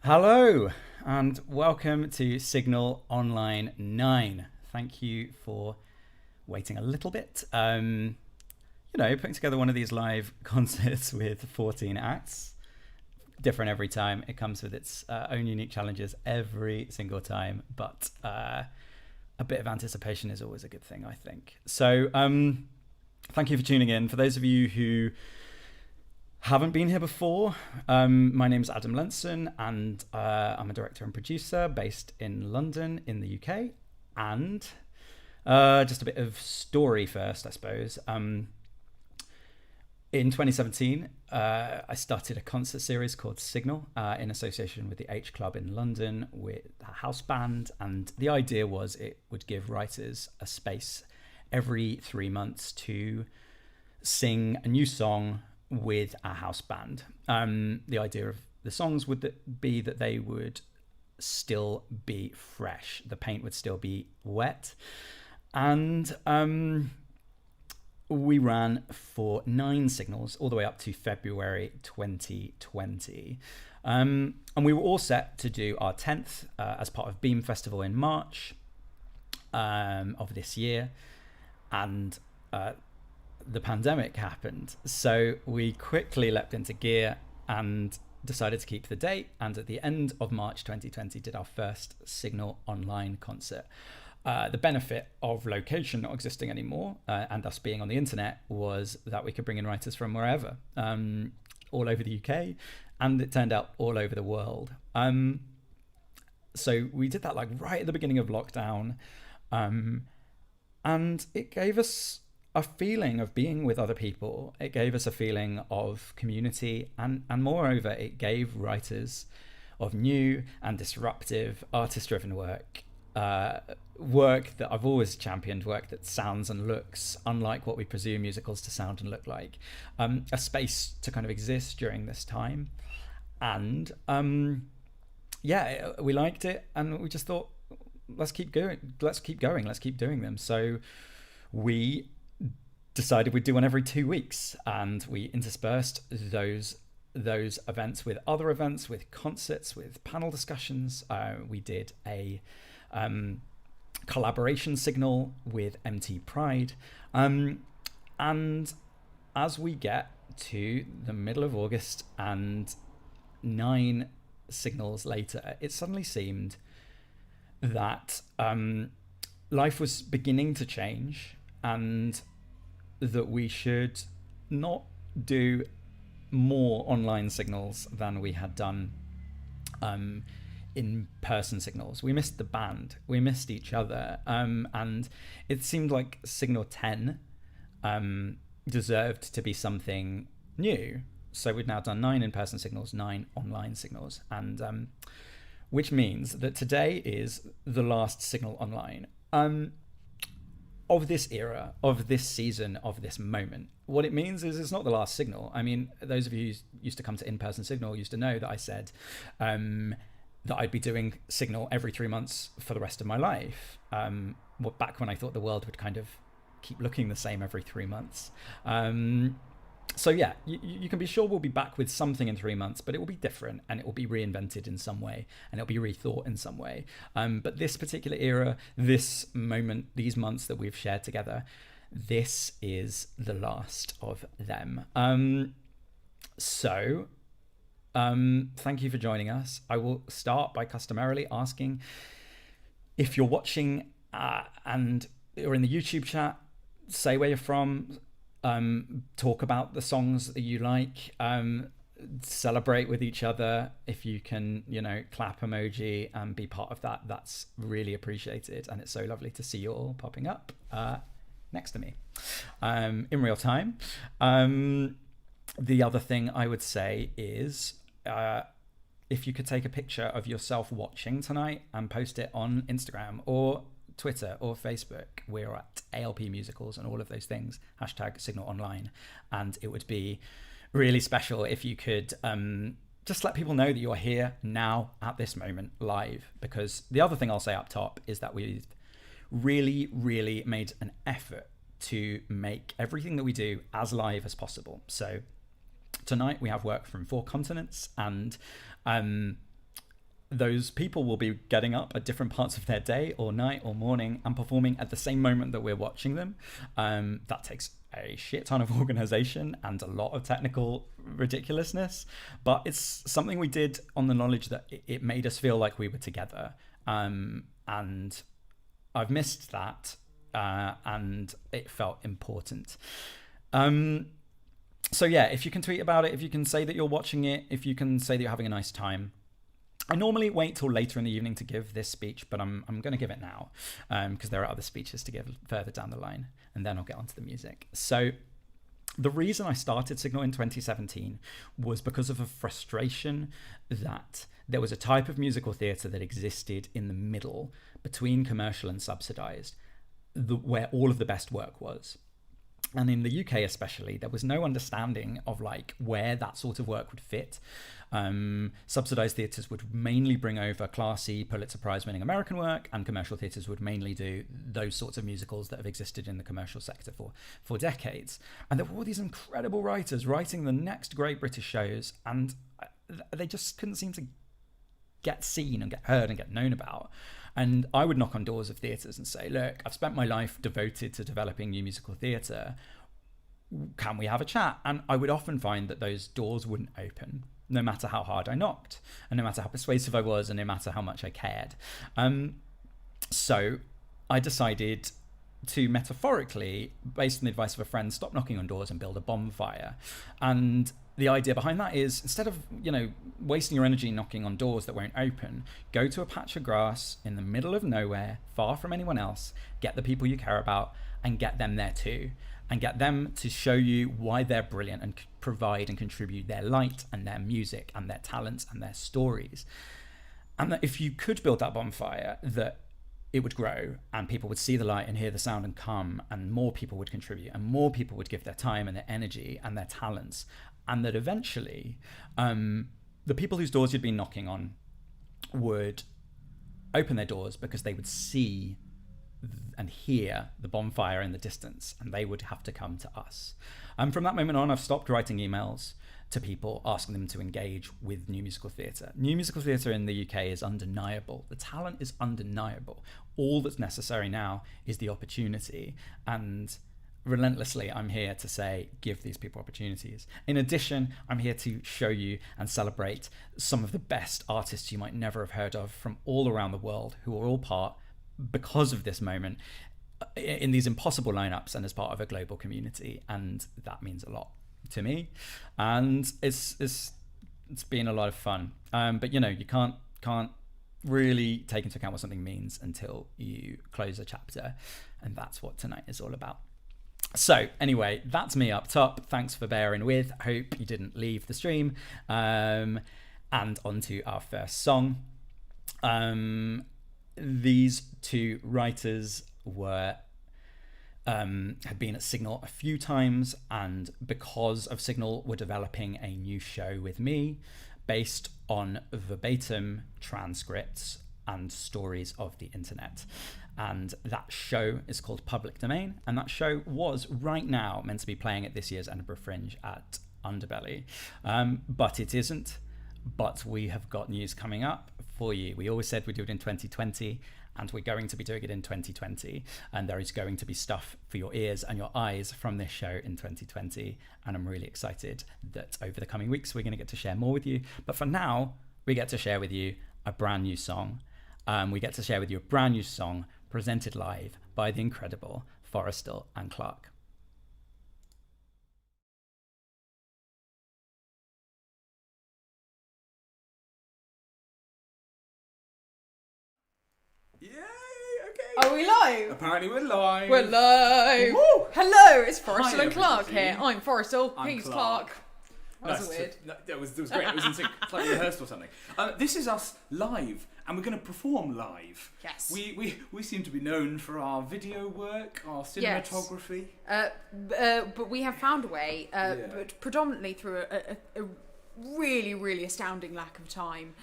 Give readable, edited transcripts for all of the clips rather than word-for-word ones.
Hello and welcome to Signal Online 9. Thank you for waiting a little bit. Putting together one of these live concerts with 14 acts, different every time. It comes with its own unique challenges every single time, but a bit of anticipation is always a good thing, I think. So, thank you for tuning in. For those of you who haven't been here before, my name is Adam Lenson, and I'm a director and producer based in London in the UK. And just a bit of story first, I suppose. In 2017, I started a concert series called Signal in association with the H Club in London with a house band. And the idea was it would give writers a space every 3 months to sing a new song with a house band. The idea of the songs would be that they would still be fresh. The paint would still be wet. And we ran for 9 signals all the way up to February 2020. And we were all set to do our 10th as part of Beam Festival in March of this year. And the pandemic happened. So we quickly leapt into gear and decided to keep the date. And at the end of March 2020, did our first Signal Online concert. The benefit of location not existing anymore and us being on the internet was that we could bring in writers from wherever, all over the UK, and it turned out all over the world. So we did that like right at the beginning of lockdown, and it gave us a feeling of being with other people. It gave us a feeling of community, and moreover, it gave writers of new and disruptive artist-driven work that I've always championed, work that sounds and looks unlike what we presume musicals to sound and look like, a space to kind of exist during this time. And we liked it, and we just thought, let's keep going, let's keep doing them. So we decided we'd do one every 2 weeks, and we interspersed those events with other events, with concerts, with panel discussions. We did a collaboration signal with MT Pride, and as we get to the middle of August and 9 signals later, it suddenly seemed that life was beginning to change, and that we should not do more online signals than we had done in-person signals. We missed the band, we missed each other, and it seemed like Signal 10 deserved to be something new. So we'd now done 9 in-person signals, 9 online signals, and which means that today is the last Signal Online of this era, of this season, of this moment. What it means is it's not the last Signal. I mean, those of you who used to come to in-person Signal used to know that I said that I'd be doing Signal every 3 months for the rest of my life. Back when I thought the world would kind of keep looking the same every 3 months. So yeah, you can be sure we'll be back with something in 3 months, but it will be different, and it will be reinvented in some way, and it'll be rethought in some way. But this particular era, this moment, these months that we've shared together, this is the last of them. Thank you for joining us. I will start by customarily asking, if you're watching and you're in the YouTube chat, say where you're from, talk about the songs that you like, celebrate with each other. If you can, clap emoji and be part of that, that's really appreciated, and it's so lovely to see you all popping up next to me in real time. The other thing I would say is, if you could take a picture of yourself watching tonight and post it on Instagram or Twitter or Facebook. We're at ALP Musicals and all of those things, #Signal Online. And it would be really special if you could just let people know that you're here now at this moment live. Because the other thing I'll say up top is that we've really, really made an effort to make everything that we do as live as possible. So tonight we have work from 4 continents, and those people will be getting up at different parts of their day or night or morning and performing at the same moment that we're watching them. That takes a shit ton of organization and a lot of technical ridiculousness, but it's something we did on the knowledge that it made us feel like we were together. And I've missed that, and it felt important. So yeah, if you can tweet about it, if you can say that you're watching it, if you can say that you're having a nice time. I normally wait till later in the evening to give this speech, but I'm going to give it now, because there are other speeches to give further down the line, and then I'll get onto the music. So the reason I started Signal in 2017 was because of a frustration that there was a type of musical theatre that existed in the middle between commercial and subsidised, where all of the best work was. And in the UK especially, there was no understanding of like where that sort of work would fit. Subsidized theatres would mainly bring over classy Pulitzer Prize winning American work, and commercial theatres would mainly do those sorts of musicals that have existed in the commercial sector for decades. And there were all these incredible writers writing the next great British shows, and they just couldn't seem to get seen and get heard and get known about. And I would knock on doors of theatres and say, look, I've spent my life devoted to developing new musical theatre. Can we have a chat? And I would often find that those doors wouldn't open, no matter how hard I knocked, and no matter how persuasive I was, and no matter how much I cared. So I decided to metaphorically, based on the advice of a friend, stop knocking on doors and build a bonfire. And the idea behind that is, instead of, wasting your energy knocking on doors that won't open, go to a patch of grass in the middle of nowhere, far from anyone else, get the people you care about, and get them there too. And get them to show you why they're brilliant and provide and contribute their light and their music and their talents and their stories. And that if you could build that bonfire, that it would grow and people would see the light and hear the sound and come, and more people would contribute and more people would give their time and their energy and their talents. And that eventually the people whose doors you'd been knocking on would open their doors because they would see and hear the bonfire in the distance, and they would have to come to us. And from that moment on, I've stopped writing emails to people asking them to engage with new musical theatre. New musical theatre in the UK is undeniable. The talent is undeniable. All that's necessary now is the opportunity, and relentlessly I'm here to say, give these people opportunities. In addition, I'm here to show you and celebrate some of the best artists you might never have heard of from all around the world, who are all part, because of this moment, in these impossible lineups and as part of a global community. And that means a lot to me, and it's been a lot of fun. But you can't really take into account what something means until you close a chapter, and that's what tonight is all about. So anyway, that's me up top. Thanks for bearing with. Hope you didn't leave the stream. And on to our first song. These two writers had been at Signal a few times, and because of Signal, were developing a new show with me based on verbatim transcripts and stories of the internet. And that show is called Public Domain, and that show was right now meant to be playing at this year's Edinburgh Fringe at Underbelly, but it isn't. But we have got news coming up for you. We always said we'd do it in 2020, and we're going to be doing it in 2020, and there is going to be stuff for your ears and your eyes from this show in 2020, and I'm really excited that over the coming weeks we're going to get to share more with you. But for now, we get to share with you a brand new song. We get to share with you a brand new song presented live by the incredible Forrestal and Clark. Yay! Okay. Are we live? Apparently we're live. We're live. Woo! Hello, it's Forrestal Hi, and Clark everybody. here. I'm Forrestal. I'm He's Clark. Clark. That was weird. That was great. It was in sync. It's like rehearsed or something. This is us live, and we're going to perform live. Yes. We seem to be known for our video work, our cinematography. But we have found a way, Yeah. but predominantly through a really, really astounding lack of time.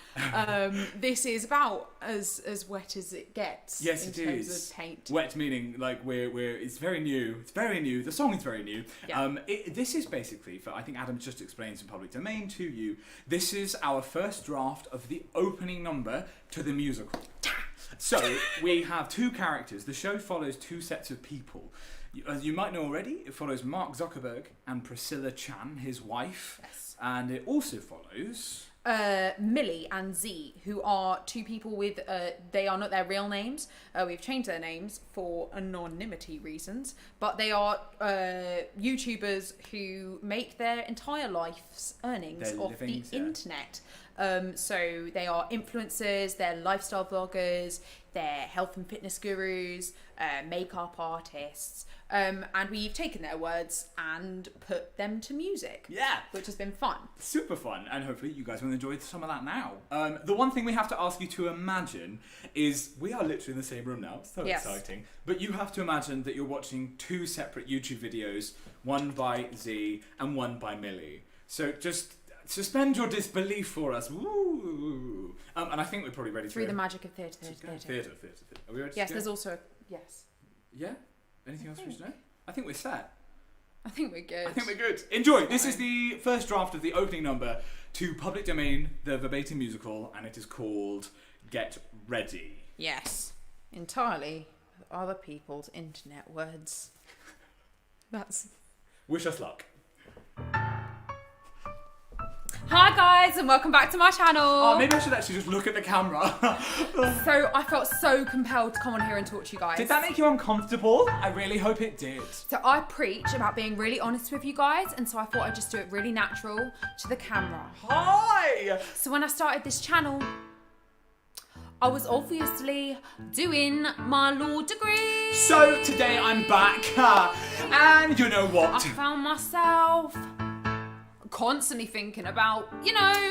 This is about as wet as it gets. Yes, in it terms is. of paint. Wet meaning like it's very new. It's very new. The song is very new. Yeah. This is basically I think Adam just explained in public domain to you. This is our first draft of the opening number to the musical. So we have 2 characters. The show follows 2 sets of people. As you might know already, it follows Mark Zuckerberg and Priscilla Chan, his wife. Yes. And it also follows Millie and Z, who are 2 people with, they are not their real names. We've changed their names for anonymity reasons, but they are YouTubers who make their entire life's earnings off the internet. So they are influencers, they're lifestyle vloggers, they're health and fitness gurus, makeup artists, and we've taken their words and put them to music. Yeah. Which has been fun. Super fun, and hopefully you guys will enjoy some of that now. The one thing we have to ask you to imagine is we are literally in the same room now, so Yes. exciting. But you have to imagine that you're watching 2 separate YouTube videos, one by Z and one by Millie. So just suspend your disbelief for us. Woo! And I think we're probably ready Through to the magic of theatre. Theatre. Are we ready Yes, to go? there's also yes. Yeah? Anything else we should know? I think we're set. I think we're good. I think we're good. Enjoy. This is the first draft of the opening number to public domain, the verbatim musical, and it is called Get Ready. Yes, entirely with other people's internet words. That's. Wish us luck. Hi guys, and welcome back to my channel. Oh, maybe I should actually just look at the camera. So I felt so compelled to come on here and talk to you guys. Did that make you uncomfortable? I really hope it did. So I preach about being really honest with you guys, and so I thought I'd just do it really natural to the camera. Hi! So when I started this channel, I was obviously doing my law degree. So today I'm back, and you know I what? found myself constantly thinking about,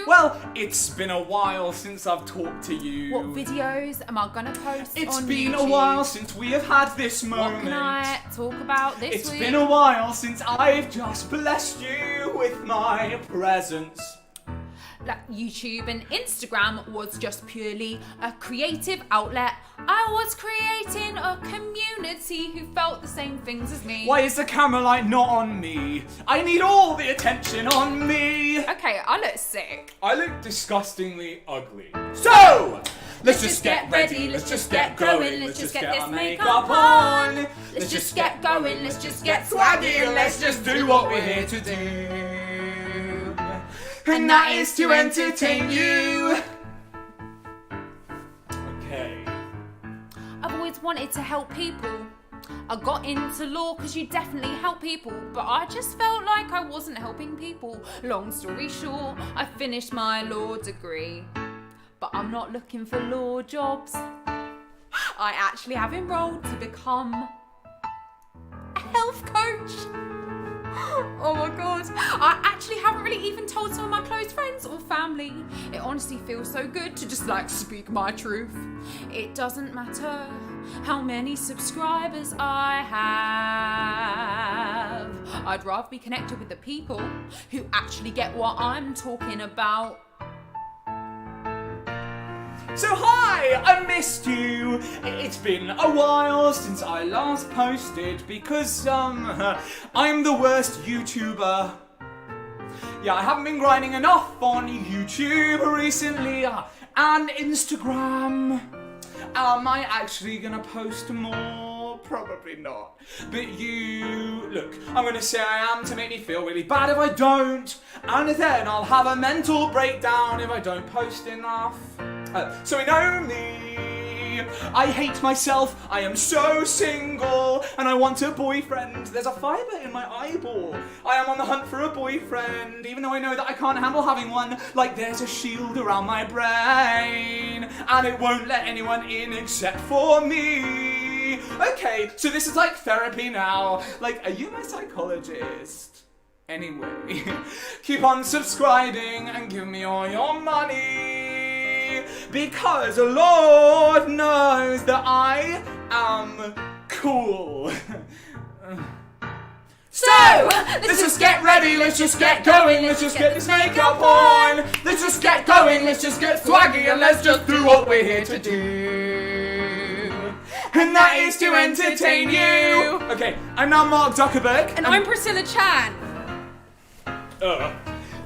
Well, it's been a while since I've talked to you. what videos am I gonna post It's on been YouTube? a while since we have had this moment. What can I talk about this It's week? been a while since I've just blessed you with my presence. Like YouTube and Instagram was just purely a creative outlet. I was creating a community who felt the same things as me. Why is the camera light not on me? I need all the attention on me. Okay, I look sick. I look disgustingly ugly. So, let's just get ready, let's just get going, let's just get this makeup on. Let's just get going, let's just get swaggy, and let's just do what we're here to do. And that is to entertain you. Okay. I've always wanted to help people. I got into law because you definitely help people, but I just felt like I wasn't helping people. Long story short, I finished my law degree, but I'm not looking for law jobs. I actually have enrolled to become a health coach. Oh my god. I actually haven't really even told some of my close friends or family. It honestly feels so good to just speak my truth. It doesn't matter how many subscribers I have. I'd rather be connected with the people who actually get what I'm talking about. So hi, I missed you. It's been a while since I last posted because I'm the worst YouTuber. Yeah, I haven't been grinding enough on YouTube recently and Instagram. Am I actually gonna post more? Probably not. But look, I'm gonna say I am to make me feel really bad if I don't, and then I'll have a mental breakdown if I don't post enough. So you know me, I hate myself, I am so single, and I want a boyfriend. There's a fibre in my eyeball. I am on the hunt for a boyfriend, even though I know that I can't handle having one. Like there's a shield around my brain, and it won't let anyone in except for me. Okay, so this is like therapy now. Like, are you my psychologist? Anyway, keep on subscribing and give me all your money, because the Lord knows that I am cool. So, let's just get ready, let's just get going, let's just get this makeup on. Let's just get going, let's just get swaggy, and let's just do what we're here to do. And that is to entertain you. Okay, I'm now Mark Zuckerberg. And I'm Priscilla Chan.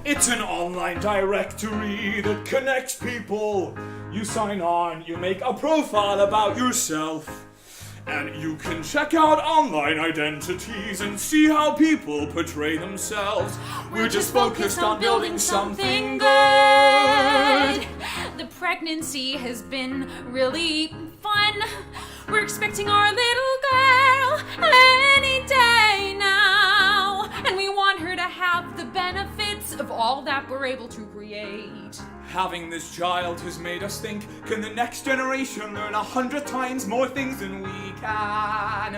It's an online directory that connects people. You sign on, you make a profile about yourself. And you can check out online identities and see how people portray themselves. We're just focused on building something good. The pregnancy has been really fun. We're expecting our little girl any day now. And we want her to have the benefits of all that we're able to create. Having this child has made us think, can the next generation learn 100 times more things than we can?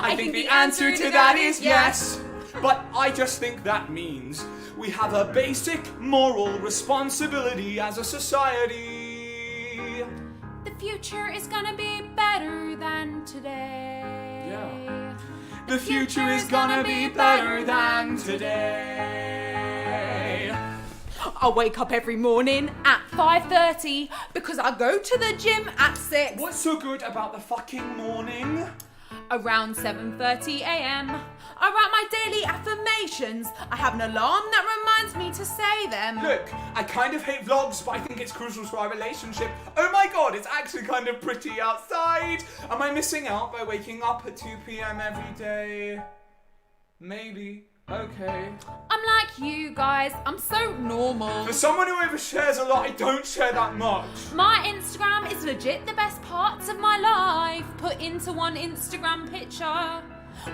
I think the answer to that is yes. But I just think that means we have a basic moral responsibility as a society. The future is gonna be better than today. Yeah. The future is gonna be better than today. I wake up every morning at 5:30 because I go to the gym at 6. What's so good about the fucking morning? Around 7:30 a.m. I write my daily affirmations. I have an alarm that reminds me to say them. Look, I kind of hate vlogs, but I think it's crucial to our relationship. Oh my god, it's actually kind of pretty outside. Am I missing out by waking up at 2 p.m. every day? Maybe. Okay. I'm like you guys, I'm so normal. For someone who overshares a lot, I don't share that much. My Instagram is legit the best parts of my life put into one Instagram picture.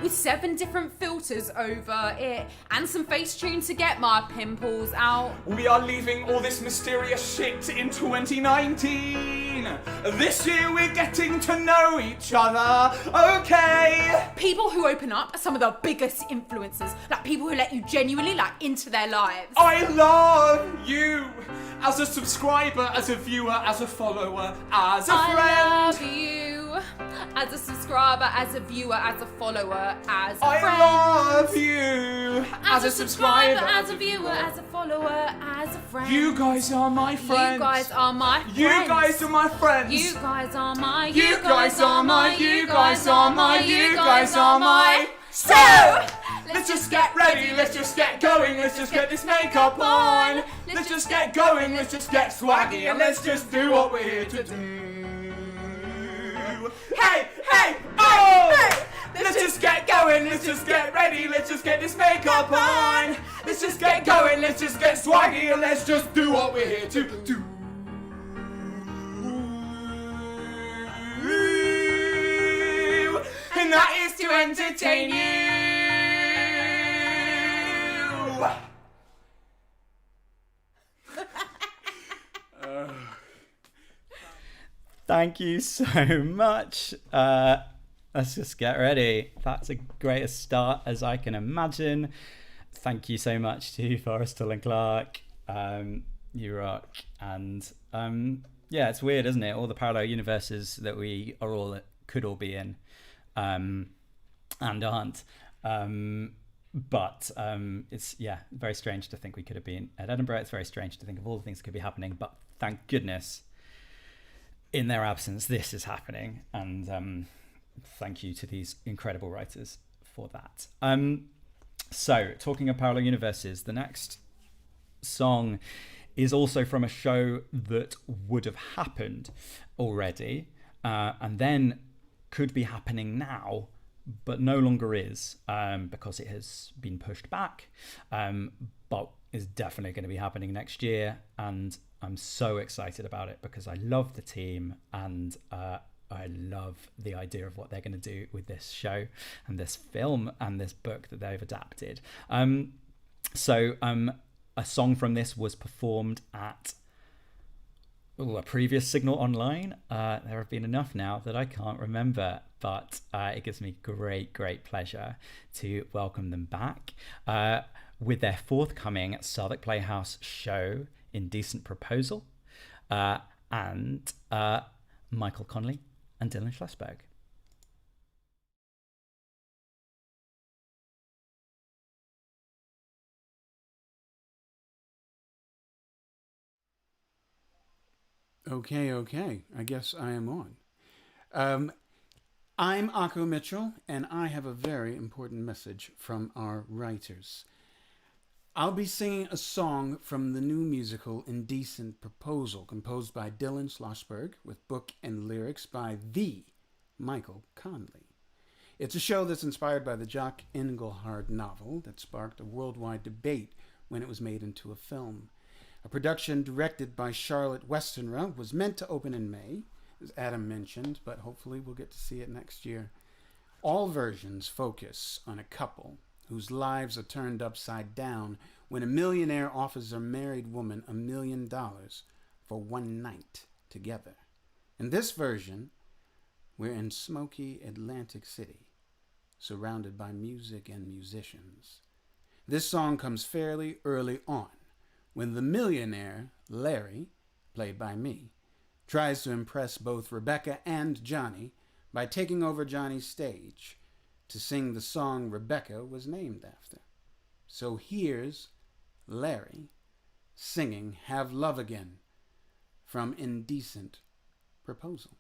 With 7 different filters over it and some Facetune to get my pimples out. We are leaving all this mysterious shit in 2019. This year we're getting to know each other, okay? People who open up are some of the biggest influencers, like people who let you genuinely into their lives. I love you as a subscriber, as a viewer, as a follower, as a friend. I love you as a subscriber, as a viewer, as a follower, as a friend. I love you as a subscriber, as a viewer, as a follower, as a friend. You guys are my friends. You guys are my friends. You guys are my friends. You guys are my. You guys are my. You guys are my. You guys are my. So, let's just get ready, let's just get going, let's just get this makeup on. Let's just get going, let's just get swaggy, and let's just do what we're here to do. Hey, hey, oh! Let's just get going, let's just get ready, let's just get this makeup on. Let's just get going, let's just get swaggy, and let's just do what we're here to do. And that is to entertain you. Thank you so much. Let's just get ready. That's a great start as I can imagine. Thank you so much to Forrestal and Clark. You rock. And yeah, it's weird, isn't it? All the parallel universes that we are all could all be in. And aren't. But it's very strange to think we could have been at Edinburgh. It's very strange to think of all the things that could be happening, but thank goodness in their absence this is happening, and thank you to these incredible writers for that. So talking of parallel universes, the next song is also from a show that would have happened already, and then could be happening now, but no longer is, because it has been pushed back, but is definitely going to be happening next year. And I'm so excited about it because I love the team, and I love the idea of what they're going to do with this show and this film and this book that they've adapted. So a song from this was performed at a previous Signal Online. There have been enough now that I can't remember, but it gives me great pleasure to welcome them back with their forthcoming Southwark Playhouse show, Indecent Proposal, and Michael Connolly and Dylan Schlesberg. Okay. I guess I am on. Um, I'm Akko Mitchell, and I have a very important message from our writers. I'll be singing a song from the new musical Indecent Proposal, composed by Dylan Schlossberg, with book and lyrics by the Michael Conley. It's a show that's inspired by the Jock Engelhard novel that sparked a worldwide debate when it was made into a film. A production directed by Charlotte Westenra was meant to open in May, as Adam mentioned, but hopefully we'll get to see it next year. All versions focus on a couple whose lives are turned upside down when a millionaire offers a married woman $1 million for one night together. In this version, we're in smoky Atlantic City, surrounded by music and musicians. This song comes fairly early on, when the millionaire, Larry, played by me, tries to impress both Rebecca and Johnny by taking over Johnny's stage to sing the song Rebecca was named after. So here's Larry singing Have Love Again from Indecent Proposal.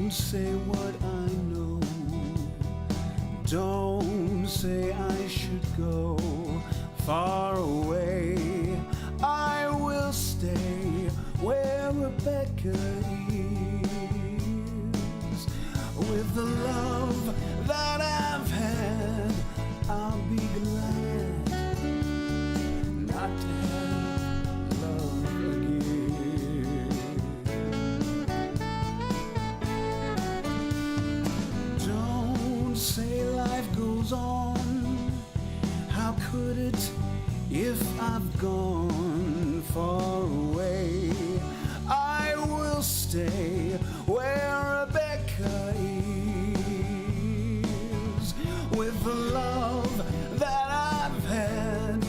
Say what I know. Don't say I should go far away. I will stay where Rebecca is. With the love that I've had, I'll be glad not to have love again. Say life goes on. How could it if I've gone far away? I will stay where Rebecca is. With the love that I've had,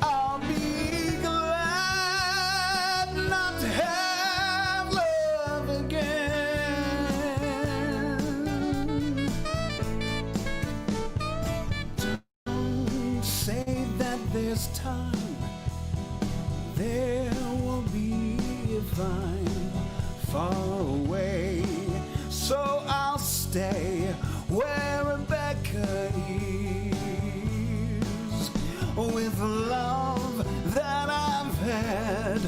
I'll be glad not to have love again. Say that there's time, there will be if I'm far away. So I'll stay where Rebecca is. With love that I've had,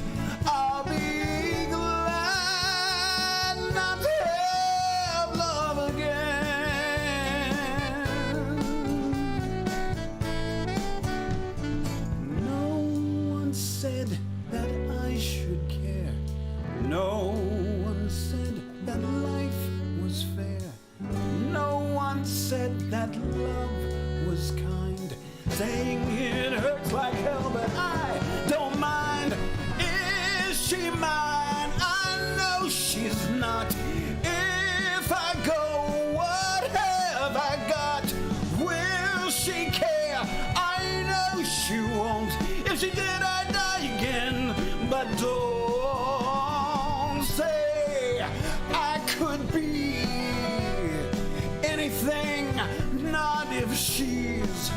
I'll be glad not to have love again. No one said that I should care. No one said that life was fair. No one said that love was kind. Saying it hurts like hell, but I don't mind. Is she mine? I know she's not. If I go, what have I got? Will she care? I know she won't. If she did, I'd die again. But don't say I could be anything, not if she's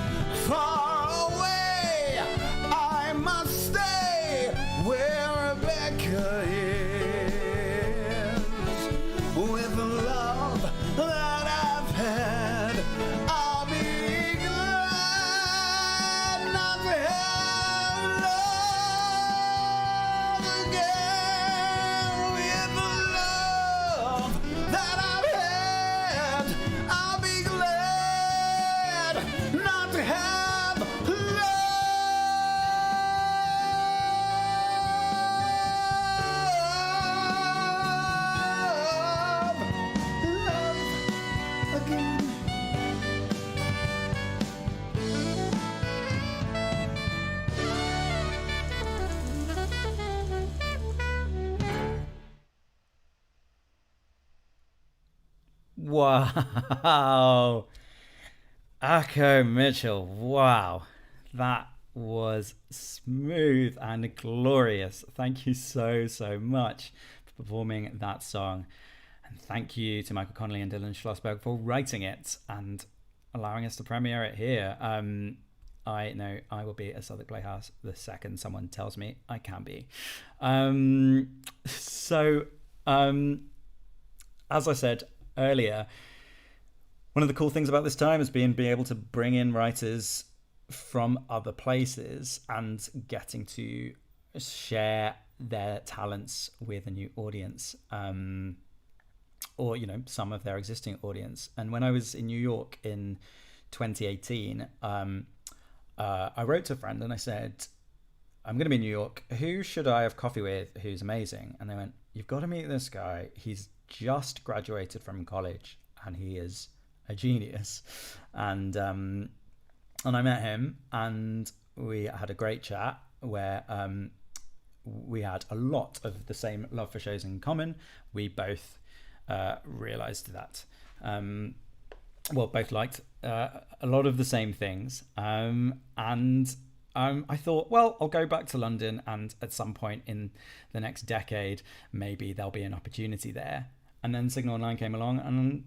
far away. I must stay where Rebecca is. With the love that I've had, I'll be glad not to have love again. With the love that I've had, I'll be glad not to have love again. Wow. Akko Mitchell. Wow. That was smooth and glorious. Thank you so, so much for performing that song. And thank you to Michael Connolly and Dylan Schlossberg for writing it and allowing us to premiere it here. I know I will be at Southwark Playhouse the second someone tells me I can be. As I said earlier, one of the cool things about this time has been being able to bring in writers from other places and getting to share their talents with a new audience, or some of their existing audience. And when I was in New York in 2018, I wrote to a friend and I said, I'm going to be in New York. Who should I have coffee with who's amazing? And they went, you've got to meet this guy. He's just graduated from college and he is a genius. And I met him and we had a great chat where we had a lot of the same love for shows in common. We both realized that both liked a lot of the same things, and I thought, well, I'll go back to London, and at some point in the next decade maybe there'll be an opportunity there. And then Signal Online came along and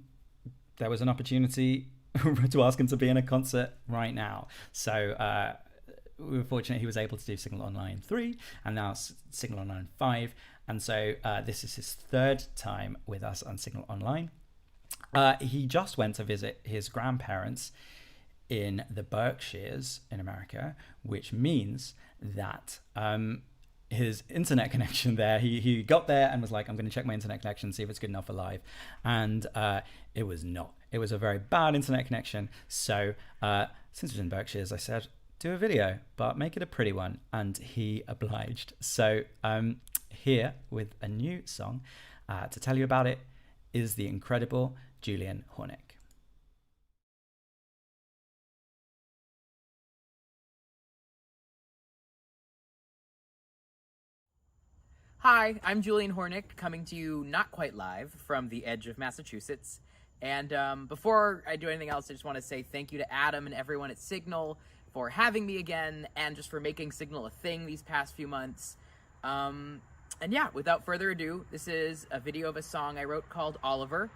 there was an opportunity to ask him to be in a concert right now. So we were fortunate he was able to do Signal Online 3 and now Signal Online 5. And so this is his third time with us on Signal Online. He just went to visit his grandparents in the Berkshires in America, which means that his internet connection there, he got there and was like, I'm going to check my internet connection, see if it's good enough for live. And it was not. It was a very bad internet connection. So since it was in Berkshires, I said, do a video, but make it a pretty one. And he obliged. So here with a new song to tell you about it is the incredible Julian Hornick. Hi, I'm Julian Hornick, coming to you not quite live from the edge of Massachusetts. And before I do anything else, I just want to say thank you to Adam and everyone at Signal for having me again and just for making Signal a thing these past few months. And yeah, without further ado, this is a video of a song I wrote called Oliver.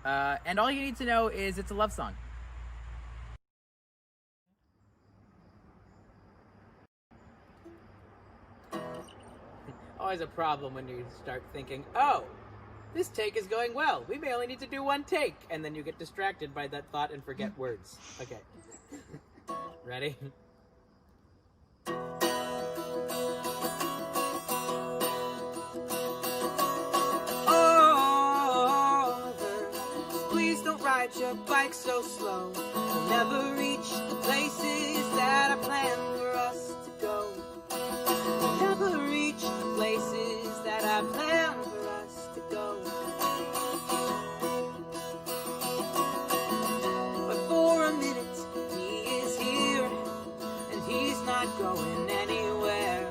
And all you need to know is it's a love song. Always a problem when you start thinking, oh, this take is going well. We may only need to do one take. And then you get distracted by that thought and forget words. Okay. Ready? Please don't ride your bike so slow. You'll never reach the places that I plan for us to go. You'll never reach the places that I plan for us to go. But for a minute, he is here, and he's not going anywhere.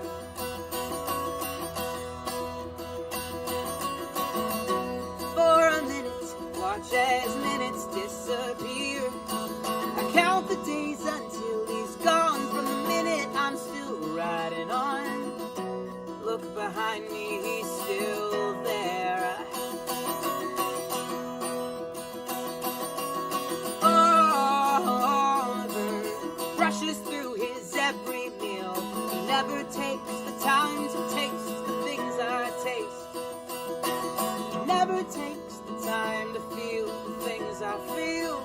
For a minute, watch as minutes disappear. I count the days until he's gone. From the minute I'm still riding on. Look behind me, he's still there. Oliver rushes through his every meal. He never takes the time to taste the things I taste. He never takes the time to feel the things I feel.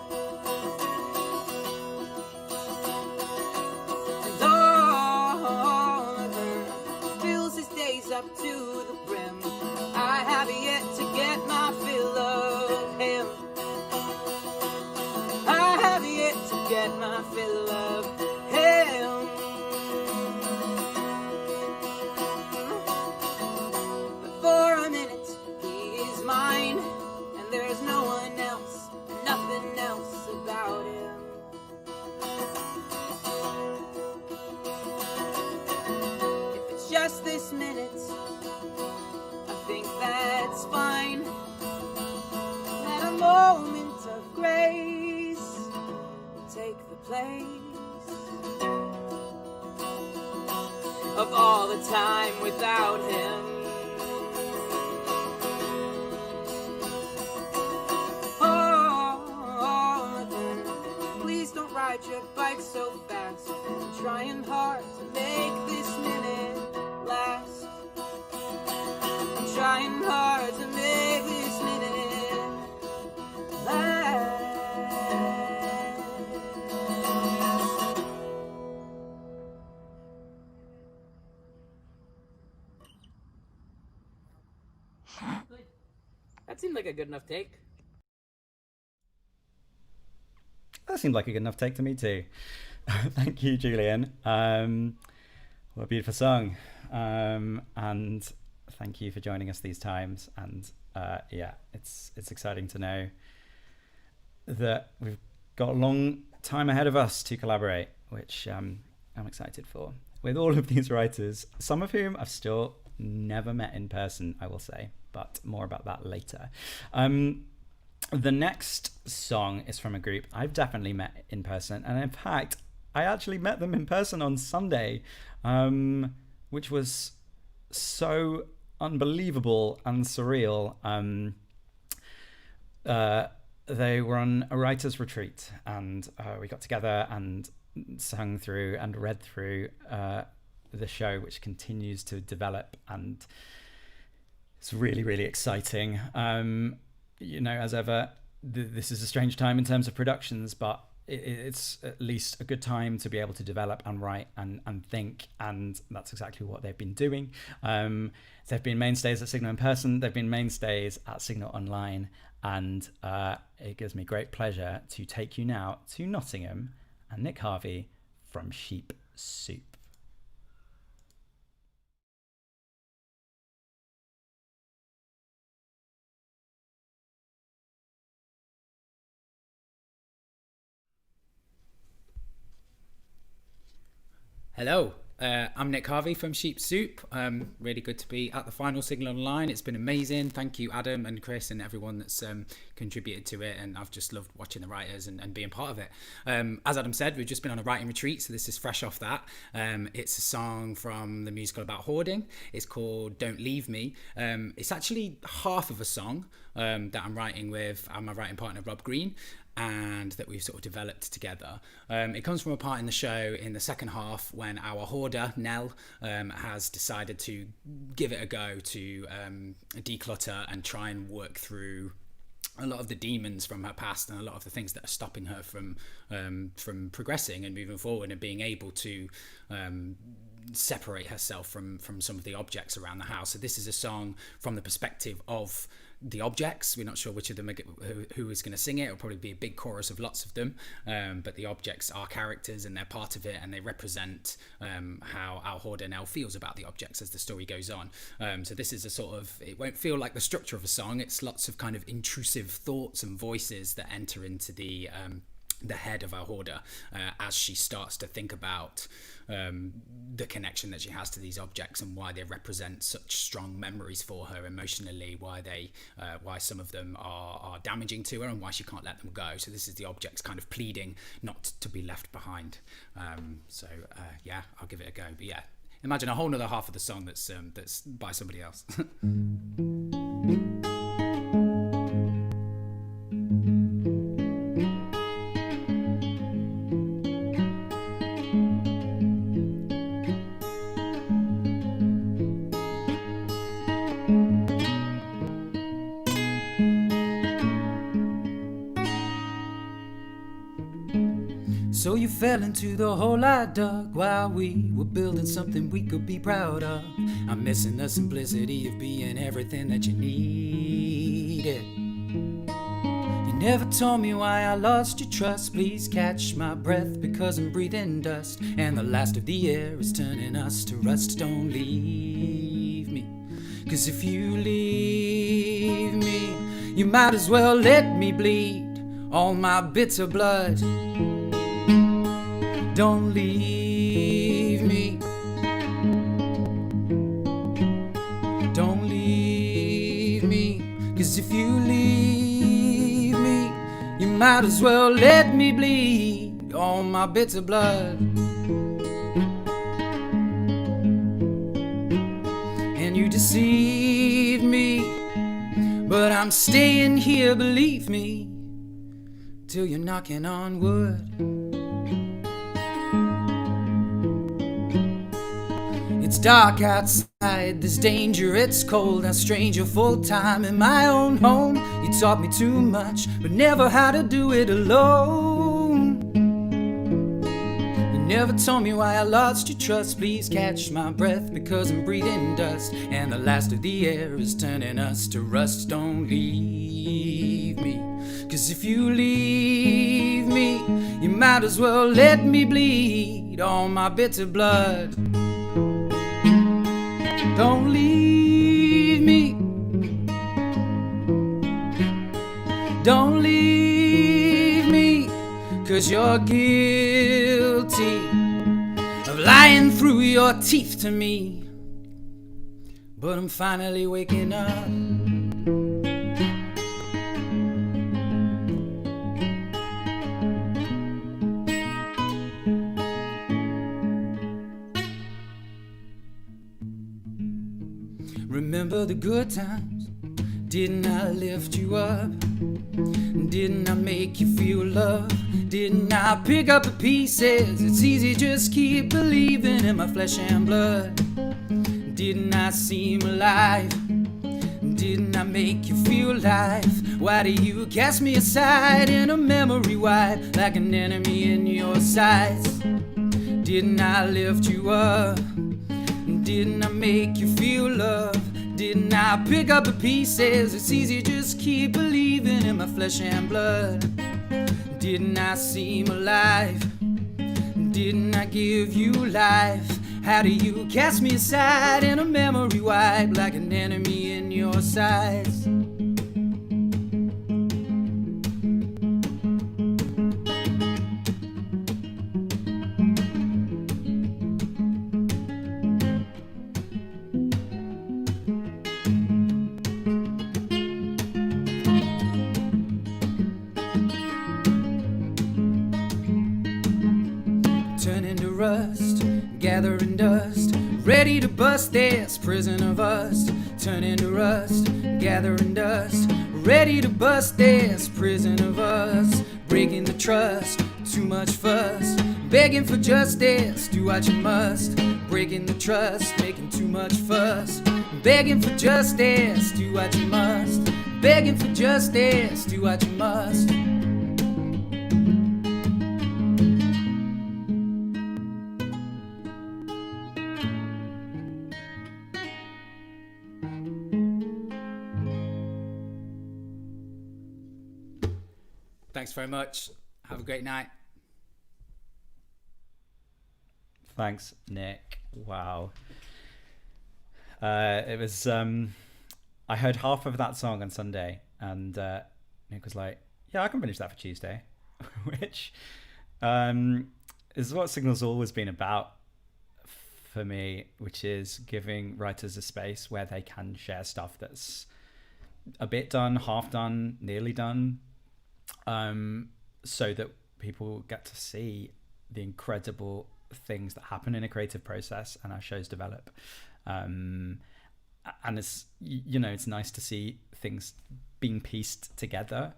And Oliver fills his days up to the brim. I have yet to get my fill of him. I have yet to get my fill of him. But for a minute, he is mine, and there's no one else, nothing else about him. If it's just this minute, I think that's fine. At a moment of all the time without him. Oh, please don't ride your bike so fast. I'm trying hard to make this minute last. I'm trying hard to make this minute last. That seemed like a good enough take. That seemed like a good enough take to me too. Thank you, Julian. What a beautiful song. And thank you for joining us these times. And yeah, it's exciting to know that we've got a long time ahead of us to collaborate, which I'm excited for. With all of these writers, some of whom I've still never met in person, I will say, but more about that later. The next song is from a group I've definitely met in person, and in fact, I actually met them in person on Sunday, which was so unbelievable and surreal. They were on a writer's retreat, and we got together and sung through and read through the show, which continues to develop, and it's really, really exciting. You know, as ever, this is a strange time in terms of productions, but it's at least a good time to be able to develop and write and think, and that's exactly what they've been doing. They've been mainstays at Signal in person, they've been mainstays at Signal online, and it gives me great pleasure to take you now to Nottingham and Nick Harvey from Sheep Soup. Hello, I'm Nick Harvey from Sheep Soup. Really good to be at the final Signal Online. It's been amazing. Thank you, Adam and Chris and everyone that's contributed to it. And I've just loved watching the writers and being part of it. As Adam said, we've just been on a writing retreat, so this is fresh off that. It's a song from the musical about hoarding. It's called Don't Leave Me. It's actually half of a song that I'm writing with my writing partner, Rob Green, and that we've sort of developed together. It comes from a part in the show in the second half when our hoarder, Nell, has decided to give it a go to declutter and try and work through a lot of the demons from her past and a lot of the things that are stopping her from progressing and moving forward and being able to separate herself from some of the objects around the house. So this is a song from the perspective of the objects. We're not sure which of them who is going to sing it. It'll probably be a big chorus of lots of them, but the objects are characters and they're part of it, and they represent how our hoarder Nell feels about the objects as the story goes on. So this is a sort of, it won't feel like the structure of a song. It's lots of kind of intrusive thoughts and voices that enter into the head of our hoarder as she starts to think about the connection that she has to these objects and why they represent such strong memories for her emotionally, why some of them are damaging to her and why she can't let them go. So this is the objects kind of pleading not to be left behind. Yeah, I'll give it a go. But yeah, imagine a whole nother half of the song that's by somebody else. So you fell into the hole I dug while we were building something we could be proud of. I'm missing the simplicity of being everything that you needed. You never told me why I lost your trust. Please catch my breath because I'm breathing dust, and the last of the air is turning us to rust. Don't leave me, 'cause if you leave me, you might as well let me bleed all my bitter blood. Don't leave me. Don't leave me. 'Cause if you leave me, you might as well let me bleed all my bitter blood. and you deceive me. But I'm staying here, believe me, till you're knocking on wood. It's dark outside, there's danger, it's cold. A stranger full time in my own home. You taught me too much, but never how to do it alone. You never told me why I lost your trust. Please catch my breath, because I'm breathing dust, and the last of the air is turning us to rust. Don't leave me, 'cause if you leave me, you might as well let me bleed all my bitter blood. Don't leave me, don't leave me, 'cause you're guilty of lying through your teeth to me. But I'm finally waking up. Remember the good times? Didn't I lift you up? Didn't I make you feel love? Didn't I pick up the pieces? It's easy, just keep believing in my flesh and blood. Didn't I seem alive? Didn't I make you feel alive? Why do you cast me aside in a memory wide, like an enemy in your sights? Didn't I lift you up? Didn't I make you feel love? Didn't I pick up the pieces? It's easy, just keep believing in my flesh and blood. Didn't I seem alive? Didn't I give you life? How do you cast me aside in a memory wide, like an enemy in your sights? Turning to rust, gathering dust, ready to bust this prison of us. Turning to rust, gathering dust, ready to bust this prison of us. Breaking the trust, too much fuss, begging for justice, do what you must. Breaking the trust, making too much fuss, begging for justice, do what you must. Begging for justice, do what you must. Thanks very much. Have a great night. Thanks, Nick. Wow. It was. I heard half of that song on Sunday, and Nick was like, "Yeah, I can finish that for Tuesday," which is what Signal's always been about for me, which is giving writers a space where they can share stuff that's a bit done, half done, nearly done, so that people get to see the incredible things that happen in a creative process and how shows develop. And it's, you know, it's nice to see things being pieced together,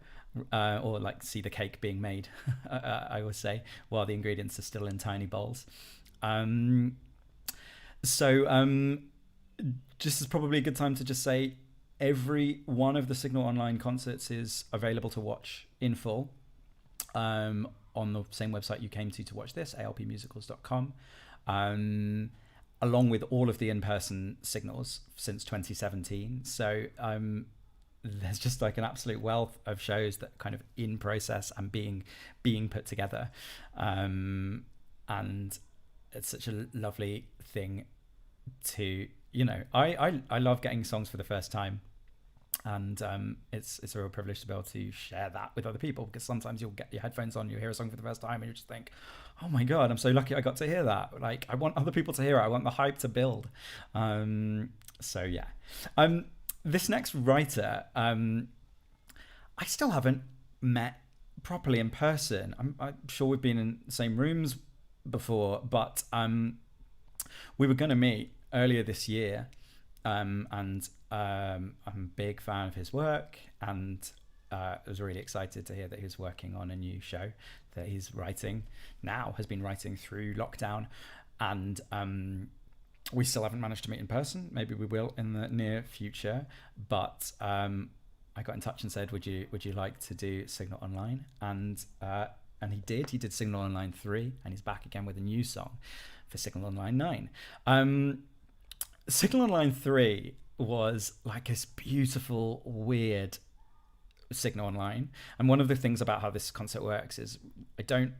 or like see the cake being made, I would say, while the ingredients are still in tiny bowls. So this is probably a good time to just say every one of the Signal Online concerts is available to watch in full on the same website you came to watch this, alpmusicals.com, along with all of the in-person Signals since 2017. So there's just like an absolute wealth of shows that kind of in process and being put together, and it's such a lovely thing to, you know, I love getting songs for the first time, and it's a real privilege to be able to share that with other people, because sometimes you'll get your headphones on, you hear a song for the first time and you just think, oh my god, I'm so lucky I got to hear that. Like, I want other people to hear it, I want the hype to build. So yeah, this next writer, I still haven't met properly in person. I'm sure we've been in the same rooms before, but we were going to meet earlier this year, and I'm a big fan of his work, and I was really excited to hear that he was working on a new show that he's writing now, has been writing through lockdown, and we still haven't managed to meet in person. Maybe we will in the near future, but I got in touch and said, would you like to do Signal Online? And he did. He did Signal Online 3, and he's back again with a new song for Signal Online 9. Signal Online 3 was like this beautiful, weird Signal Online. And one of the things about how this concert works is I don't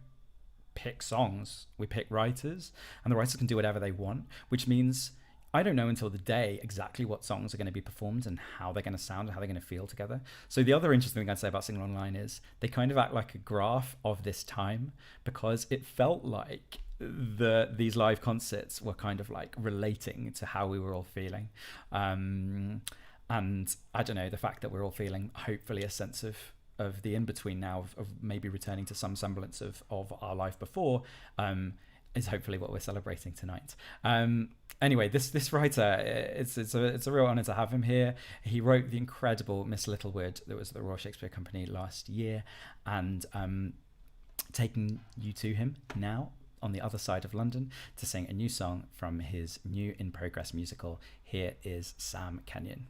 pick songs, we pick writers, and the writers can do whatever they want, which means I don't know until the day exactly what songs are going to be performed and how they're going to sound and how they're going to feel together. So the other interesting thing I'd say about Signal Online is they kind of act like a graph of this time, because it felt like these live concerts were kind of like relating to how we were all feeling. And I don't know, the fact that we're all feeling hopefully a sense of the in-between now, of maybe returning to some semblance of our life before, is hopefully what we're celebrating tonight. Anyway, this writer, it's a real honour to have him here. He wrote the incredible Miss Littlewood that was at the Royal Shakespeare Company last year, and taking you to him now on the other side of London to sing a new song from his new in-progress musical. Here is Sam Kenyon.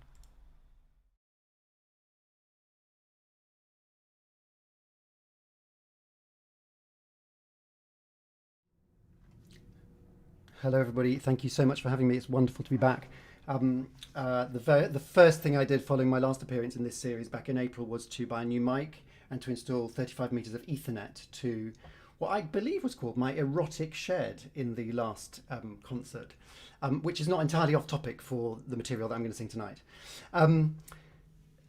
Hello, everybody. Thank you so much for having me. It's wonderful to be back. The first thing I did following my last appearance in this series back in April was to buy a new mic and to install 35 meters of Ethernet to what I believe was called my erotic shed in the last concert, which is not entirely off topic for the material that I'm going to sing tonight.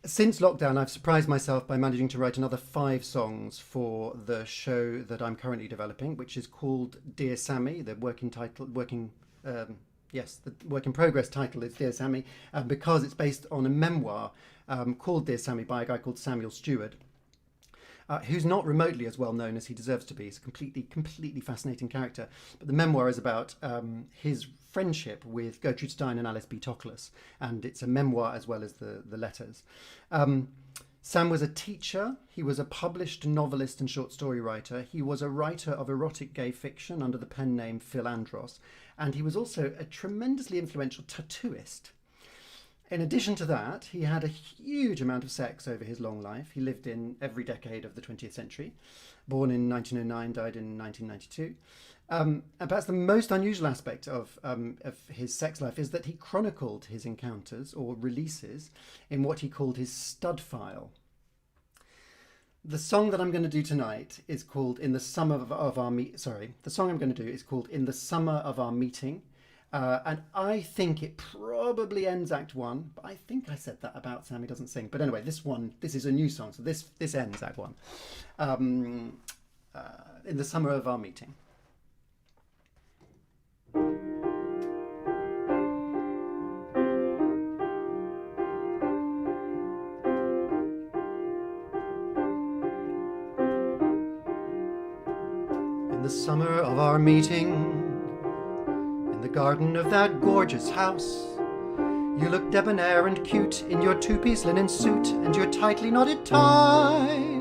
Since lockdown, I've surprised myself by managing to write another 5 songs for the show that I'm currently developing, which is called Dear Sammy. The work in progress title is Dear Sammy, because it's based on a memoir called Dear Sammy by a guy called Samuel Stewart, who's not remotely as well known as he deserves to be. He's a completely fascinating character. But the memoir is about his friendship with Gertrude Stein and Alice B. Toklas, and it's a memoir as well as the letters. Sam was a teacher, he was a published novelist and short story writer, he was a writer of erotic gay fiction under the pen name Phil Andros, and he was also a tremendously influential tattooist. In addition to that, he had a huge amount of sex over his long life. He lived in every decade of the 20th century, born in 1909, died in 1992. And perhaps the most unusual aspect of his sex life is that he chronicled his encounters or releases in what he called his stud file. The song that I'm going to do tonight is called "In the Summer of Our The song I'm going to do is called "In the Summer of Our Meeting," and I think it probably ends Act 1. But I think I said that about Sammy doesn't sing. But anyway, this is a new song, so this ends Act 1. In the Summer of Our Meeting. In the summer of our meeting, in the garden of that gorgeous house, you looked debonair and cute in your two-piece linen suit and your tightly knotted tie.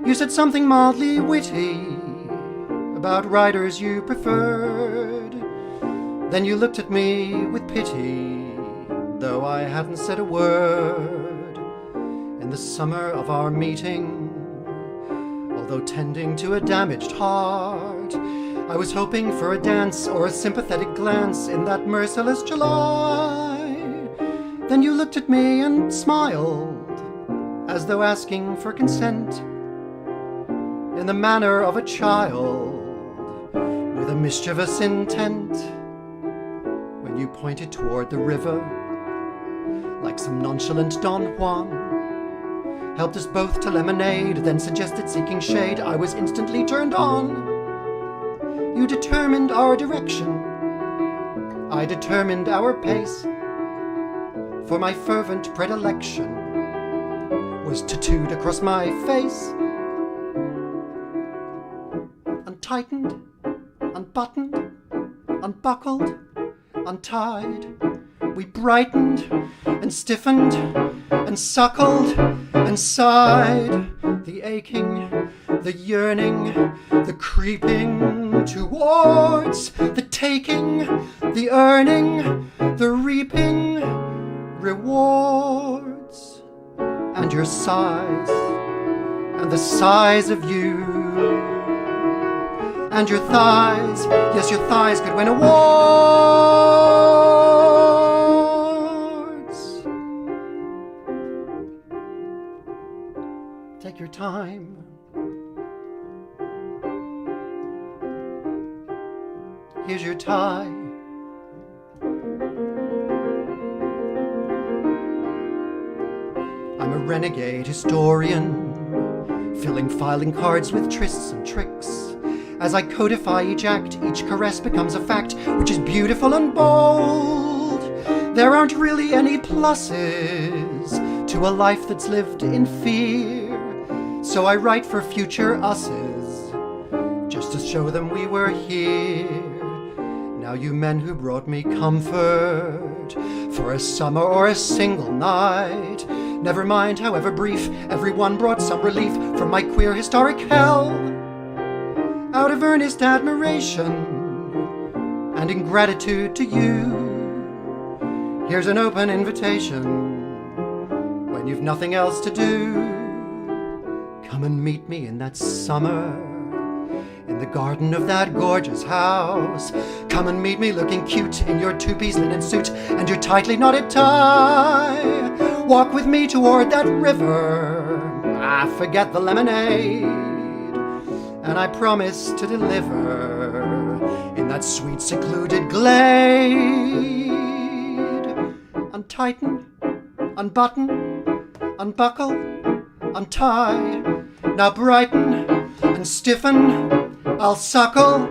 You said something mildly witty about writers you preferred. Then you looked at me with pity, though I hadn't said a word. In the summer of our meeting, although tending to a damaged heart, I was hoping for a dance or a sympathetic glance in that merciless July. Then you looked at me and smiled, as though asking for consent, in the manner of a child with a mischievous intent. When you pointed toward the river, like some nonchalant Don Juan, helped us both to lemonade, then suggested seeking shade, I was instantly turned on. You determined our direction, I determined our pace, for my fervent predilection was tattooed across my face. Untightened, unbuttoned, unbuckled, untied, We brightened and stiffened and suckled and sighed. The aching, the yearning, the creeping towards, the taking, the earning, the reaping rewards. And your sighs, and the sighs of you. And your thighs, yes, your thighs could win awards. Take your time. Here's your tie. I'm a renegade historian, filling filing cards with trysts and tricks. As I codify each act, each caress becomes a fact which is beautiful and bold. There aren't really any pluses to a life that's lived in fear. So I write for future us's, just to show them we were here. Now you men who brought me comfort for a summer or a single night, never mind, however brief, everyone brought some relief from my queer historic hell. Out of earnest admiration and in gratitude to you, here's an open invitation. When you've nothing else to do, come and meet me in that summer, in the garden of that gorgeous house. Come and meet me looking cute in your two-piece linen suit and your tightly knotted tie. Walk with me toward that river. Forget the lemonade. And I promise to deliver in that sweet secluded glade. Untighten, unbutton, unbuckle, untie. Now brighten and stiffen, I'll suckle,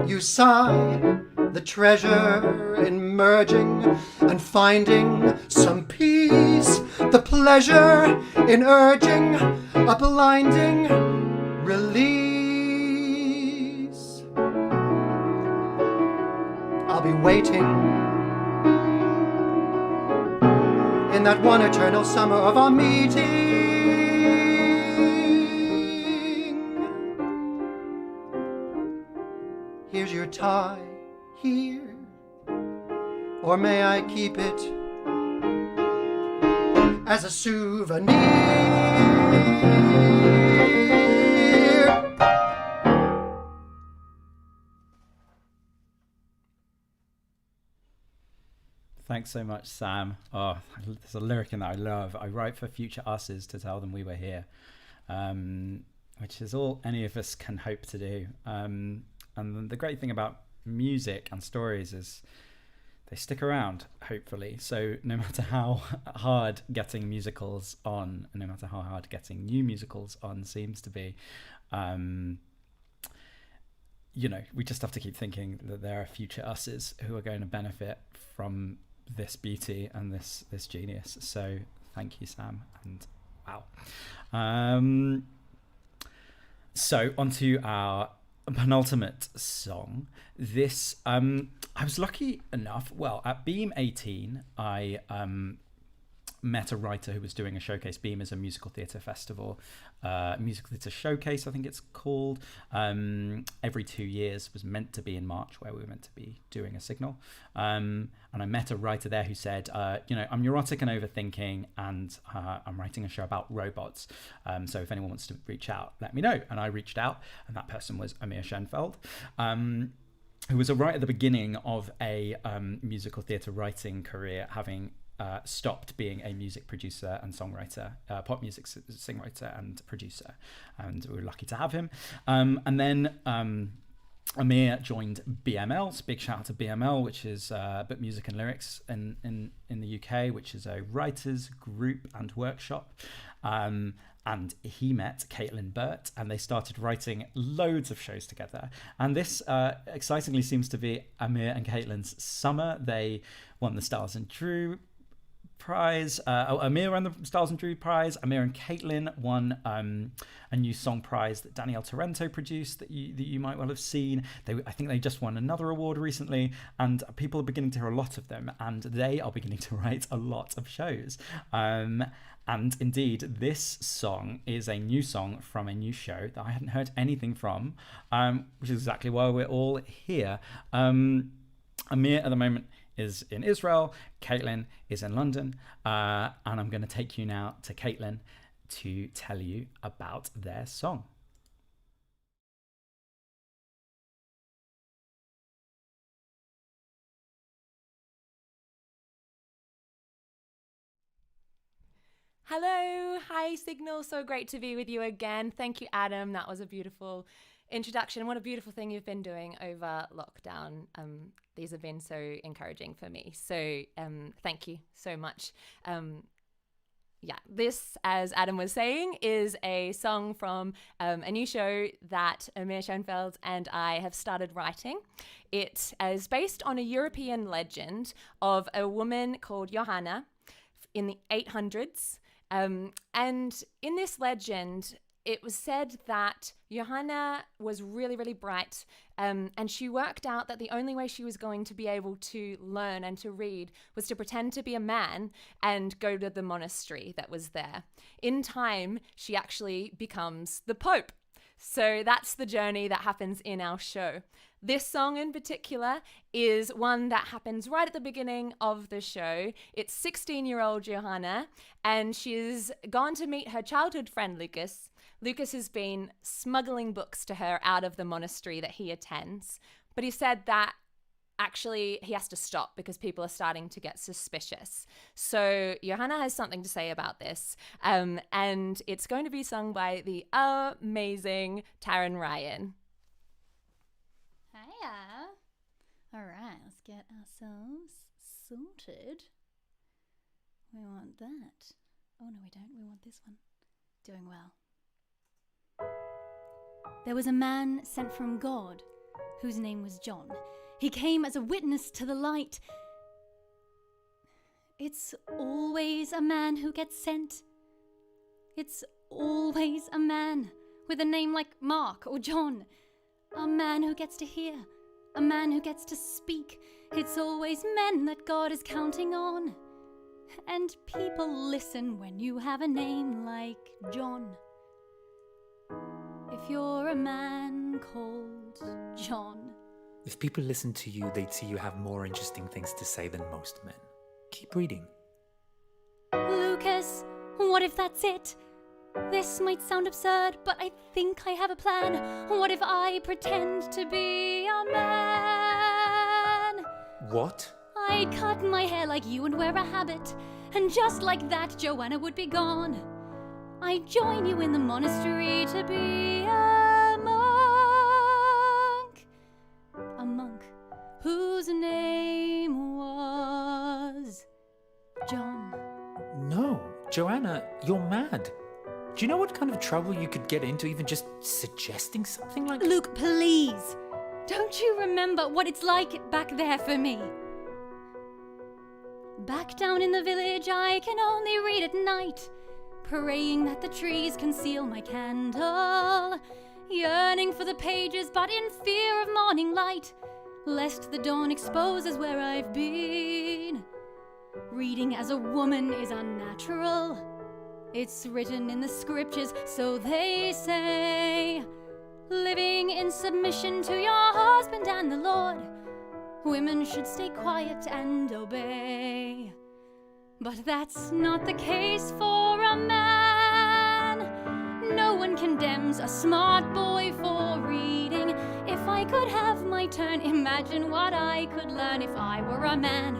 you sigh. The treasure in merging and finding some peace, the pleasure in urging a blinding release. I'll be waiting in that one eternal summer of our meeting. Here's your tie, here, or may I keep it as a souvenir? Thanks so much, Sam. Oh, there's a lyric in that I love. I write for future us's to tell them we were here, which is all any of us can hope to do. And the great thing about music and stories is they stick around, hopefully. So no matter how hard getting musicals on, and no matter how hard getting new musicals on seems to be, we just have to keep thinking that there are future us's who are going to benefit from this beauty and this genius. So thank you, Sam, and wow. So onto our penultimate song. This I was lucky enough, at Beam 18 I met a writer who was doing a showcase. Beam is a musical theatre festival, musical theatre showcase I think it's called. Every 2 years, was meant to be in March, where we were meant to be doing a signal, and I met a writer there who said, I'm neurotic and overthinking, and I'm writing a show about robots, so if anyone wants to reach out, let me know. And I reached out, and that person was Amir Schoenfeld, who was right at the beginning of a musical theatre writing career, having stopped being a music producer and songwriter, pop music songwriter and producer, and we were lucky to have him. And then Amir joined BML. So big shout out to BML, which is Book Music and Lyrics in the UK, which is a writers group and workshop. And he met Caitlin Burt, and they started writing loads of shows together. And this excitingly seems to be Amir and Caitlin's summer. They won the Stars and Drew prize. Amir won the Styles and Drew prize. Amir and Caitlin won a new song prize that Danielle Torrento produced that you might well have seen. I think they just won another award recently, and people are beginning to hear a lot of them, and they are beginning to write a lot of shows. And indeed, this song is a new song from a new show that I hadn't heard anything from, which is exactly why we're all here. Amir at the moment is in Israel, Caitlin is in London, and I'm going to take you now to Caitlin to tell you about their song. Hello, hi Signal, so great to be with you again. Thank you, Adam. That was a beautiful introduction. What a beautiful thing you've been doing over lockdown. These have been so encouraging for me. So thank you so much. This, as Adam was saying, is a song from a new show that Amir Schoenfeld and I have started writing. It is based on a European legend of a woman called Johanna in the 800s. And in this legend, it was said that Johanna was really, really bright, and she worked out that the only way she was going to be able to learn and to read was to pretend to be a man and go to the monastery that was there. In time, she actually becomes the Pope. So that's the journey that happens in our show. This song in particular is one that happens right at the beginning of the show. It's 16-year-old Johanna, and she's gone to meet her childhood friend Lucas. Lucas has been smuggling books to her out of the monastery that he attends, but he said that actually he has to stop because people are starting to get suspicious. So Johanna has something to say about this, and it's going to be sung by the amazing Taryn Ryan. Hiya. All right, let's get ourselves sorted. We want that. Oh, no, we don't. We want this one. Doing well. There was a man sent from God, whose name was John. He came as a witness to the light. It's always a man who gets sent. It's always a man with a name like Mark or John. A man who gets to hear. A man who gets to speak. It's always men that God is counting on. And people listen when you have a name like John. If you're a man called John. If people listen to you, they'd see you have more interesting things to say than most men. Keep reading. Lucas, what if that's it? This might sound absurd, but I think I have a plan. What if I pretend to be a man? What? I'd cut my hair like you and wear a habit, and just like that, Joanna would be gone. I'd join you in the monastery to be a monk. A monk whose name was John. No, Joanna, you're mad. Do you know what kind of trouble you could get into even just suggesting something like... Luke, please. Don't you remember what it's like back there for me? Back down in the village, I can only read at night, praying that the trees conceal my candle, yearning for the pages, but in fear of morning light, lest the dawn exposes where I've been. Reading as a woman is unnatural. It's written in the scriptures, so they say. Living in submission to your husband and the Lord, women should stay quiet and obey. But that's not the case for a man. No one condemns a smart boy for reading. If I could have my turn, imagine what I could learn if I were a man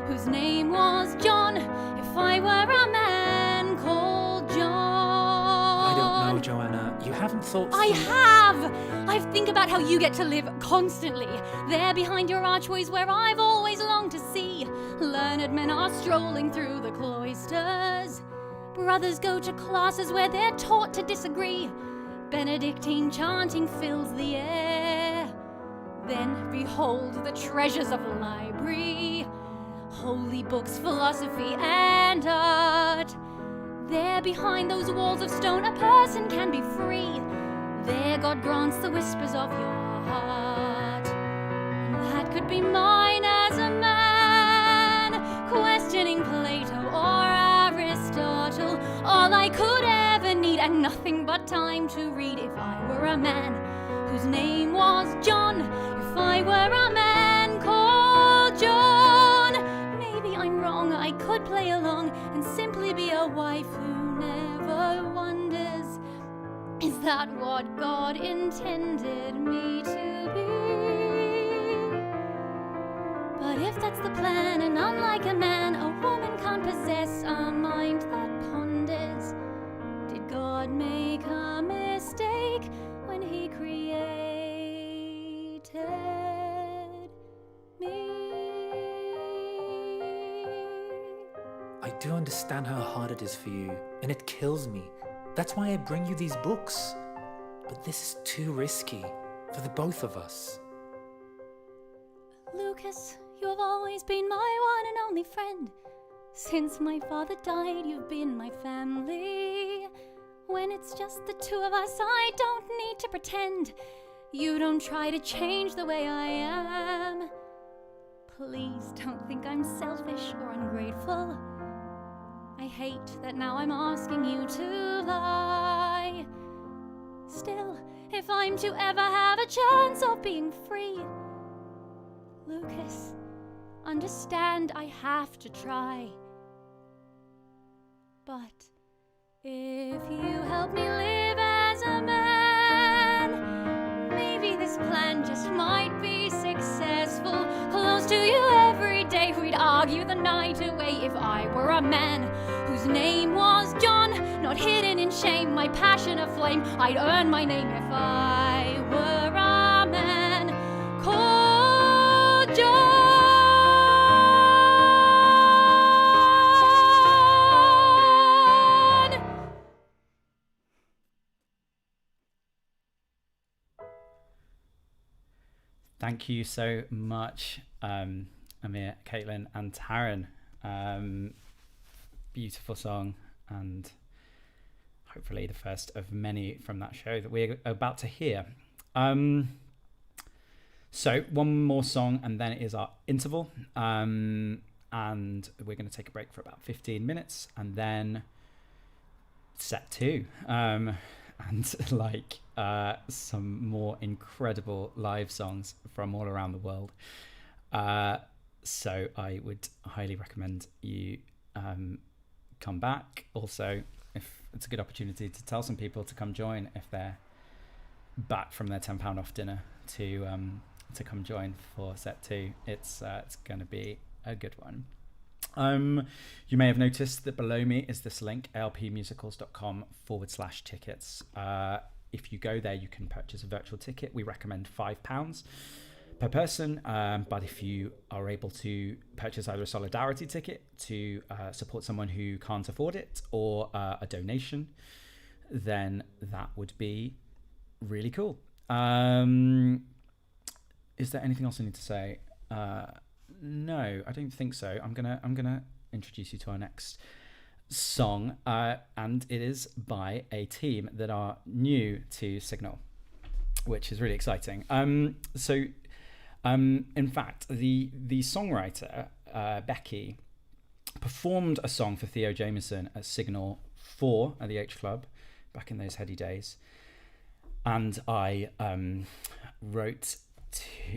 whose name was John. If I were a man called John. I don't know, Joanna. You haven't thought through... I have! I've think about how you get to live constantly, there behind your archways where I've always longed to see. Learned men are strolling through the cloisters. Brothers go to classes where they're taught to disagree. Benedictine chanting fills the air. Then behold the treasures of the library. holy books, philosophy, and art. There behind those walls of stone, a person can be free. There God grants the whispers of your heart. And that could be mine as a man, questioning Plato or Aristotle. All I could ever need, and nothing but time to read. If I were a man whose name was John, if I were a man called John, maybe I'm wrong, I could play along and simply be a wife who never wonders, is that what God intended me to be? But if that's the plan, and unlike a man, a woman can't possess a mind that ponders, did God make a mistake when he created me? I do understand how hard it is for you, and it kills me. That's why I bring you these books. But this is too risky for the both of us. Lucas, you have always been my one and only friend. Since my father died, you've been my family. When it's just the two of us, I don't need to pretend. You don't try to change the way I am. Please don't think I'm selfish or ungrateful. I hate that now I'm asking you to lie. Still, if I'm to ever have a chance of being free, Lucas, understand I have to try. But if you help me live as a man, maybe this plan just might be successful. Close to you every day, we'd argue the night away. If I were a man whose name was John, not hidden in shame, my passion aflame, I'd earn my name. If I were a man called John. Thank you so much, Amir, Caitlin, and Taryn. Beautiful song, and hopefully the first of many from that show that we're about to hear. So one more song, and then it is our interval. And we're going to take a break for about 15 minutes, and then set two. And like some more incredible live songs from all around the world. So I would highly recommend you come back. Also, if it's a good opportunity to tell some people to come join if they're back from their £10 off dinner to come join for set two. It's going to be a good one. You may have noticed that below me is this link, alpmusicals.com/tickets. If you go there, you can purchase a virtual ticket. We recommend £5 per person, but if you are able to purchase either a solidarity ticket to support someone who can't afford it, or a donation, then that would be really cool. Is there anything else I need to say? No, I don't think so. I'm gonna introduce you to our next song, and it is by a team that are new to Signal, which is really exciting. In fact, the songwriter Becky performed a song for Theo Jameson at Signal 4 at the H Club back in those heady days, and I wrote.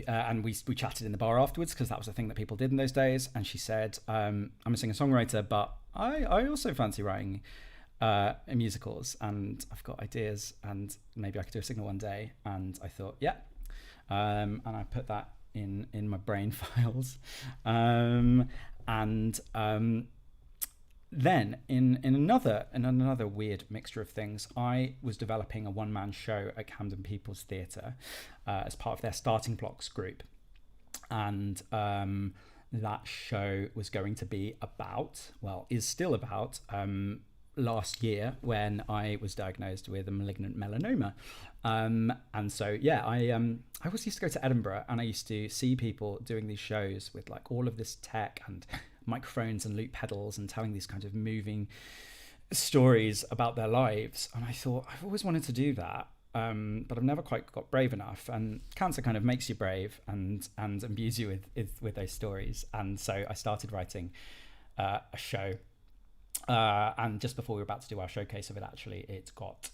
And we chatted in the bar afterwards, because that was a thing that people did in those days. And she said, I'm a singer-songwriter, but I also fancy writing musicals, and I've got ideas, and maybe I could do a Signal one day. And I thought, yeah. And I put that in my brain files. Then in another weird mixture of things, I was developing a one-man show at Camden People's Theatre as part of their Starting Blocks group, and that show was going to be about, well, is still about last year when I was diagnosed with a malignant melanoma. And so, yeah, I always used to go to Edinburgh, and I used to see people doing these shows with like all of this tech and microphones and loop pedals and telling these kind of moving stories about their lives. And I thought, I've always wanted to do that. But I've never quite got brave enough, and cancer kind of makes you brave and imbues you with those stories. And so I started writing a show, and just before we were about to do our showcase of it, actually, it got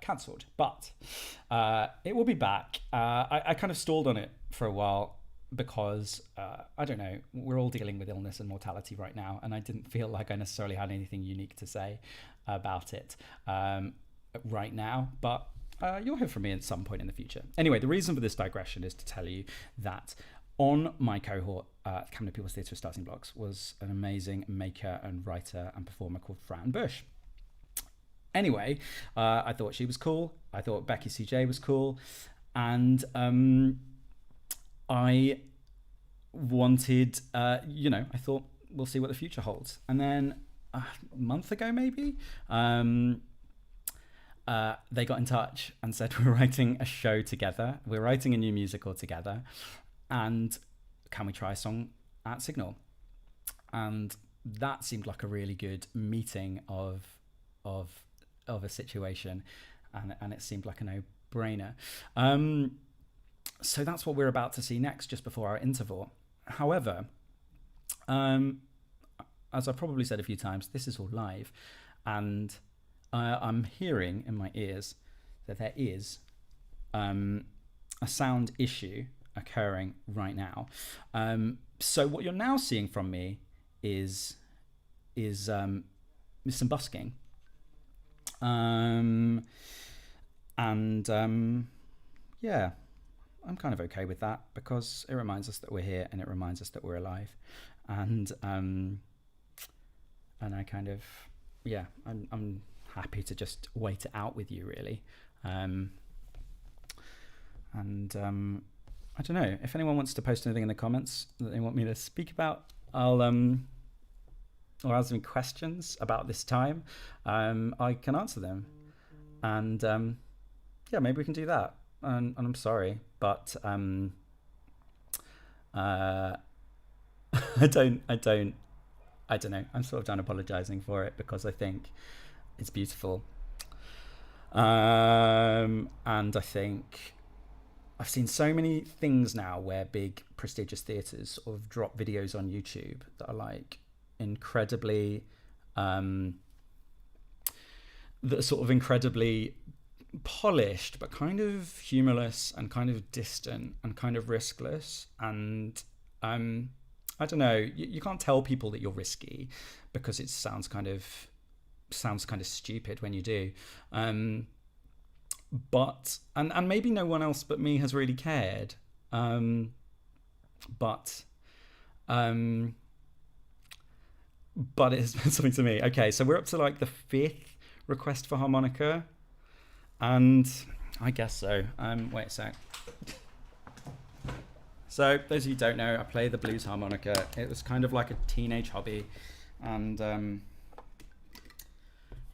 cancelled. But it will be back. I kind of stalled on it for a while because I don't know, we're all dealing with illness and mortality right now, and I didn't feel like I necessarily had anything unique to say about it right now. But you'll hear from me at some point in the future. Anyway, the reason for this digression is to tell you that on my cohort, Camden People's Theatre Starting Blocks, was an amazing maker and writer and performer called Fran Bush. Anyway, I thought she was cool. I thought Becky CJ was cool. And I wanted, I thought we'll see what the future holds. And then a month ago, maybe, they got in touch and said, we're writing a show together. We're writing a new musical together. And can we try a song at Signal? And that seemed like a really good meeting of a situation. And it seemed like a no-brainer. So that's what we're about to see next, just before our interval. However, as I've probably said a few times, this is all live. And I'm hearing in my ears that there is a sound issue occurring right now. So what you're now seeing from me is some busking. Yeah, I'm kind of okay with that, because it reminds us that we're here and it reminds us that we're alive. And I kind of, yeah, I'm happy to just wait it out with you, really. I don't know if anyone wants to post anything in the comments that they want me to speak about. I'll or ask me questions about this time. I can answer them, and yeah, maybe we can do that. And I'm sorry, but I don't know. I'm sort of done apologizing for it, because I think it's beautiful. And I think I've seen so many things now where big prestigious theatres sort of drop videos on YouTube that are like incredibly polished, but kind of humorless and kind of distant and kind of riskless. And I don't know, you can't tell people that you're risky, because it sounds kind of stupid when you do. But maybe no one else but me has really cared. But it's been something to me. Okay, so we're up to like the 5th request for harmonica, and I guess so. Wait a sec. So those of you who don't know, I play the blues harmonica. It was kind of like a teenage hobby, and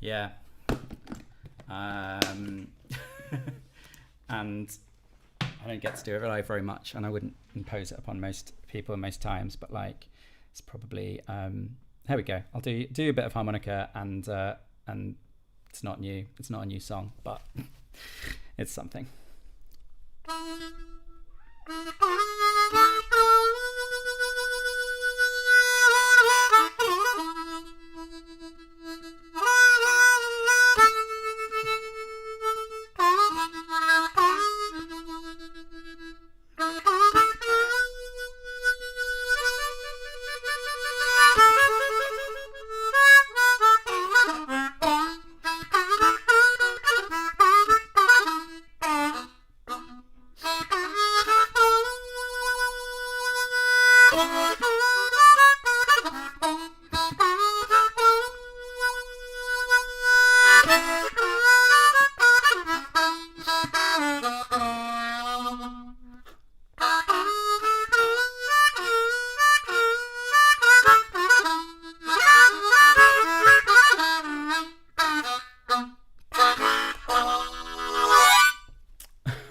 yeah. And I don't get to do it live very much, and I wouldn't impose it upon most people most times, but like it's probably here we go. I'll do a bit of harmonica, and it's not new. It's not a new song, but it's something.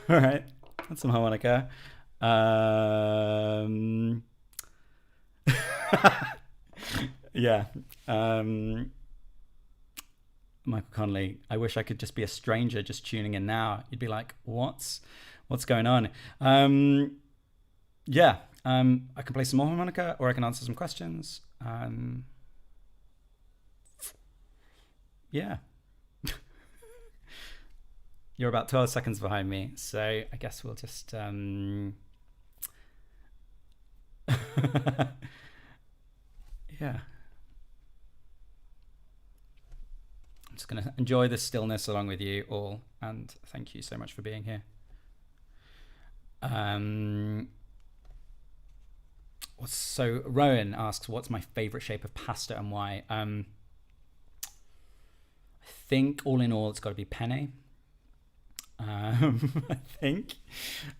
All right, that's some harmonica. Yeah. Michael Connolly, I wish I could just be a stranger just tuning in now. You'd be like, what's going on? Yeah. I can play some more harmonica, or I can answer some questions. Yeah. You're about 12 seconds behind me, so I guess we'll just yeah. I'm just gonna enjoy the stillness along with you all, and thank you so much for being here. So Rowan asks, what's my favorite shape of pasta and why? I think all in all it's got to be penne. I think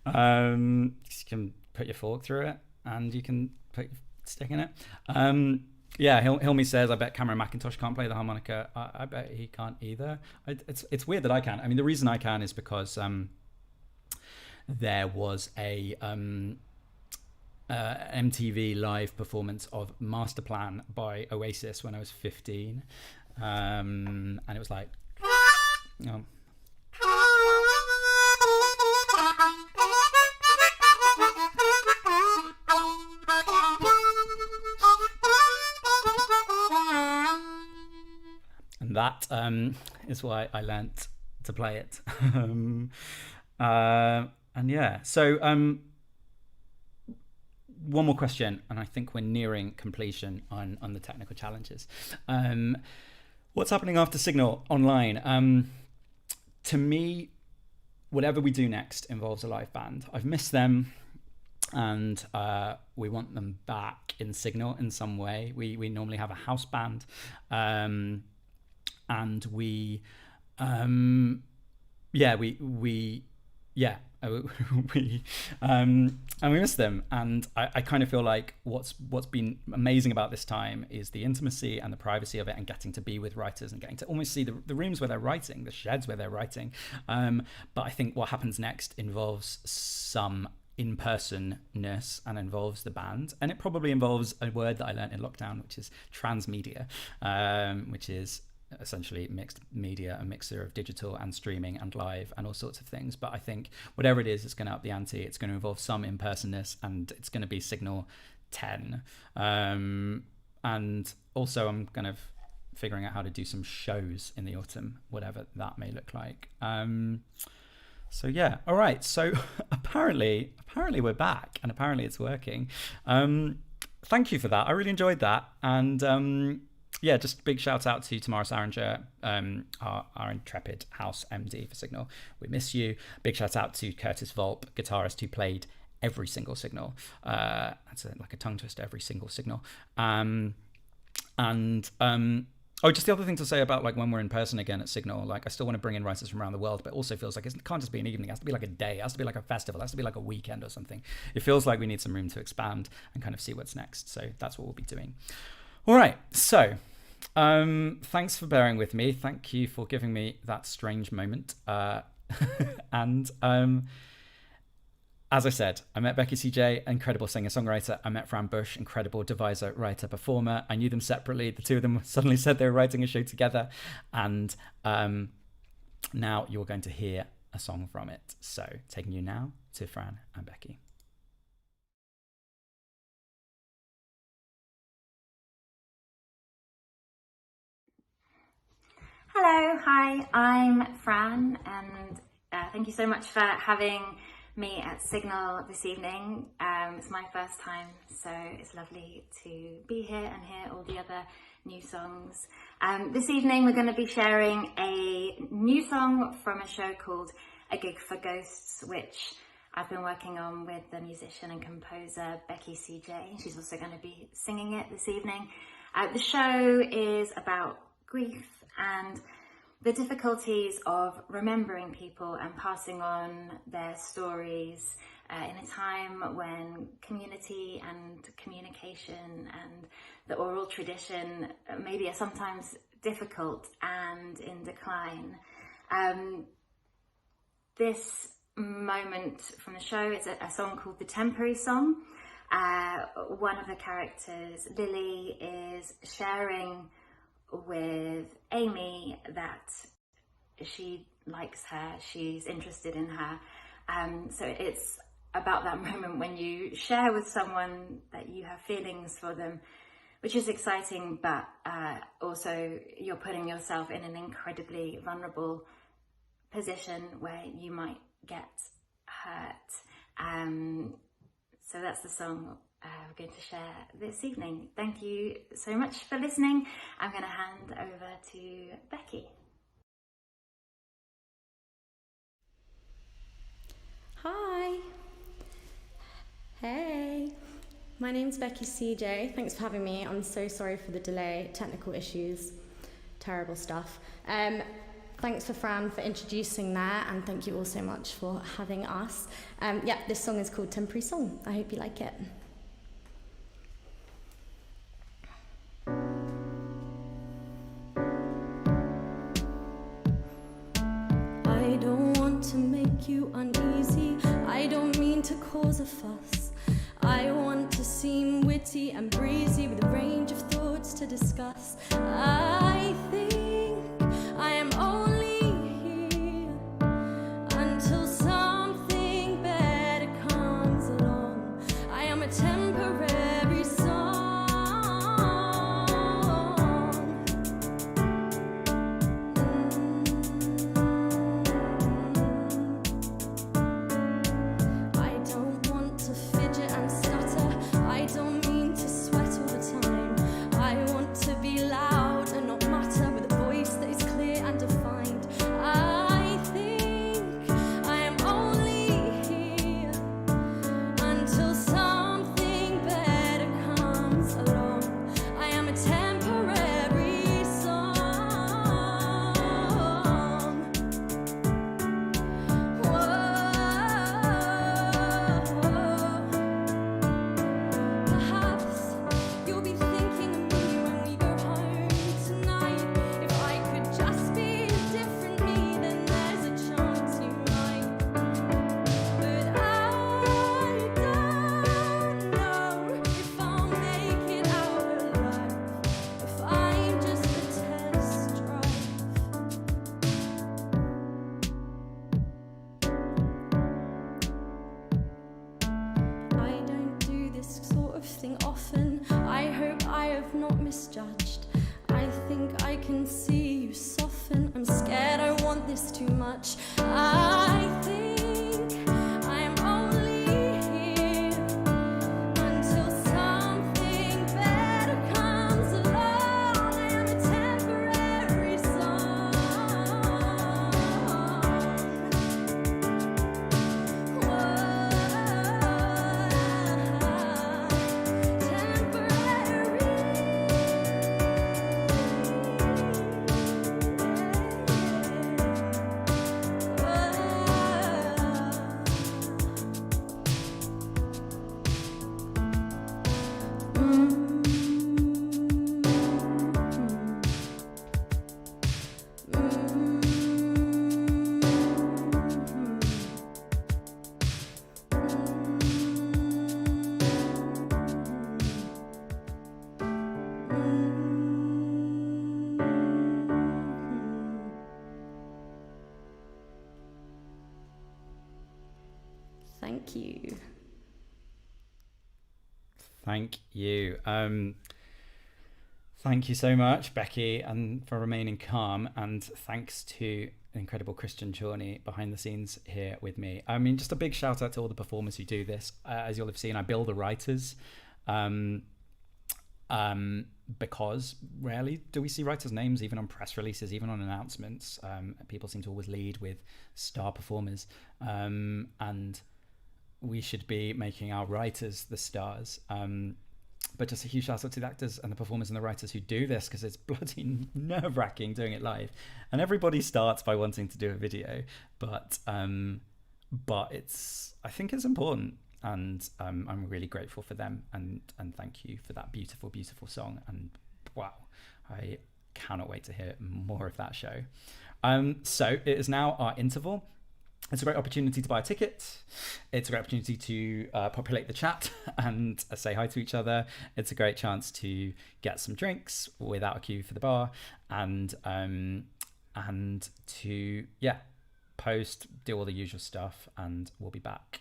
you can put your fork through it and you can put your stick in it. Yeah, Hilmy says, I bet Cameron McIntosh can't play the harmonica. I bet he can't either. It's weird that I can. I mean, the reason I can is because there was a MTV live performance of Master Plan by Oasis when I was 15, and it was like, and that is why I learnt to play it. And yeah, so one more question, and I think we're nearing completion on the technical challenges. What's happening after Signal Online? To me, whatever we do next involves a live band. I've missed them, and we want them back in Signal in some way. We normally have a house band, and we miss them, and I kind of feel like what's been amazing about this time is the intimacy and the privacy of it, and getting to be with writers and getting to almost see the rooms where they're writing, the sheds where they're writing. But I think what happens next involves some in-personness and involves the band, and it probably involves a word that I learned in lockdown, which is transmedia, which is essentially mixed media, a mixture of digital and streaming and live and all sorts of things. But I think whatever it is, it's going to up the ante. It's going to involve some in-personness, and it's going to be Signal 10. And also I'm kind of figuring out how to do some shows in the autumn, whatever that may look like. So yeah, all right. So apparently we're back, and apparently it's working. Thank you for that. I really enjoyed that. And yeah, just big shout out to Tamara Saringer, our intrepid house MD for Signal. We miss you. Big shout out to Curtis Volp, guitarist who played every single Signal. That's like a tongue twister, every single Signal. Just the other thing to say about like when we're in person again at Signal, like I still want to bring in writers from around the world, but it also feels like it can't just be an evening. It has to be like a day. It has to be like a festival. It has to be like a weekend or something. It feels like we need some room to expand and kind of see what's next. So that's what we'll be doing. All right, so thanks for bearing with me. Thank you for giving me that strange moment. And as I said, I met Becky CJ, incredible singer-songwriter. I met Fran Bush, incredible deviser, writer, performer. I knew them separately. The two of them suddenly said they were writing a show together. And now you're going to hear a song from it. So taking you now to Fran and Becky. Hello, hi, I'm Fran, and thank you so much for having me at Signal this evening. It's my first time, so it's lovely to be here and hear all the other new songs. This evening we're going to be sharing a new song from a show called A Gig for Ghosts, which I've been working on with the musician and composer Becky CJ. She's also going to be singing it this evening. The show is about grief and the difficulties of remembering people and passing on their stories in a time when community and communication and the oral tradition maybe are sometimes difficult and in decline. This moment from the show. It's a song called The Temporary Song. One of the characters, Lily, is sharing with Amy that she likes her, she's interested in her. So it's about that moment when you share with someone that you have feelings for them, which is exciting, but also you're putting yourself in an incredibly vulnerable position where you might get hurt. So that's the song we're going to share this evening. Thank you so much for listening. I'm going to hand over to Becky. Hi. Hey. My name's Becky CJ. Thanks for having me. I'm so sorry for the delay. Technical issues. Terrible stuff. Thanks for Fran for introducing that, and thank you all so much for having us. This song is called Temporary Song. I hope you like it. I don't want to make you uneasy. I don't mean to cause a fuss. I want to seem witty and breezy with a range of thoughts to discuss. I think I am only here until something better comes along. I am a temporary song. I don't want to fidget and stutter. I don't mean to sweat all the time. I want to be loud and not matter with a voice that is clear and defined. I think I am only here until something better comes along. I am a temporary song. Perhaps you'll be thinking of me when we go home tonight. If I could just be a different me, then there's a chance you might. But I don't know if I'll make it out alive, if I'm just a test drive. I don't do this sort of thing often. I hope I have not misjudged. I think I can see you soften. I'm scared I want this too much. I think I am only here until something better comes along. I am a temporary song. Thank you. Thank you. Thank you so much, Becky, and for remaining calm. And thanks to the incredible Christian Chorney behind the scenes here with me. I mean, just a big shout out to all the performers who do this. As you'll have seen, I bill the writers. Because rarely do we see writers' names, even on press releases, even on announcements. People seem to always lead with star performers. And we should be making our writers the stars. But just a huge shout out to the actors and the performers and the writers who do this, because it's bloody nerve-wracking doing it live. And everybody starts by wanting to do a video, but it's, I think it's important. And I'm really grateful for them, and thank you for that beautiful, beautiful song. And wow, I cannot wait to hear more of that show. So it is now our interval. It's a great opportunity to buy a ticket. It's a great opportunity to populate the chat and say hi to each other. It's a great chance to get some drinks without a queue for the bar, and to post, do all the usual stuff, and we'll be back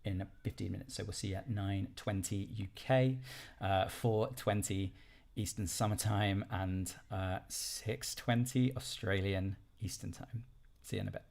in 15 minutes. So we'll see you at 9:20 UK, 4:20 Eastern Summertime, and 6:20 Australian Eastern Time. See you in a bit.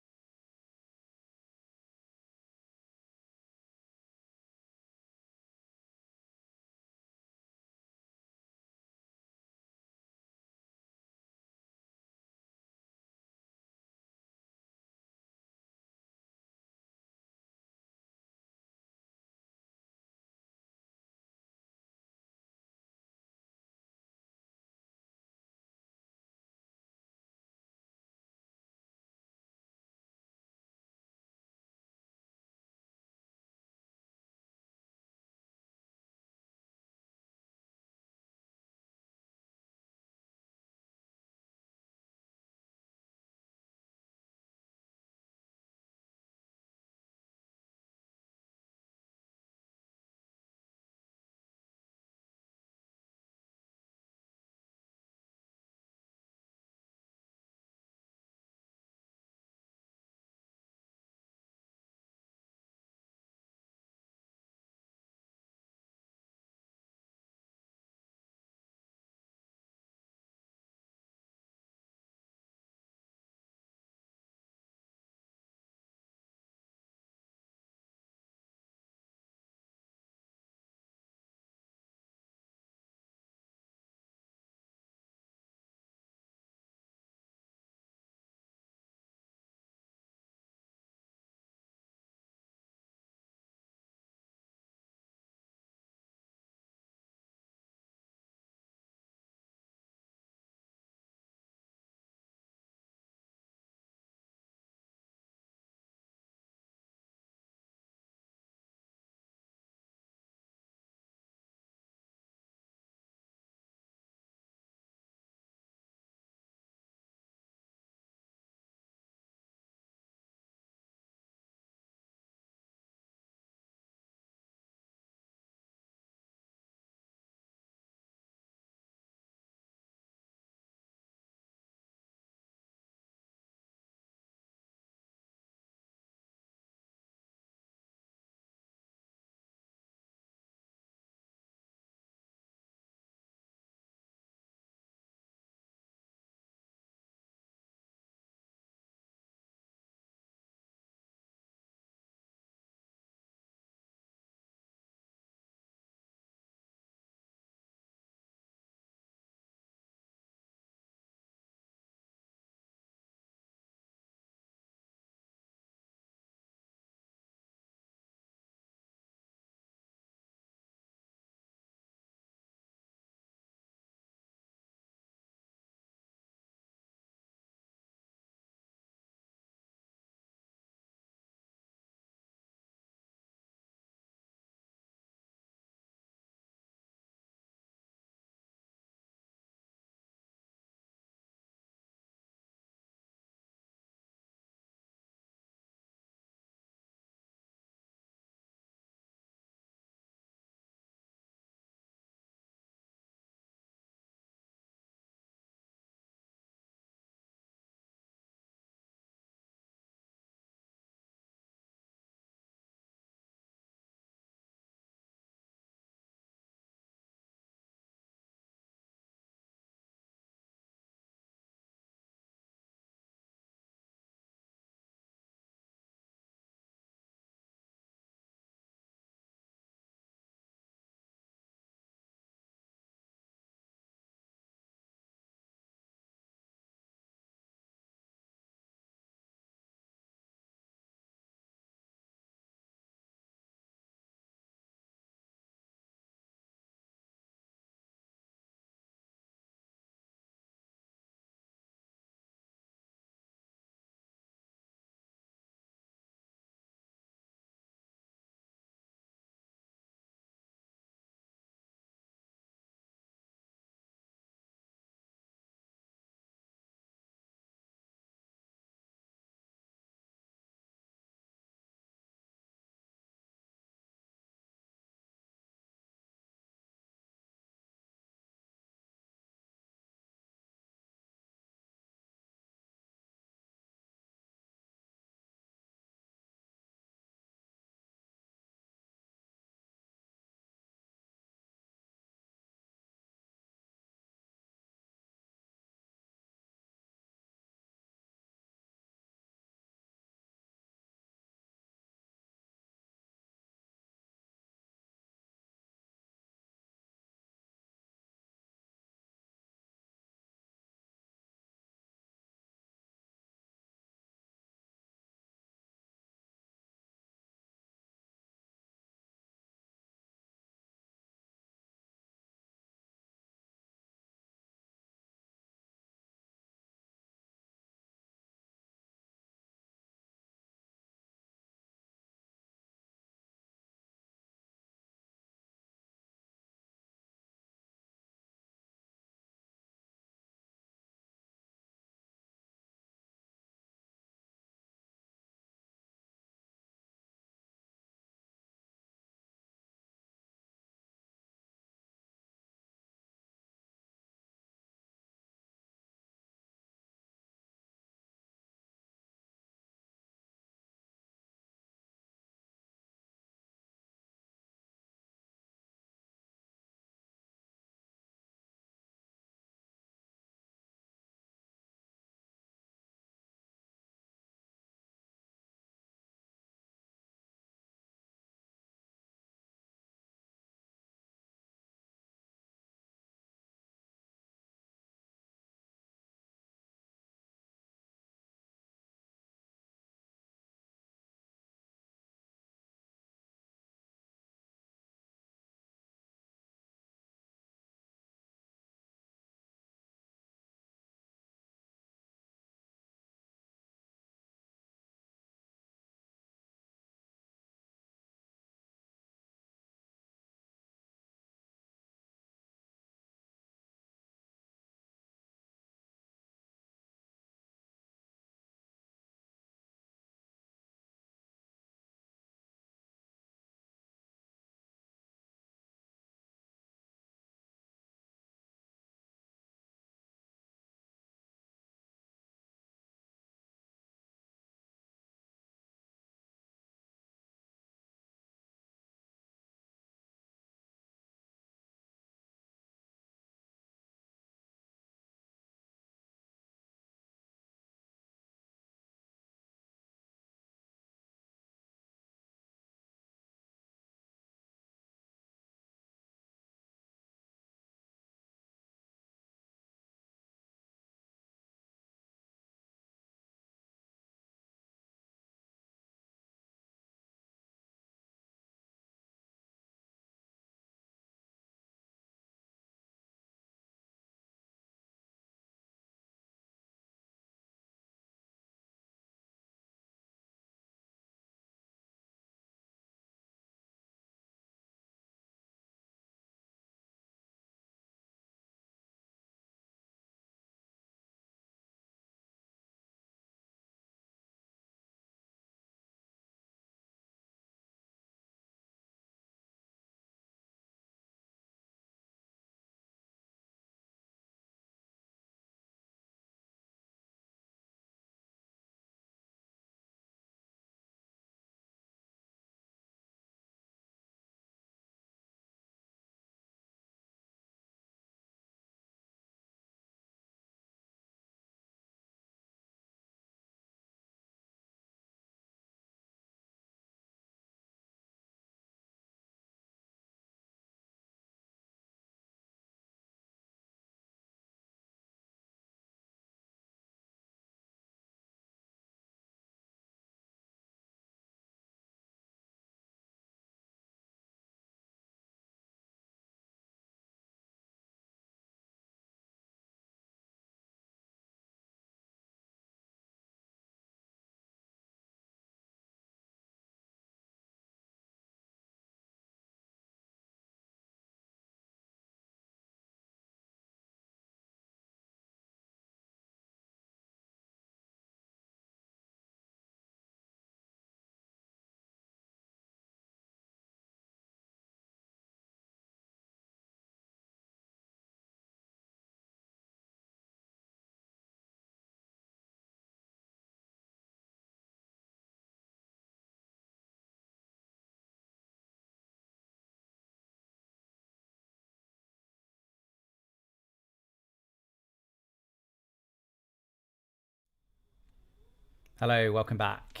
Hello, welcome back.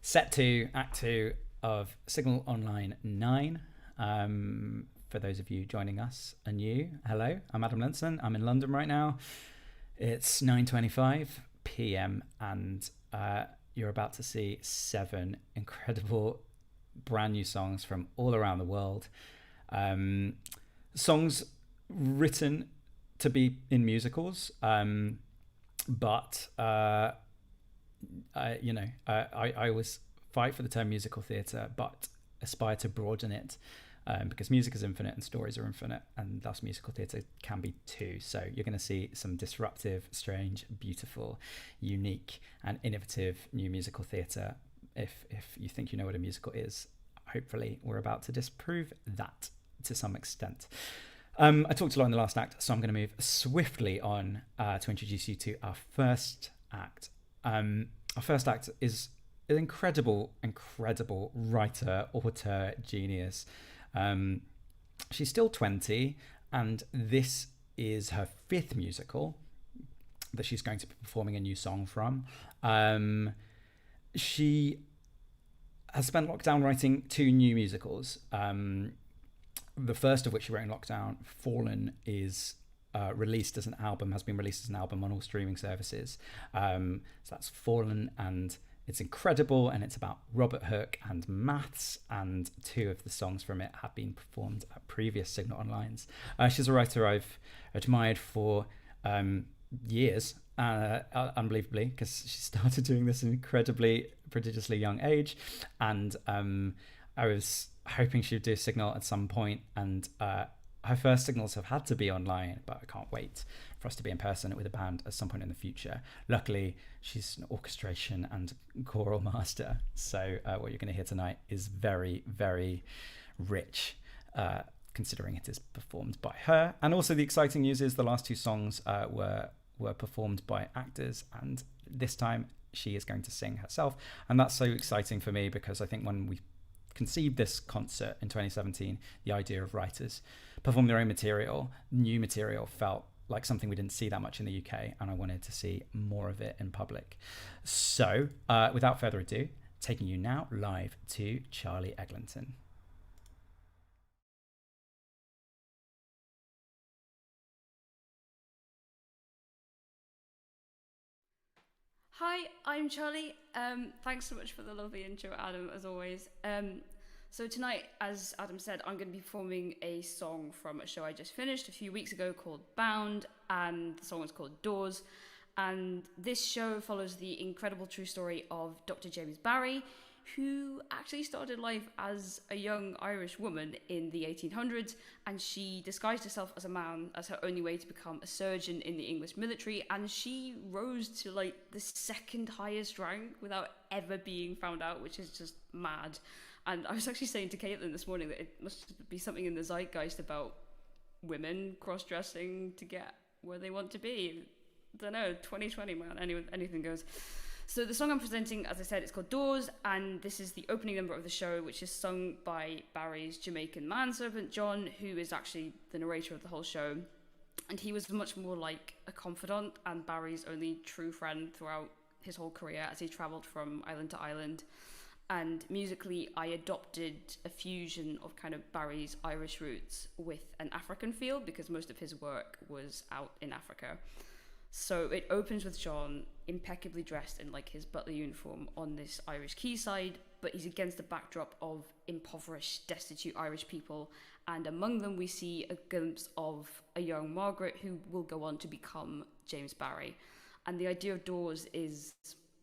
Set 2, Act 2 of Signal Online 9. For those of you joining us anew, hello, I'm Adam Linson. I'm in London right now. It's 9:25 p.m. and you're about to see 7 incredible brand new songs from all around the world. Songs written to be in musicals, but I always fight for the term musical theatre, but aspire to broaden it, because music is infinite and stories are infinite, and thus musical theatre can be too. So you're going to see some disruptive, strange, beautiful, unique and innovative new musical theatre. If you think you know what a musical is, hopefully we're about to disprove that to some extent. I talked a lot in the last act, so I'm going to move swiftly on to introduce you to our first act. Our first act is an incredible writer, auteur, genius. She's still 20, and this is her 5th musical that she's going to be performing a new song from. She has spent lockdown writing 2 new musicals. The first of which she wrote in lockdown, Fallen, is has been released as an album on all streaming services. So that's Fallen, and it's incredible, and it's about Robert Hooke and maths, and 2 of the songs from it have been performed at previous Signal Onlines. She's a writer I've admired for years, unbelievably, because she started doing this at an incredibly, prodigiously young age, and I was hoping she would do a Signal at some point, and her first Signals have had to be online, but I can't wait for us to be in person with a band at some point in the future. Luckily, she's an orchestration and choral master, so what you're going to hear tonight is very, very rich, considering it is performed by her. And also the exciting news is the last 2 songs were performed by actors, and this time she is going to sing herself, and that's so exciting for me, because I think when we conceived this concert in 2017, the idea of writers performing their own material, new material, felt like something we didn't see that much in the UK, and I wanted to see more of it in public. So without further ado, taking you now live to Charlie Eglinton. Hi, I'm Charlie. Thanks so much for the lovely intro, Adam, as always. So tonight, as Adam said, I'm going to be performing a song from a show I just finished a few weeks ago called Bound, and the song is called Doors. And this show follows the incredible true story of Dr. James Barry, who actually started life as a young Irish woman in the 1800s, and she disguised herself as a man as her only way to become a surgeon in the English military, and she rose to like the 2nd highest rank without ever being found out, which is just mad. And I was actually saying to Caitlin this morning that it must be something in the zeitgeist about women cross-dressing to get where they want to be. I don't know, 2020, man, anything goes. So the song I'm presenting, as I said, it's called Doors, and this is the opening number of the show, which is sung by Barry's Jamaican manservant, John, who is actually the narrator of the whole show. And he was much more like a confidant and Barry's only true friend throughout his whole career as he travelled from island to island. And musically, I adopted a fusion of kind of Barry's Irish roots with an African feel, because most of his work was out in Africa. So it opens with John impeccably dressed in like his butler uniform on this Irish quayside, but he's against the backdrop of impoverished, destitute Irish people, and among them we see a glimpse of a young Margaret who will go on to become James Barry. And the idea of doors is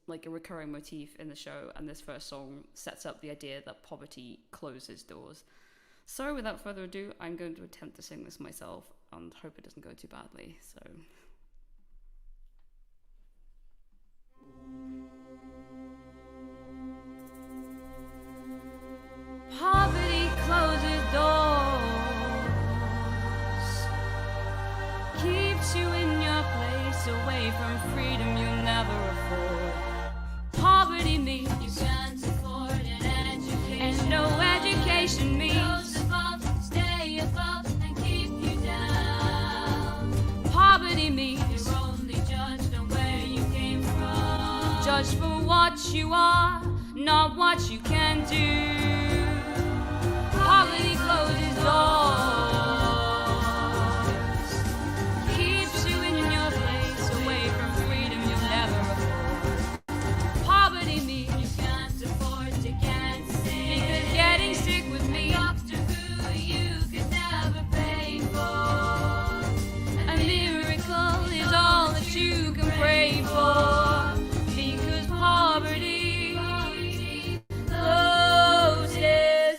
like a recurring motif in the show, and this first song sets up the idea that poverty closes doors. So without further ado, I'm going to attempt to sing this myself and hope it doesn't go too badly. So poverty closes doors, keeps you in your place, away from freedom you'll never afford. Poverty means you can't afford an education, and no education means those above stay above and keep you down. Poverty means you're only judged on where you came from, judged for what you are, not what you can do. Poverty closes doors, keeps you in your place, away from freedom you'll never afford. Poverty means you can't afford to get sick, because getting sick with me, doctor who you could never pay for. A miracle is all that you can pray for, because poverty closes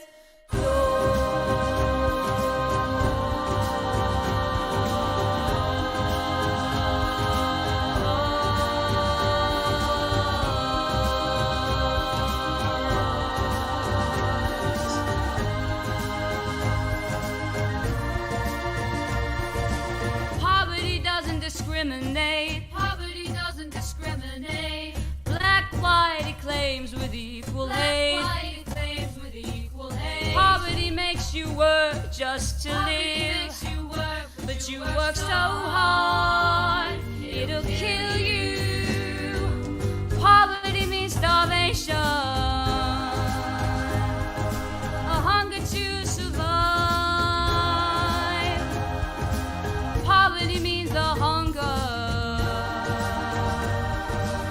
Poverty doesn't discriminate. Poverty doesn't discriminate. Black, white, it claims with equal hate. Poverty makes you work just to live. But you work so hard, it'll kill you. Poverty means starvation, a hunger to survive. Poverty means the hunger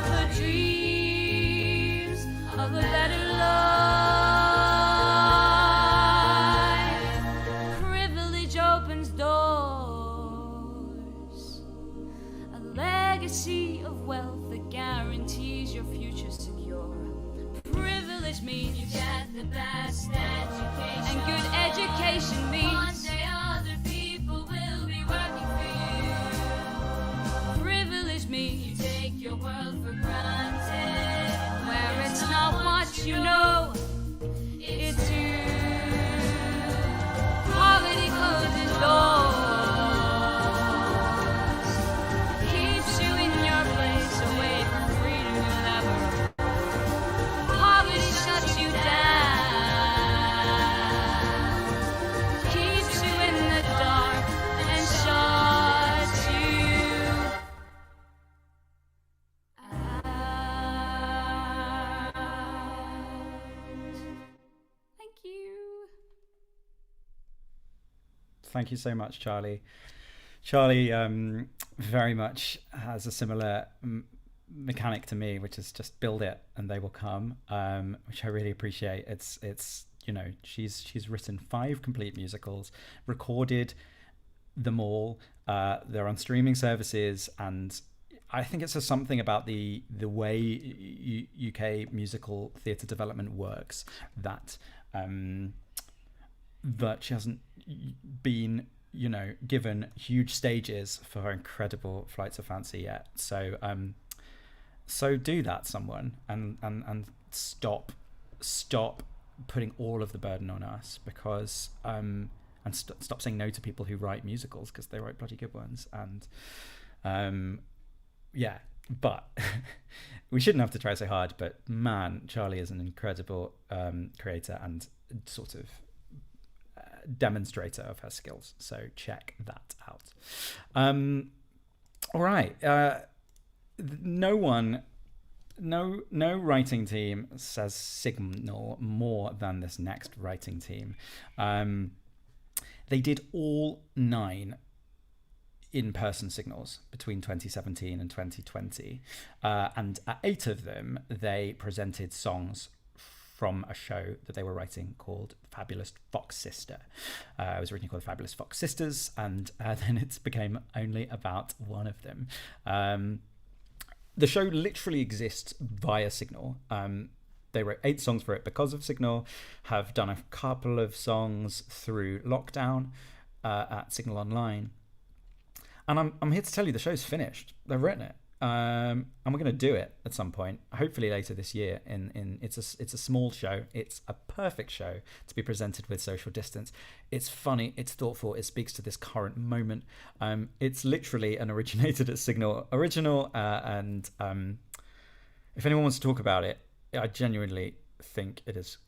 for dreams of a better life. Privilege opens doors, a legacy of wealth that guarantees your future secure. Privilege means you get the best education, and good education means one day other people will be working for you. Privilege means you take your world for granted, where it's not what you know, it's you. Poverty closes doors, keeps you in your place, away from freedom you'll never afford. Poverty shuts you down, keeps you in the dark, and shuts you out. Thank you. Thank you so much, Charlie. Charlie very much has a similar mechanic to me, which is just build it and they will come, which I really appreciate. It's you know, she's written 5 complete musicals, recorded them all. They're on streaming services, and I think it's just something about the way UK musical theatre development works that that she hasn't been, you know, given huge stages for her incredible Flights of Fancy yet. So so do that, someone, and stop putting all of the burden on us, because and stop saying no to people who write musicals, because they write bloody good ones. And yeah, but we shouldn't have to try so hard. But man, Charlie is an incredible creator and sort of demonstrator of her skills, so check that out. All right, no writing team says Signal more than this next writing team. They did all 9 in-person signals between 2017 and 2020, and at 8 of them they presented songs from a show that they were writing called Fabulous Fox Sister. It was originally called Fabulous Fox Sisters, and then it became only about one of them. The show literally exists via Signal. They wrote 8 songs for it because of Signal, have done a couple of songs through lockdown at Signal Online. And I'm here to tell you the show's finished. They've written it. And we're going to do it at some point, hopefully later this year. It's a small show. It's a perfect show to be presented with social distance. It's funny, it's thoughtful, it speaks to this current moment. It's literally an originated at Signal original, and if anyone wants to talk about it, I genuinely think it is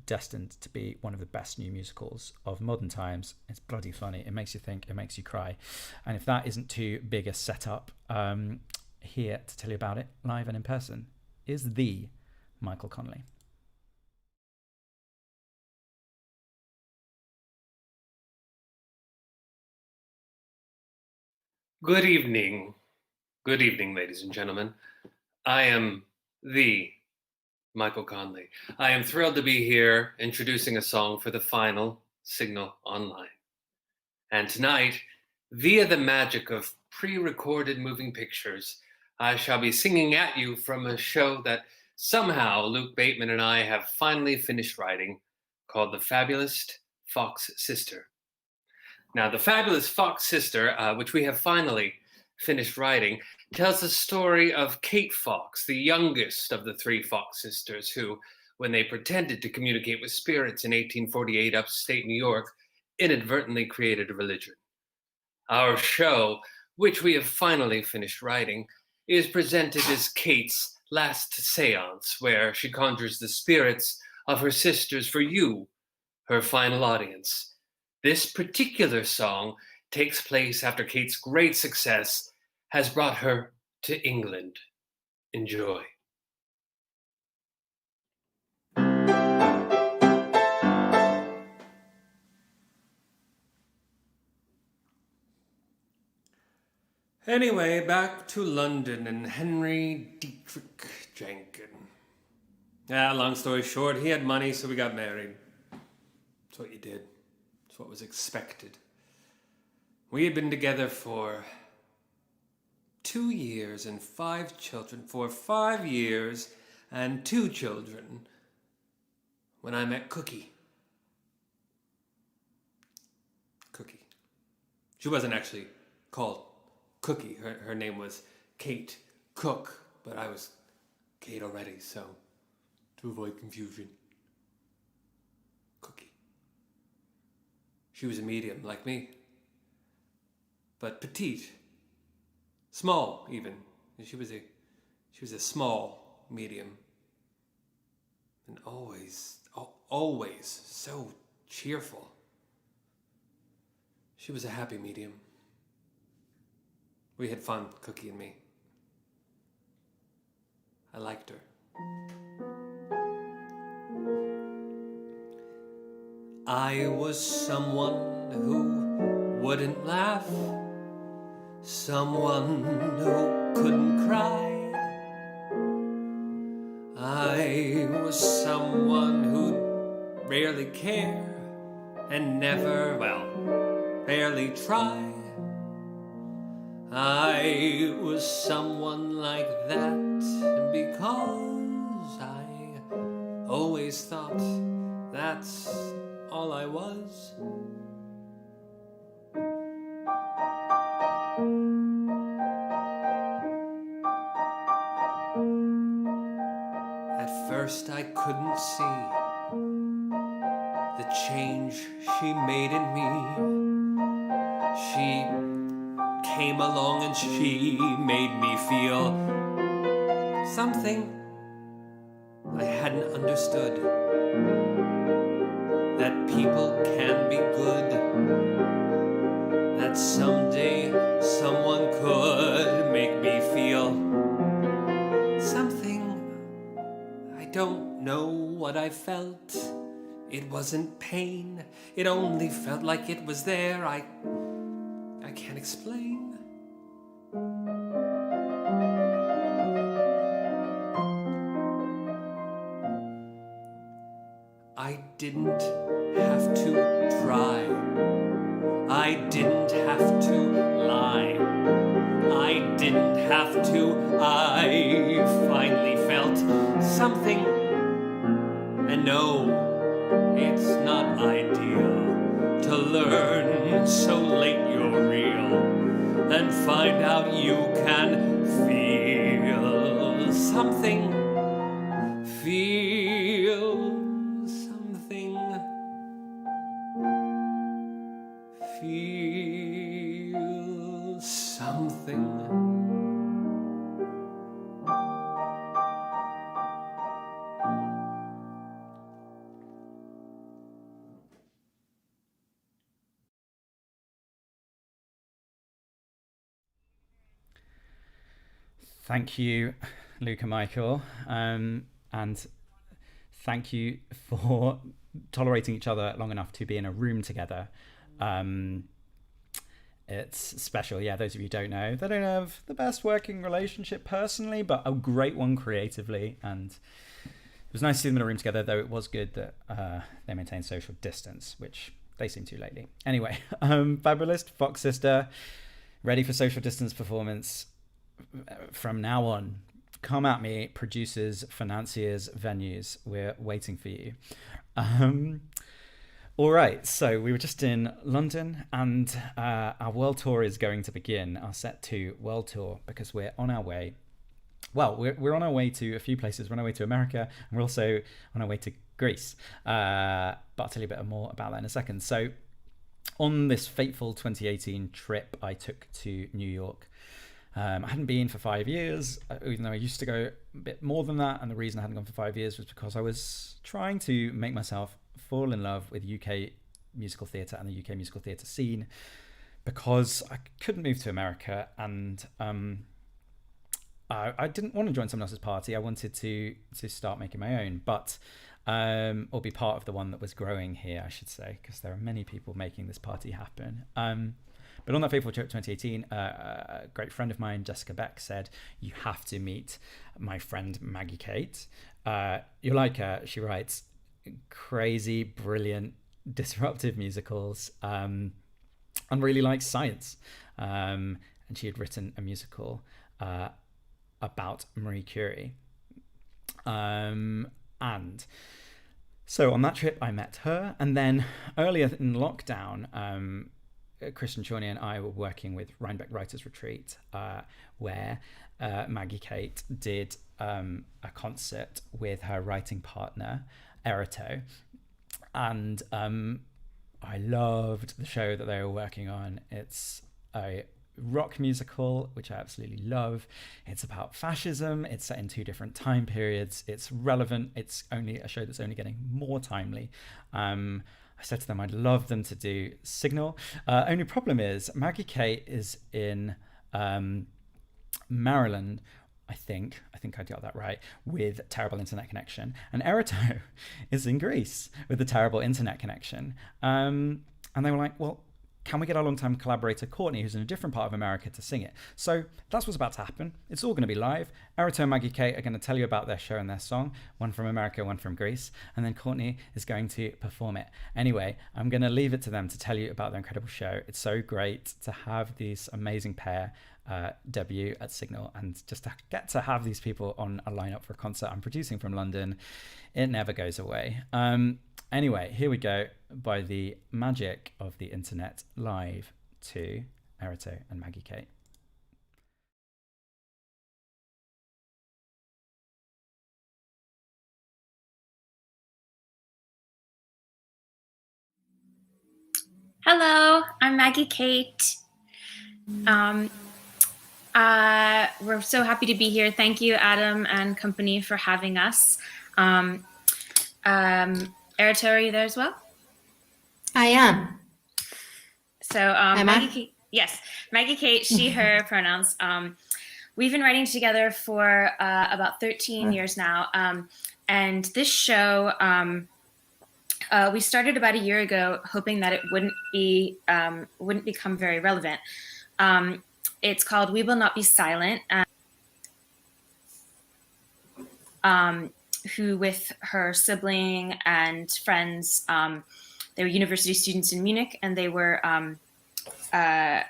destined to be one of the best new musicals of modern times. It's bloody funny. It makes you think, it makes you cry. And if that isn't too big a setup, here to tell you about it live and in person is the Michael Connolly. Good evening. Good evening, ladies and gentlemen. I am the Michael Conley. I am thrilled to be here introducing a song for the final Signal Online. And tonight, via the magic of pre-recorded moving pictures, I shall be singing at you from a show that somehow Luke Bateman and I have finally finished writing, called The Fabulous Fox Sister. Now, The Fabulous Fox Sister, which we have finally finished writing, tells the story of Kate Fox, the youngest of the three Fox sisters, who, when they pretended to communicate with spirits in 1848 upstate New York, inadvertently created a religion. Our show, which we have finally finished writing, is presented as Kate's last seance, where she conjures the spirits of her sisters for you, her final audience. This particular song takes place after Kate's great success has brought her to England. Enjoy. Anyway, back to London and Henry Dietrich Jenkin. Long story short, he had money, so we got married. That's what you did. That's what was expected. We had been together for 2 years and 5 children. For 5 years and 2 children when I met Cookie. Cookie. She wasn't actually called Cookie. Her name was Kate Cook, but I was Kate already, so to avoid confusion, Cookie. She was a medium like me, but petite, small even. She was a small medium, and always so cheerful. She was a happy medium. We had fun, Cookie and me. I liked her. I was someone who wouldn't laugh, someone who couldn't cry. I was someone who'd rarely care and never, barely try. I was someone like that because I always thought that's all I was. At first I couldn't see the change she made in me. She came along and she made me feel something I hadn't understood. That people can be good. That someday someone could make me feel something. I don't know what I felt. It wasn't pain. It only felt like it was there. I can't explain. I didn't have to try. I didn't have to lie. I didn't have to. I finally felt something. And no, it's not ideal to learn so late you're real and find out you can feel something. Feel something. Feel something. Thank you, Luke and Michael. And thank you for tolerating each other long enough to be in a room together. It's special. Yeah, those of you who don't know, they don't have the best working relationship personally, but a great one creatively. And it was nice to see them in a room together, though it was good that they maintained social distance, which they seem to lately. Anyway, Fabulous, Fox Sister, ready for social distance performance from now on. Come at me, producers, financiers, venues. We're waiting for you. All right, so we were just in London, and our world tour is going to begin, our Set 2 world tour, because we're on our way. Well, we're on our way to a few places. We're on our way to America, and we're also on our way to Greece. But I'll tell you a bit more about that in a second. So on this fateful 2018 trip I took to New York, I hadn't been for 5 years, even though I used to go a bit more than that. And the reason I hadn't gone for 5 years was because I was trying to make myself fall in love with UK musical theatre and the UK musical theatre scene, because I couldn't move to America, and I didn't want to join someone else's party. I wanted to start making my own, but or be part of the one that was growing here, I should say, because there are many people making this party happen. But on that fateful trip 2018, a great friend of mine, Jessica Beck, said, "You have to meet my friend Maggie Kate. You'll like her." She writes crazy, brilliant, disruptive musicals, and really likes science. And she had written a musical about Marie Curie. And so on that trip, I met her. And then earlier in lockdown, Christian Chorney and I were working with Rhinebeck Writers Retreat, where Maggie Kate did a concert with her writing partner, Erito. And I loved the show that they were working on. It's a rock musical, which I absolutely love. It's about fascism. It's set in 2 different time periods. It's relevant. It's only a show that's only getting more timely. I said to them I'd love them to do Signal. Only problem is Maggie Kate is in Maryland, I think I got that right, with terrible internet connection. And Erito is in Greece with a terrible internet connection. And they were like, well, can we get our longtime collaborator Courtney, who's in a different part of America, to sing it? So that's what's about to happen. It's all going to be live. Erito and Maggie Kate are going to tell you about their show and their song, one from America, one from Greece, and then Courtney is going to perform it. Anyway, I'm going to leave it to them to tell you about their incredible show. It's so great to have this amazing pair debut at Signal, and just to get to have these people on a lineup for a concert I'm producing from London. It never goes away. Anyway, here we go, by the magic of the internet, live to Erito and Maggie Kate. Hello, I'm Maggie Kate. We're so happy to be here. Thank you, Adam and company, for having us. Erito, are you there as well? I am. So Maggie Kate, yes, Maggie Kate, she, her pronouns. We've been writing together for about 13 years now. And this show, we started about a year ago, hoping that it wouldn't become very relevant. It's called We Will Not Be Silent. Who, with her sibling and friends, they were university students in Munich, and they were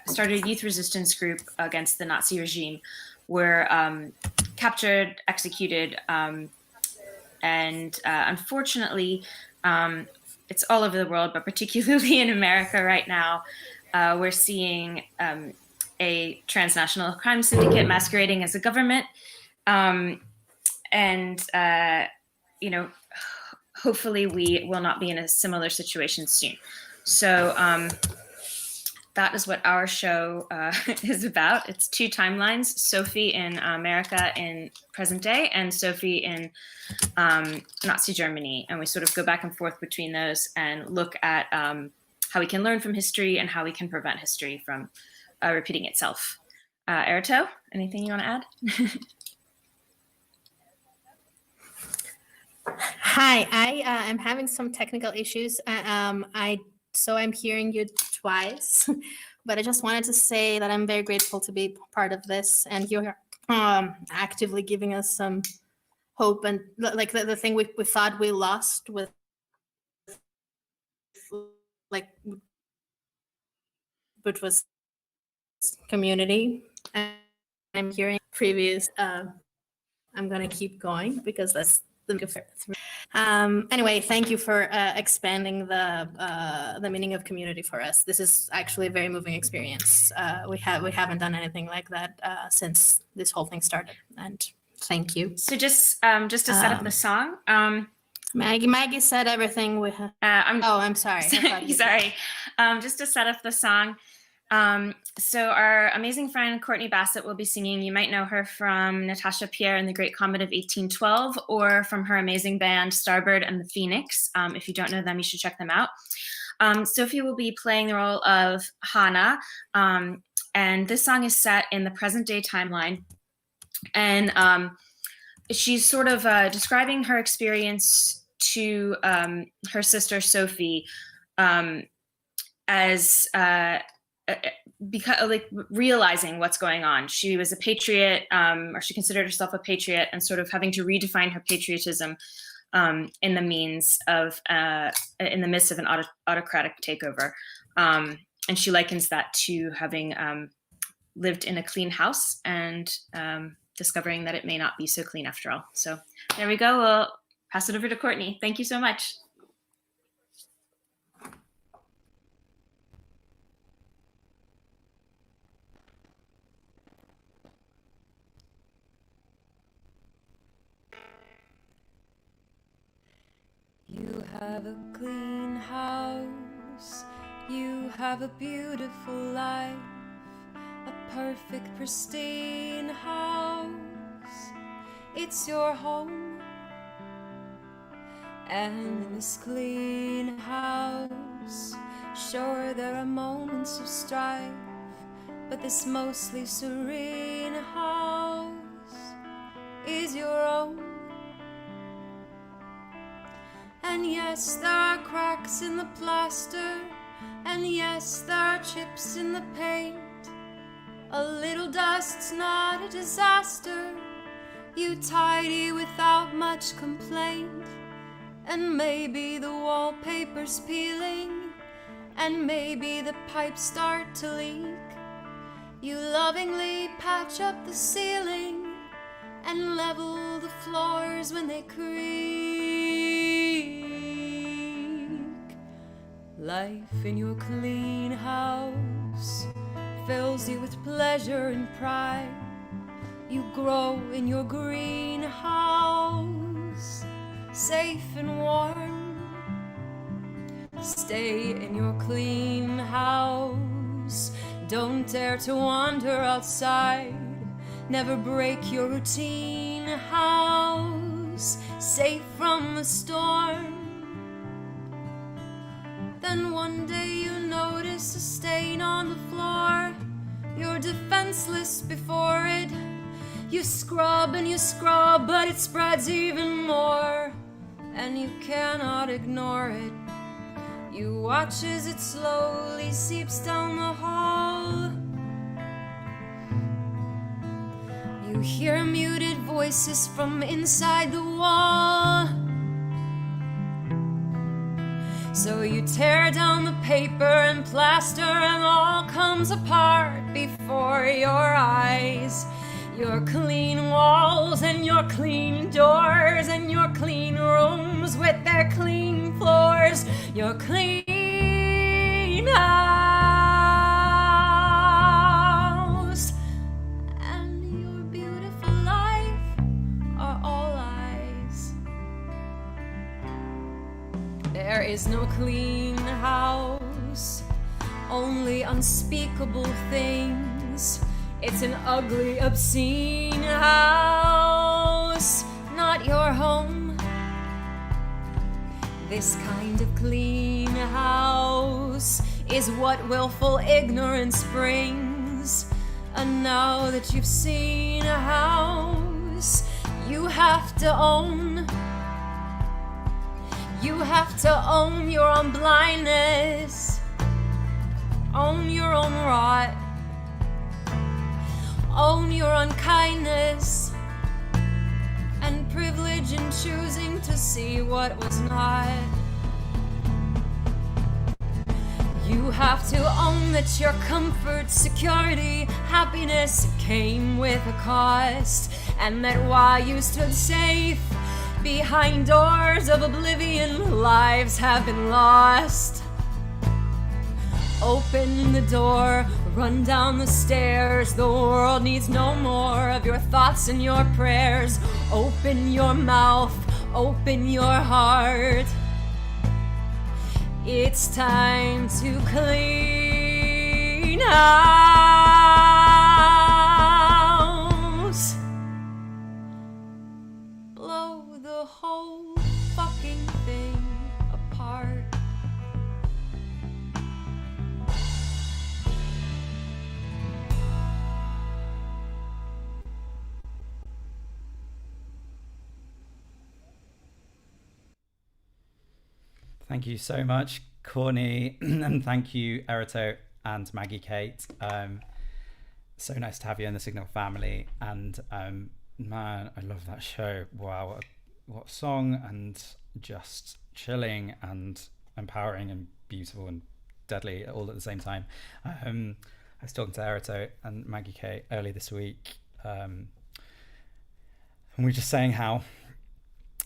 started a youth resistance group against the Nazi regime, were captured, executed, and unfortunately, it's all over the world, but particularly in America right now, we're seeing a transnational crime syndicate masquerading as a government. Hopefully we will not be in a similar situation soon. So that is what our show is about. It's 2 timelines, Sophie in America in present day and Sophie in Nazi Germany. And we sort of go back and forth between those and look at how we can learn from history and how we can prevent history from repeating itself. Erito, anything you want to add? Hi, I am having some technical issues. I'm hearing you twice, but I just wanted to say that I'm very grateful to be part of this, and you're actively giving us some hope and like the thing we thought we lost with like, which was community. And I'm hearing previous. I'm gonna keep going because that's the anyway, thank you for expanding the meaning of community for us. This is actually a very moving experience. We haven't done anything like that since this whole thing started, and thank you. So just to set up the song. Maggie said everything we have. I'm sorry. Sorry. Just to set up the song. So our amazing friend Courtney Bassett will be singing. You might know her from Natasha Pierre and the Great Comet of 1812, or from her amazing band Starbird and the Phoenix. If you don't know them, you should check them out. Sophie will be playing the role of Hannah, and this song is set in the present day timeline. And she's sort of describing her experience to her sister Sophie as because like realizing what's going on. She was a patriot, or she considered herself a patriot, and sort of having to redefine her patriotism in the midst of an autocratic takeover. And she likens that to having lived in a clean house and discovering that it may not be so clean after all. So there we go. We'll pass it over to Courtney. Thank you so much. You have a clean house, you have a beautiful life, a perfect, pristine house. It's your home, and in this clean house, sure there are moments of strife, but this mostly serene house is your own. And yes, there are cracks in the plaster, and yes, there are chips in the paint. A little dust's not a disaster. You tidy without much complaint. And maybe the wallpaper's peeling, and maybe the pipes start to leak. You lovingly patch up the ceiling and level the floors when they creak. Life in your clean house fills you with pleasure and pride. You grow in your green house, safe and warm. Stay in your clean house. Don't dare to wander outside. Never break your routine house, safe from the storm. Then one day you notice a stain on the floor. You're defenseless before it. You scrub and you scrub, but it spreads even more, and you cannot ignore it. You watch as it slowly seeps down the hall. You hear muted voices from inside the wall. So you tear down the paper and plaster, and all comes apart before your eyes. Your clean walls and your clean doors and your clean rooms with their clean floors. Your clean house and your beautiful life are all eyes. There is no clean house, only unspeakable things. It's an ugly, obscene house, not your home. This kind of clean house is what willful ignorance brings. And now that you've seen a house you have to own, You have to own your own blindness, own your own rot, own your unkindness, and privilege in choosing to see what was not. You have to own that your comfort, security, happiness came with a cost, and that while you stood safe behind doors of oblivion, lives have been lost. Open the door, run down the stairs. The world needs no more of your thoughts and your prayers. Open your mouth, open your heart. It's time to clean house. Blow the whole fucking thing apart. Thank you so much, Courtney, and thank you, Erito and Maggie Kate. So nice to have you in the Signal family, and man, I love that show. Wow, what song, and just chilling and empowering and beautiful and deadly all at the same time. I was talking to Erito and Maggie Kate early this week, and we were just saying how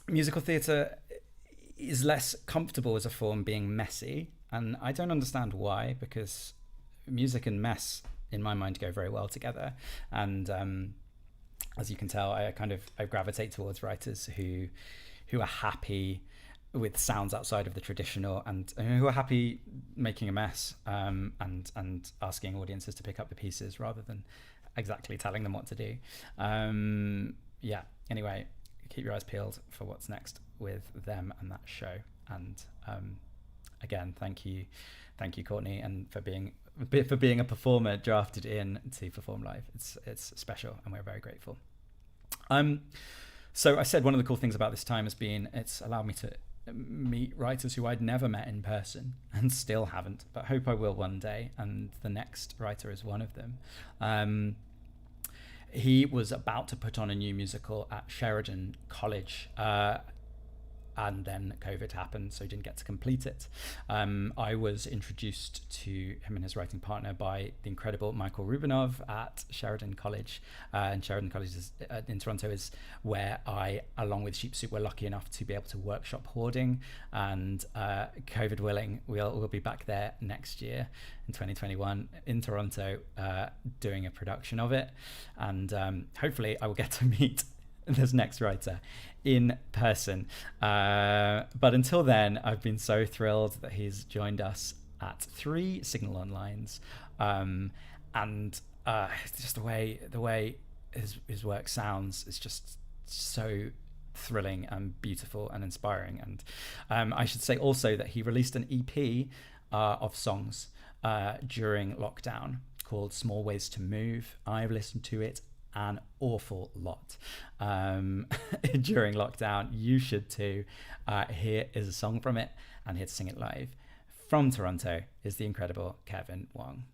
musical theatre is less comfortable as a form being messy, and I don't understand why, because music and mess in my mind go very well together. And as you can tell, I gravitate towards writers who are happy with sounds outside of the traditional, and who are happy making a mess, and asking audiences to pick up the pieces rather than exactly telling them what to do. Yeah, anyway, keep your eyes peeled for what's next with them and that show. And again, thank you, Courtney, and for being a performer drafted in to perform live. It's special, and we're very grateful. So I said one of the cool things about this time has been it's allowed me to meet writers who I'd never met in person, and still haven't, but hope I will one day, and the next writer is one of them. He was about to put on a new musical at Sheridan College, and then COVID happened, so he didn't get to complete it. I was introduced to him and his writing partner by the incredible Michael Rubinov at Sheridan College. And Sheridan College in Toronto is where I, along with Sheep Soup, were lucky enough to be able to workshop hoarding. And COVID willing, we'll be back there next year in 2021 in Toronto, doing a production of it. And hopefully I will get to meet this next writer in person. But until then, I've been so thrilled that he's joined us at 3 Signal Onlines. And just the way his work sounds is just so thrilling and beautiful and inspiring. And I should say also that he released an EP of songs during lockdown called Small Ways to Move. I've listened to it an awful lot during lockdown. You should too. Here is a song from it, and here to sing it live from Toronto is the incredible Kevin Wong.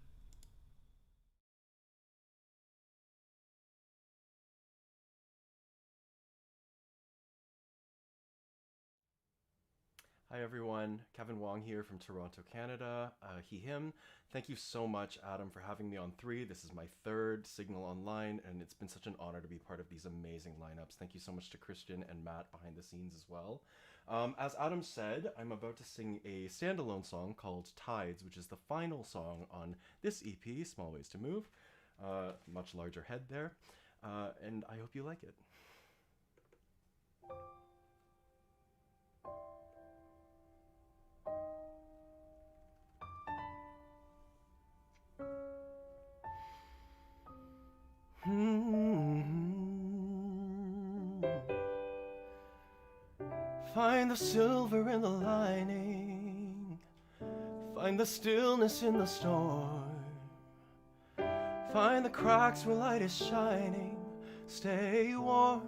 Hi everyone, Kevin Wong here from Toronto, Canada. He, him. Thank you so much, Adam, for having me on 3. This is my 3rd Signal Online, and it's been such an honor to be part of these amazing lineups. Thank you so much to Christian and Matt behind the scenes as well. As Adam said, I'm about to sing a standalone song called Tides, which is the final song on this EP, Small Ways to Move. Much larger head there, and I hope you like it. Find the silver in the lining, find the stillness in the storm, find the cracks where light is shining. Stay warm,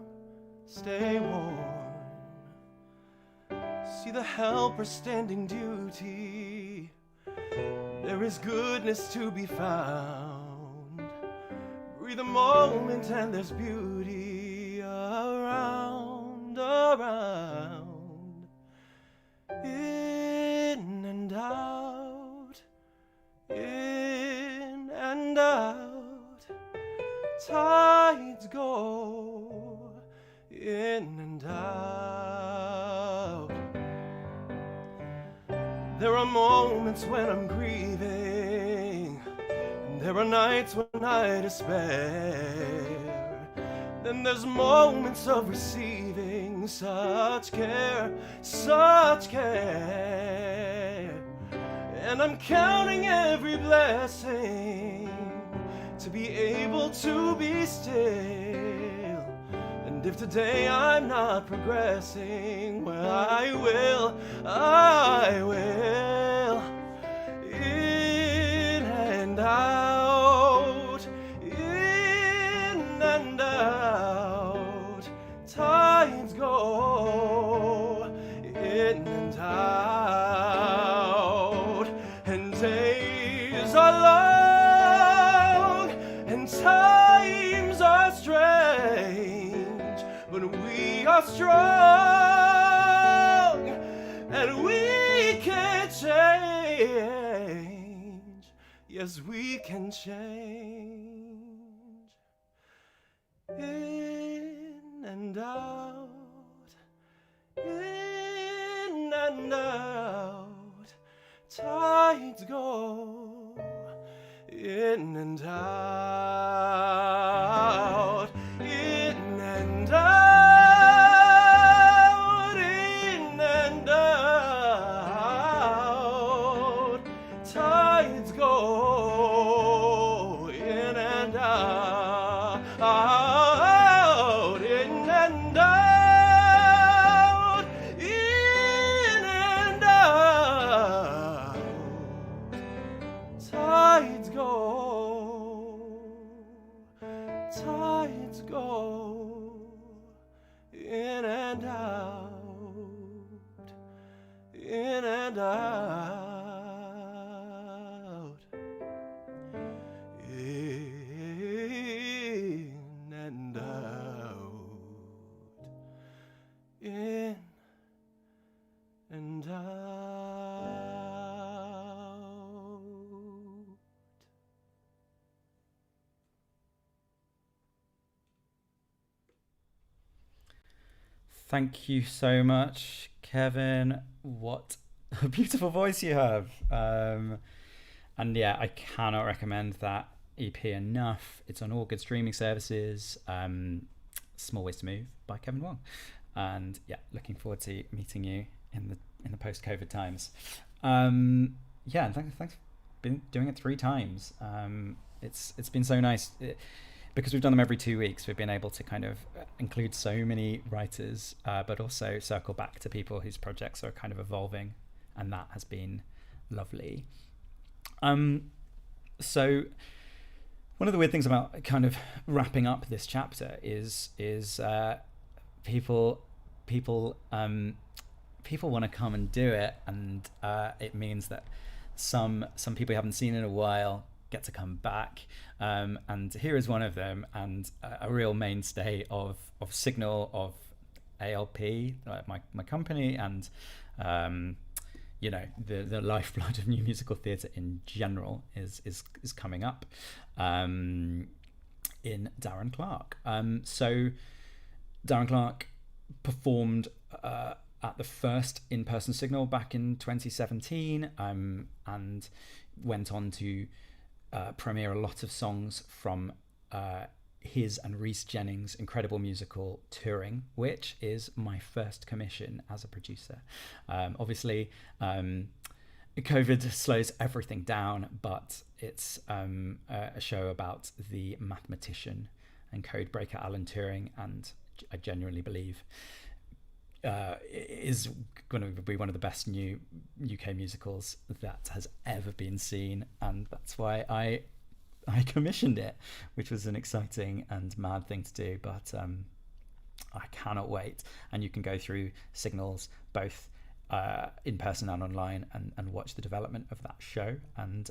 stay warm. See the helper standing duty. There is goodness to be found. Breathe a moment and there's beauty around, around. In and out, in and out. Tides go in and out. There are moments when I'm grieving, and there are nights when I despair. Then there's moments of receiving such care, such care. And I'm counting every blessing to be able to be still. And if today I'm not progressing, well, I will. In and out, in and out. Tides go in and out. And days are long, and times are strange. But we are strong, and we can change. Yes, we can change. In and out, in and out. Tides go in and out, in and out, in and out. Tides go in and out, in and out, in and out. Tides go in and out, in and out, in and out, in and out. Thank you so much, Kevin. What a beautiful voice you have. And yeah, I cannot recommend that EP enough. It's on all good streaming services. Small Ways to Move by Kevin Wong. And yeah, looking forward to meeting you in the post-COVID times. Yeah, thanks. Been doing it 3 times. It's been so nice. Because we've done them every 2 weeks, we've been able to kind of include so many writers, but also circle back to people whose projects are kind of evolving, and that has been lovely. So one of the weird things about kind of wrapping up this chapter is people want to come and do it, and it means that some people you haven't seen in a while get to come back, and here is one of them, and a real mainstay of Signal, of ALP, my company, and you know, the lifeblood of new musical theatre in general is coming up in Darren Clarke. So Darren Clarke performed at the first in-person Signal back in 2017, and went on to premiere a lot of songs from his and Rhys Jennings' incredible musical Touring, which is my first commission as a producer. Obviously, COVID slows everything down, but it's a show about the mathematician and code breaker Alan Turing, and I genuinely believe is going to be one of the best new UK musicals that has ever been seen, and that's why I commissioned it, which was an exciting and mad thing to do, but I cannot wait. And you can go through Signal's both in person and online, and watch the development of that show. And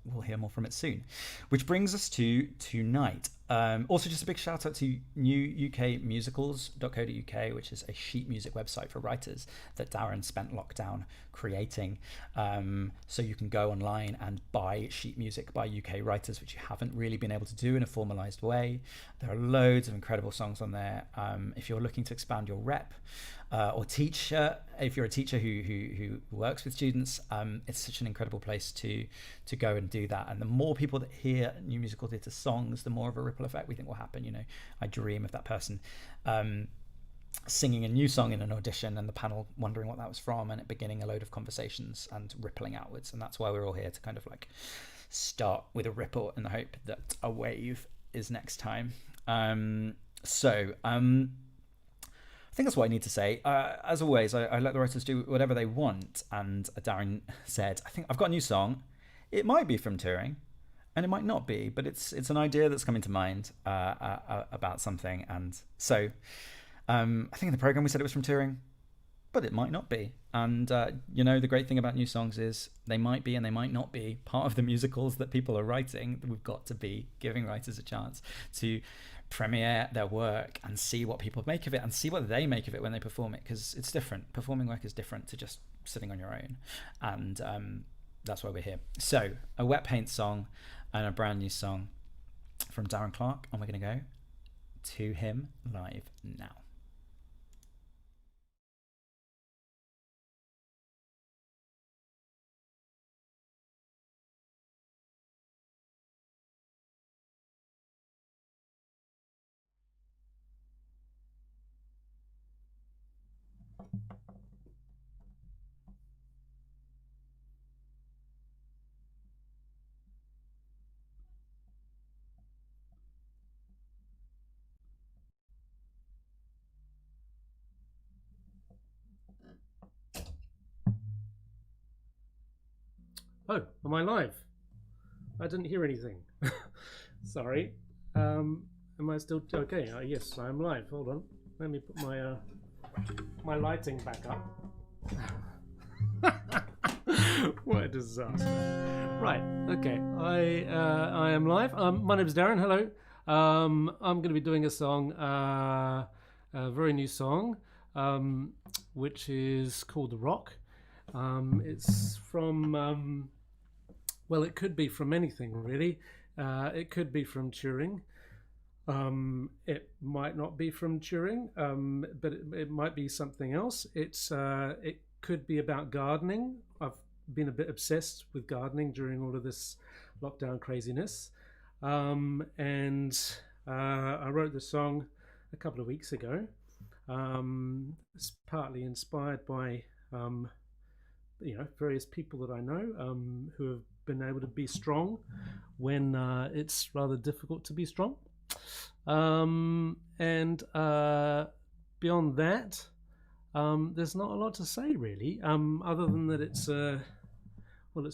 we'll hear more from it soon. Which brings us to tonight. Also, just a big shout out to newukmusicals.co.uk, which is a sheet music website for writers that Darren spent lockdown creating. So you can go online and buy sheet music by UK writers, which you haven't really been able to do in a formalized way. There are loads of incredible songs on there. If you're looking to expand your rep, or teach, if you're a teacher who works with students, it's such an incredible place to go and do that. And the more people that hear new musical theatre songs, the more of a ripple effect we think will happen. You know, I dream of that person singing a new song in an audition and the panel wondering what that was from, and it beginning a load of conversations and rippling outwards. And that's why we're all here, to kind of like start with a ripple in the hope that a wave is next time. I think that's what I need to say. As always, I let the writers do whatever they want. And Darren said, I think I've got a new song. It might be from touring, and it might not be, but it's an idea that's coming to mind about something. And so I think in the programme we said it was from touring, but it might not be. And, you know, the great thing about new songs is they might be and they might not be part of the musicals that people are writing. We've got to be giving writers a chance to premiere their work and see what people make of it and see what they make of it when they perform it, because it's different. Performing work is different to just sitting on your own, and that's why we're here. So a wet paint song and a brand new song from Darren Clark, and we're going to go to him live now. Oh, am I live? I didn't hear anything. Sorry. Am I still okay? Yes, I am live. Hold on. Let me put my my lighting back up. What a disaster. Right. Okay. I am live. My name is Darren. Hello. I'm going to be doing a song, a very new song, which is called The Rock. It's from well, it could be from anything really. It could be from touring. It might not be from touring, but it might be something else. It could be about gardening. I've been a bit obsessed with gardening during all of this lockdown craziness, and I wrote the song a couple of weeks ago. It's partly inspired by you know, various people that I know who have been able to be strong when it's rather difficult to be strong. And beyond that, there's not a lot to say really, other than that it's a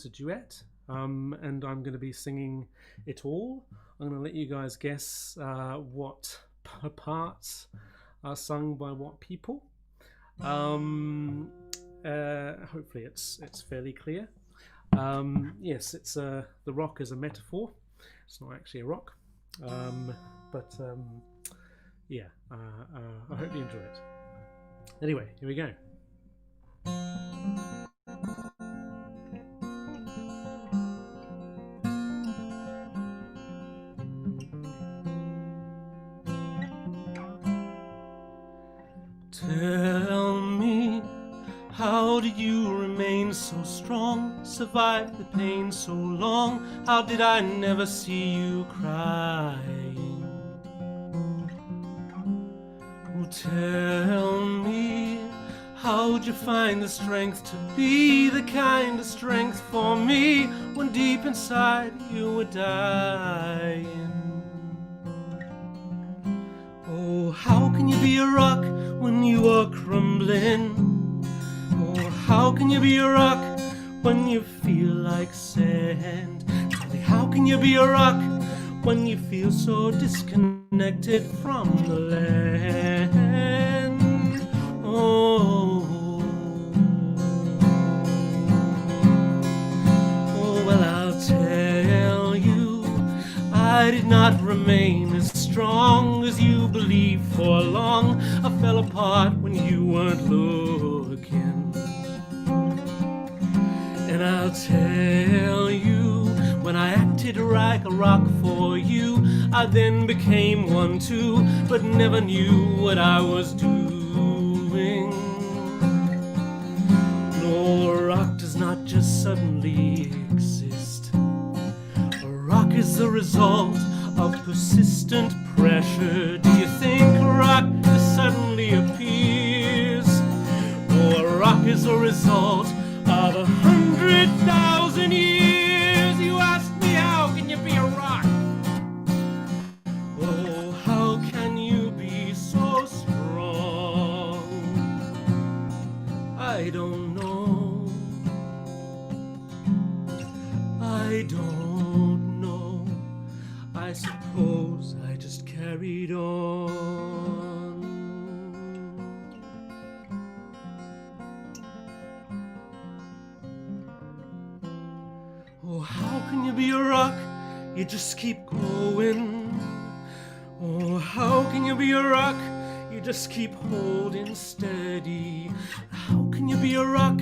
duet, and I'm going to be singing it all. I'm going to let you guys guess what parts are sung by what people. Hopefully it's fairly clear. Yes, it's the rock is a metaphor. It's not actually a rock, but yeah. I hope you enjoy it. Anyway, here we go. Tell me, how did you remain so strong, survive the pain so long? How did I never see you crying? Oh, tell me, how'd you find the strength to be the kind of strength for me when deep inside you were dying? Oh, how can you be a rock when you are crumbling? Oh, how can you be a rock when you feel like sand? How can you be a rock when you feel so disconnected from the land? Oh, I did not remain as strong as you believed for long. I fell apart when you weren't looking. And I'll tell you, when I acted like a rock for you, I then became one too, but never knew what I was doing. No, a rock does not just suddenly exist. A rock is the result of persistent pressure. Do you think a rock just suddenly appears? No, a rock is a result of 100,000 years. You ask me, how can you be a rock? Oh, how can you be so strong? I don't know. I don't know. I suppose I just carried on. Oh, how can you be a rock? You just keep growing. Oh, how can you be a rock? You just keep holding steady. How can you be a rock?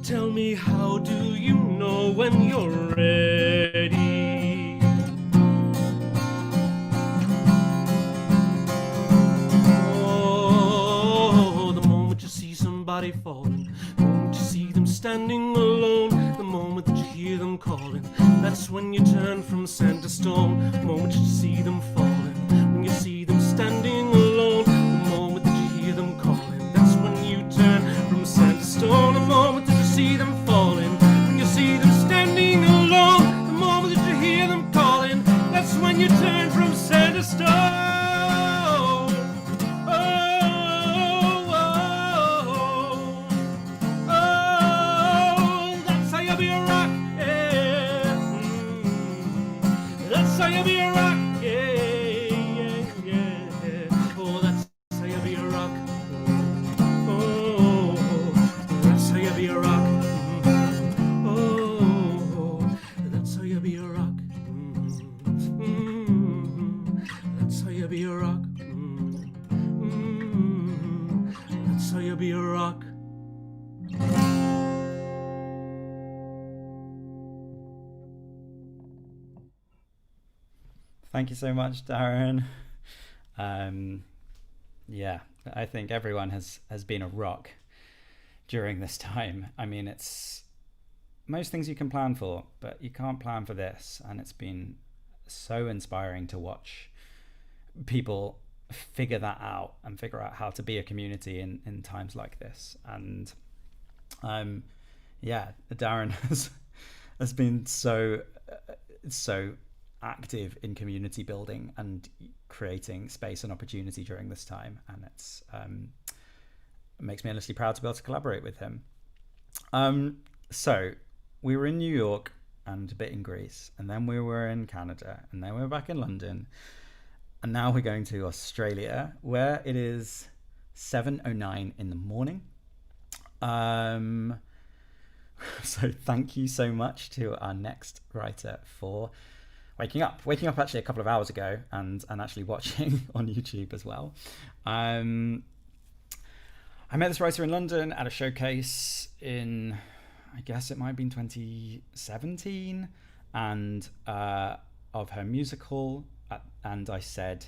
Tell me, how do you know when you're ready? Oh, the moment you see somebody falling, the moment you see them standing alone, the moment that you hear them calling, that's when you turn from sand to stone. The moment you see them falling, when you see them standing alone, the moment that you hear them calling, that's when you turn from sand to stone. The moment that you see them falling, when you see them standing alone, the moment that you hear them calling, that's when you turn from sand to stone. That's how you be a rock, yeah. That's how you be a rock, yeah. Oh, that's how you be a rock. Oh, that's how you be a rock. Oh, that's how you be a rock. That's how you be a rock. That's how you be a rock. Thank you so much, Darren. Yeah, I think everyone has been a rock during this time. I mean, it's most things you can plan for, but you can't plan for this. And it's been so inspiring to watch people figure that out and figure out how to be a community in times like this. And yeah, Darren has been so active in community building and creating space and opportunity during this time, and it's it makes me endlessly proud to be able to collaborate with him. So we were in New York and a bit in Greece, and then we were in Canada, and then we were back in London, and now we're going to Australia, where it is 7:09 in the morning. So thank you so much to our next writer for waking up actually a couple of hours ago and actually watching on YouTube as well. I met this writer in London at a showcase in, I guess it might have been 2017, and of her musical, and I said,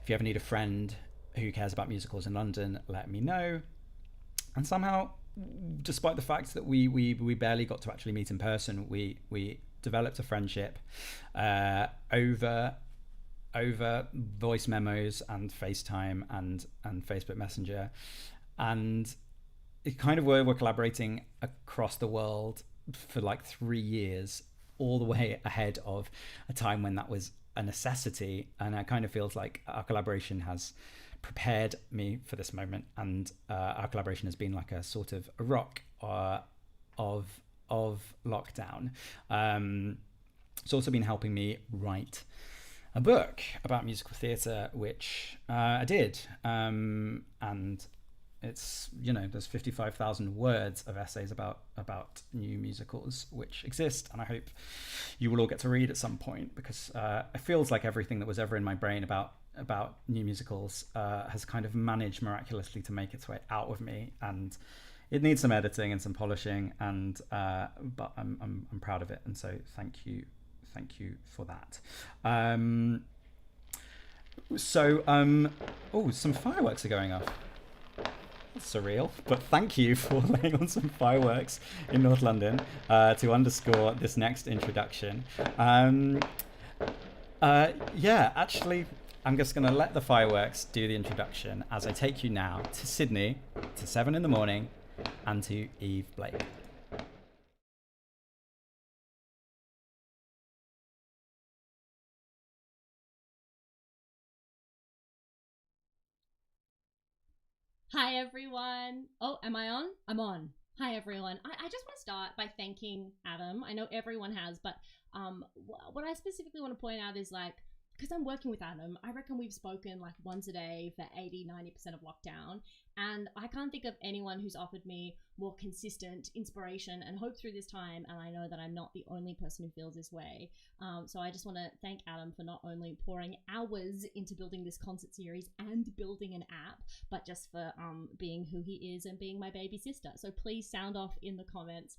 if you ever need a friend who cares about musicals in London, let me know. And somehow, despite the fact that we barely got to actually meet in person, we developed a friendship over voice memos and FaceTime and Facebook Messenger, and it kind of we're collaborating across the world for like 3 years, all the way ahead of a time when that was a necessity. And it kind of feels like our collaboration has prepared me for this moment, and our collaboration has been like a sort of a rock of lockdown. It's also been helping me write a book about musical theatre, which I did, and It's, you know, there's 55,000 words of essays about new musicals which exist, and I hope you will all get to read at some point, because it feels like everything that was ever in my brain about new musicals has kind of managed miraculously to make its way out of me, and it needs some editing and some polishing, and but I'm proud of it, and so thank you for that. Some fireworks are going off. That's surreal, but thank you for laying on some fireworks in North London to underscore this next introduction. Actually, I'm just going to let the fireworks do the introduction as I take you now to Sydney, to 7 in the morning, and to Eve Blake. Hi everyone. Oh, am I on? I'm on. Hi everyone. I just want to start by thanking Adam. I know everyone has, but what I specifically want to point out is, like, because I'm working with Adam, I reckon we've spoken like once a day for 80-90% of lockdown, and I can't think of anyone who's offered me more consistent inspiration and hope through this time, and I know that I'm not the only person who feels this way. So I just want to thank Adam for not only pouring hours into building this concert series and building an app, but just for being who he is and being my baby sister. So please sound off in the comments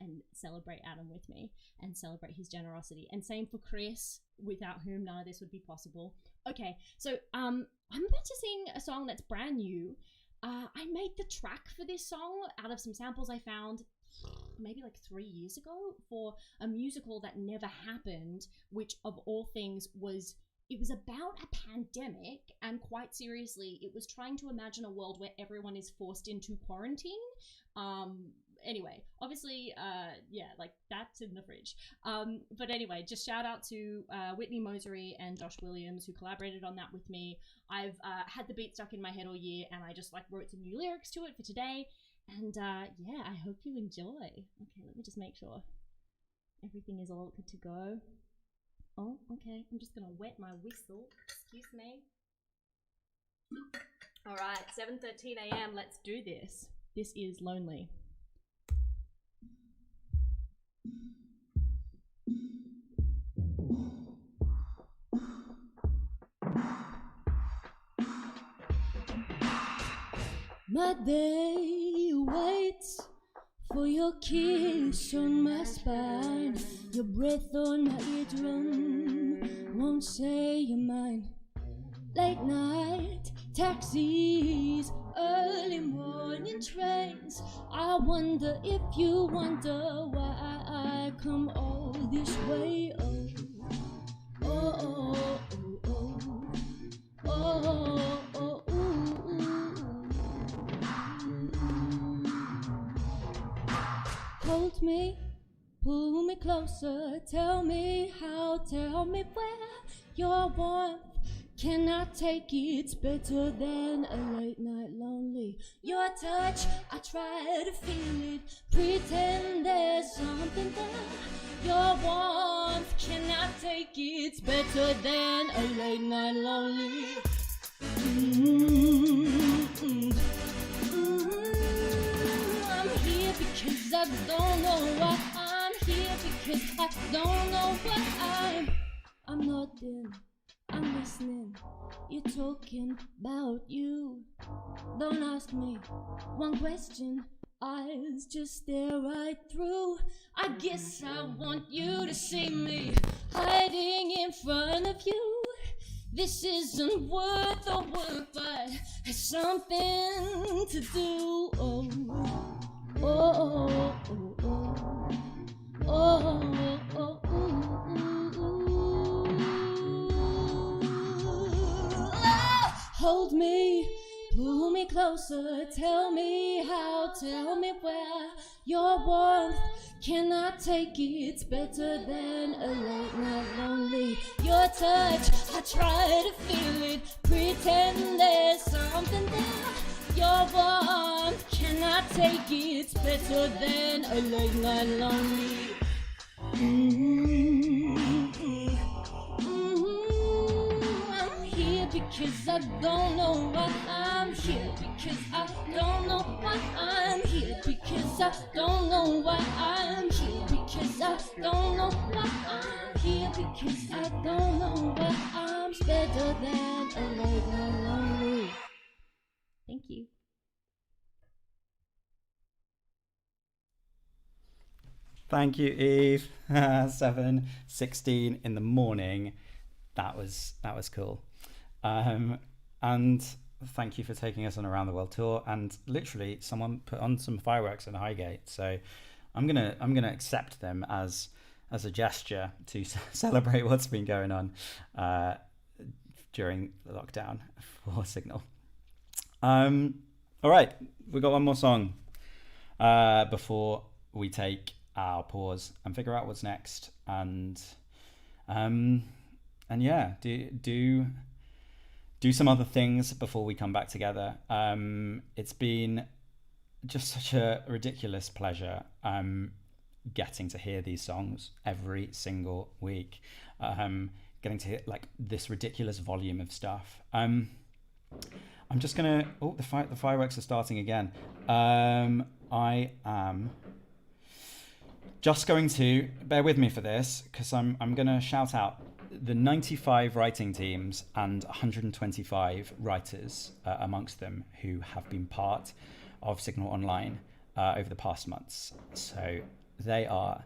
and celebrate Adam with me and celebrate his generosity. And same for Chris, without whom none of this would be possible. Okay, so I'm about to sing a song that's brand new. I made the track for this song out of some samples I found maybe like 3 years ago for a musical that never happened, which of all things was about a pandemic, and quite seriously, it was trying to imagine a world where everyone is forced into quarantine. Anyway, obviously, like that's in the fridge. But anyway, just shout out to Whitney Mosery and Josh Williams, who collaborated on that with me. I've had the beat stuck in my head all year, and I just like wrote some new lyrics to it for today. And I hope you enjoy. Okay, let me just make sure everything is all good to go. Oh, okay, I'm just gonna wet my whistle. Excuse me. All right, 7:13 a.m. Let's do this. This is Lonely. My day waits for your kiss on my spine, your breath on my eardrum won't say you're mine. Late night taxis, early morning trains. I wonder if you wonder why I come all this way. Hold me, pull me closer, tell me how, tell me where. Your warmth cannot take it, it's better than a late night lonely. Your touch, I try to feel it, pretend there's something there. Your warmth cannot take it, it's better than a late night lonely. I'm here because I don't know why. I'm here because I don't know why. I'm nodding, I'm listening. You're talking about you. Don't ask me one question, eyes just stare right through. I guess I want you to see me hiding in front of you. This isn't worth a word, but it's something to do. Hold me, pull me closer, tell me how, tell me where. Your warmth cannot take it, it's better than a late night lonely. Your touch, I try to feel it, pretend there's something there. Your warmth cannot take it, it's better than a late night lonely. I'm here because I don't know why I'm here. Because I don't know why I'm here. Because I don't know why I'm here. Because I don't know why I'm here. Because I don't know why I'm better than a lonely. Thank you. Thank you, Eve. 7:16 in the morning. That was cool. And thank you for taking us on a round the world tour. And literally, someone put on some fireworks in Highgate, so I'm gonna accept them as a gesture to celebrate what's been going on during the lockdown for Signal. All right, we got one more song before we take our pause and figure out what's next. And yeah, do some other things before we come back together. It's been just such a ridiculous pleasure getting to hear these songs every single week, getting to hear like this ridiculous volume of stuff. I'm just gonna the fireworks are starting again. I am just going to bear with me for this, because I'm gonna shout out the 95 writing teams and 125 writers amongst them who have been part of Signal Online over the past months. So they are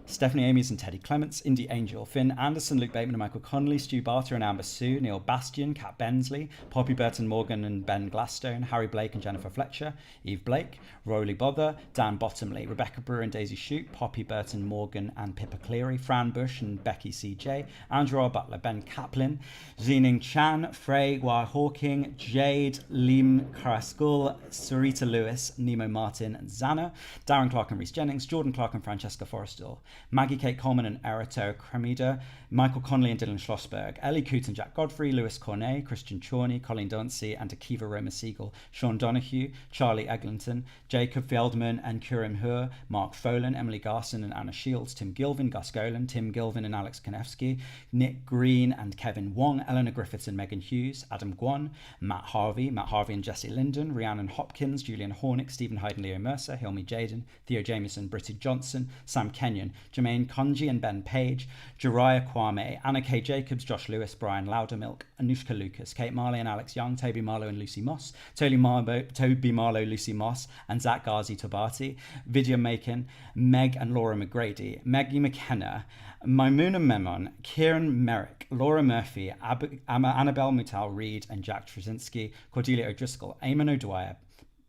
Stephanie Amies and Teddy Clements, Indy Angel, Finn Anderson, Luke Bateman and Michael Connolly, Stu Barter and Amber Sue, Neil Bastian, Kat Bensley, Poppy Burton Morgan and Ben Gladstone, Harry Blake and Jennifer Fletcher, Eve Blake, Rowley Bother, Dan Bottomley, Rebecca Brewer and Daisy Shute, Poppy Burton Morgan and Pippa Cleary, Fran Bush and Becky CJ, Andrew R. Butler, Ben Kaplan, Zining Chan, Frey Wah Hawking, Jade Lim Karaskul, Sarita Lewis, Nemo Martin and Zana, Darren Clark and Rhys Jennings, Jordan Clark and Francesca Forrestal, Maggie Kate Coleman and Erito Cremida, Michael Connolly and Dylan Schlossberg, Ellie Coote and Jack Godfrey, Lewis Cornet, Christian Chorney, Colleen Dauncey and Akiva Roma Siegel, Sean Donoghue, Charlie Eglinton, Jacob Feldman and Kurim Hur, Mark Folan, Emily Garson and Anna Shields, Tim Gilvin, Gus Golan, Tim Gilvin and Alex Konevsky, Nick Green and Kevin Wong, Eleanor Griffiths and Megan Hughes, Adam Guan, Matt Harvey and Jesse Linden, Rhiannon Hopkins, Julian Hornick, Stephen Hyde and Leo Mercer, Hilmy Jaden, Theo Jameson, Britty Johnson, Sam Kenyon, Jermaine Conji and Ben Page, Jariah Kwame, Anna K. Jacobs, Josh Lewis, Brian Loudermilk, Anushka Lucas, Kate Marley and Alex Young, Toby Marlowe and Lucy Moss, Toby Marlowe, Lucy Moss, and Zach Ghazi Tabati, Vidya Macon, Meg and Laura McGrady, Maggie McKenna, Maimuna Memon, Kieran Merrick, Laura Murphy, Annabelle Mutal Reed and Jack Trzynski, Cordelia O'Driscoll, Eamon O'Dwyer,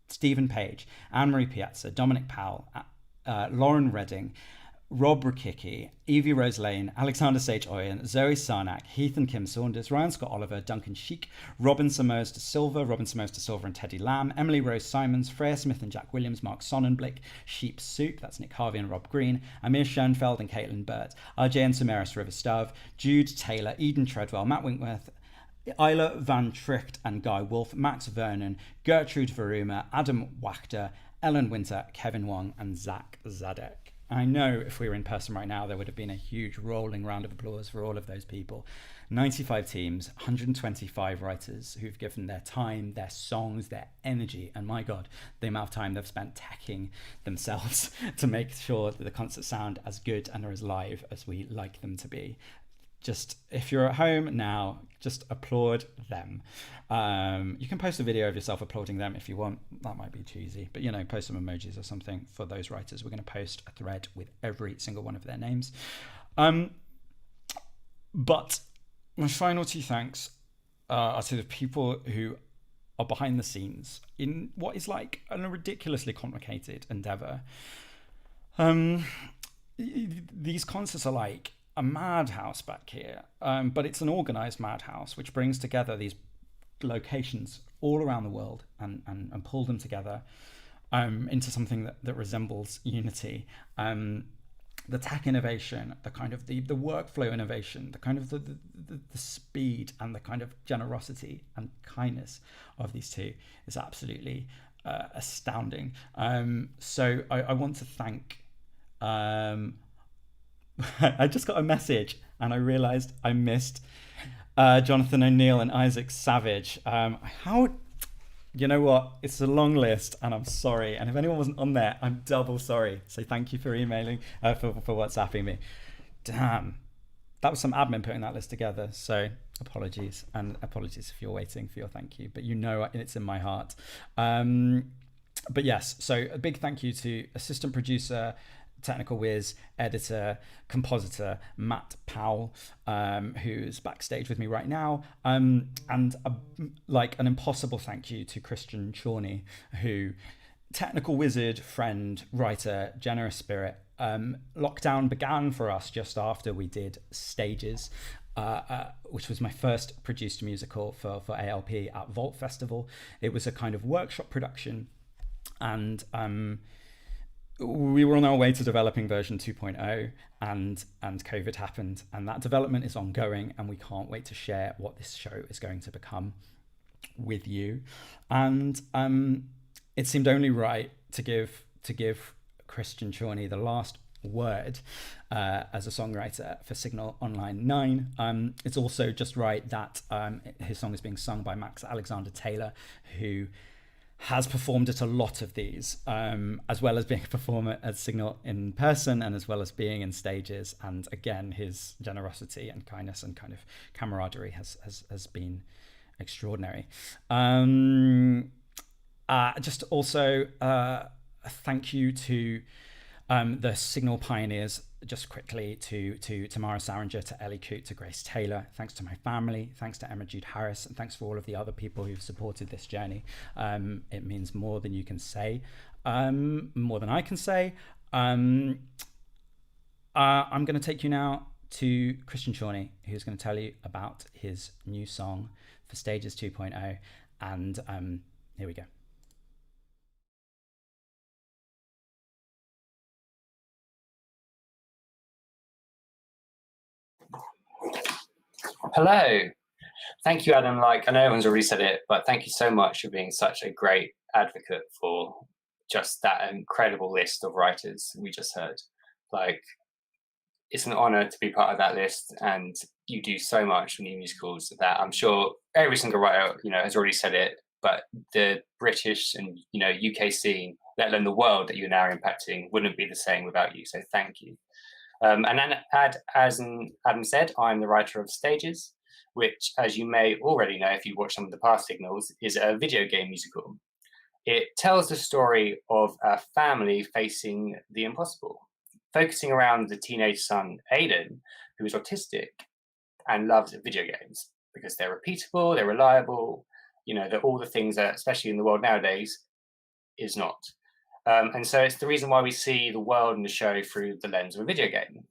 Stephen Page, Anne-Marie Piazza, Dominic Powell, Lauren Redding, Rob Rakicki, Evie Rose Lane, Alexander Sage Oyen, Zoe Sarnak, Heath and Kim Saunders, Ryan Scott Oliver, Duncan Sheik, Robin Samos de Silva and Teddy Lamb, Emily Rose Simons, Freya Smith and Jack Williams, Mark Sonnenblick, Sheep Soup, that's Nick Harvey and Rob Green, Amir Schoenfeld and Caitlin Burt, RJ and Samaris Riverstove, Jude Taylor, Eden Treadwell, Matt Winkworth, Isla Van Tricht and Guy Wolf, Max Vernon, Gertrude Varuma, Adam Wachter, Ellen Winter, Kevin Wong and Zach Zadek. I know if we were in person right now, there would have been a huge rolling round of applause for all of those people. 95 teams, 125 writers who've given their time, their songs, their energy, and my God, the amount of time they've spent teching themselves to make sure that the concerts sound as good and are as live as we like them to be. Just, if you're at home now, just applaud them. You can post a video of yourself applauding them if you want. That might be cheesy, but post some emojis or something for those writers. We're going to post a thread with every single one of their names. But my final two thanks are to the people who are behind the scenes in what is like a ridiculously complicated endeavor. These concerts are like a madhouse back here, but it's an organized madhouse which brings together these locations all around the world and pull them together into something that resembles unity. The tech innovation, the kind of the workflow innovation, the kind of the speed and the kind of generosity and kindness of these two is absolutely astounding. So I want to thank I just got a message and I realized I missed Jonathan O'Neill and Isaac Savage. How... You know what? It's a long list, and I'm sorry. And if anyone wasn't on there, I'm double sorry. So thank you for emailing, for WhatsApping me. Damn. That was some admin putting that list together. So apologies. And apologies if you're waiting for your thank you. But you know it's in my heart. But yes, so a big thank you to assistant producer, technical whiz, editor, compositor Matt Powell, who's backstage with me right now, and like an impossible thank you to Christian Chorney, who technical wizard, friend, writer, generous spirit. Lockdown began for us just after we did Stages, which was my first produced musical for ALP at Vault Festival. It was a kind of workshop production, and we were on our way to developing version 2.0, and COVID happened, and that development is ongoing, and we can't wait to share what this show is going to become with you. And it seemed only right to give Christian Chorney the last word as a songwriter for Signal Online 9. It's also just right that his song is being sung by Max Alexander Taylor, who has performed at a lot of these, as well as being a performer at Signal in person, and as well as being in Stages. And again, his generosity and kindness and kind of camaraderie has been extraordinary. Just also a thank you to the Signal pioneers, just quickly, to Tamara Saringer, to Ellie Coote, to Grace Taylor. Thanks to my family, thanks to Emma Jude Harris, and thanks for all of the other people who've supported this journey. It means more than you can say, more than I can say. I'm going to take you now to Christian Chorney, who's going to tell you about his new song for Stages 2.0. And here we go. Hello. Thank you, Adam. I know everyone's already said it, but thank you so much for being such a great advocate for just that incredible list of writers we just heard. It's an honor to be part of that list, and you do so much for new musicals that I'm sure every single writer, has already said it, but the British and, UK scene, let alone the world that you're now impacting, wouldn't be the same without you. So thank you. And then, as Adam said, I'm the writer of Stages, which, as you may already know if you watch some of the past Signals, is a video game musical. It tells the story of a family facing the impossible, focusing around the teenage son, Aiden, who is autistic and loves video games because they're repeatable, they're reliable, they're all the things that, especially in the world nowadays, is not. And so it's the reason why we see the world and the show through the lens of a video game.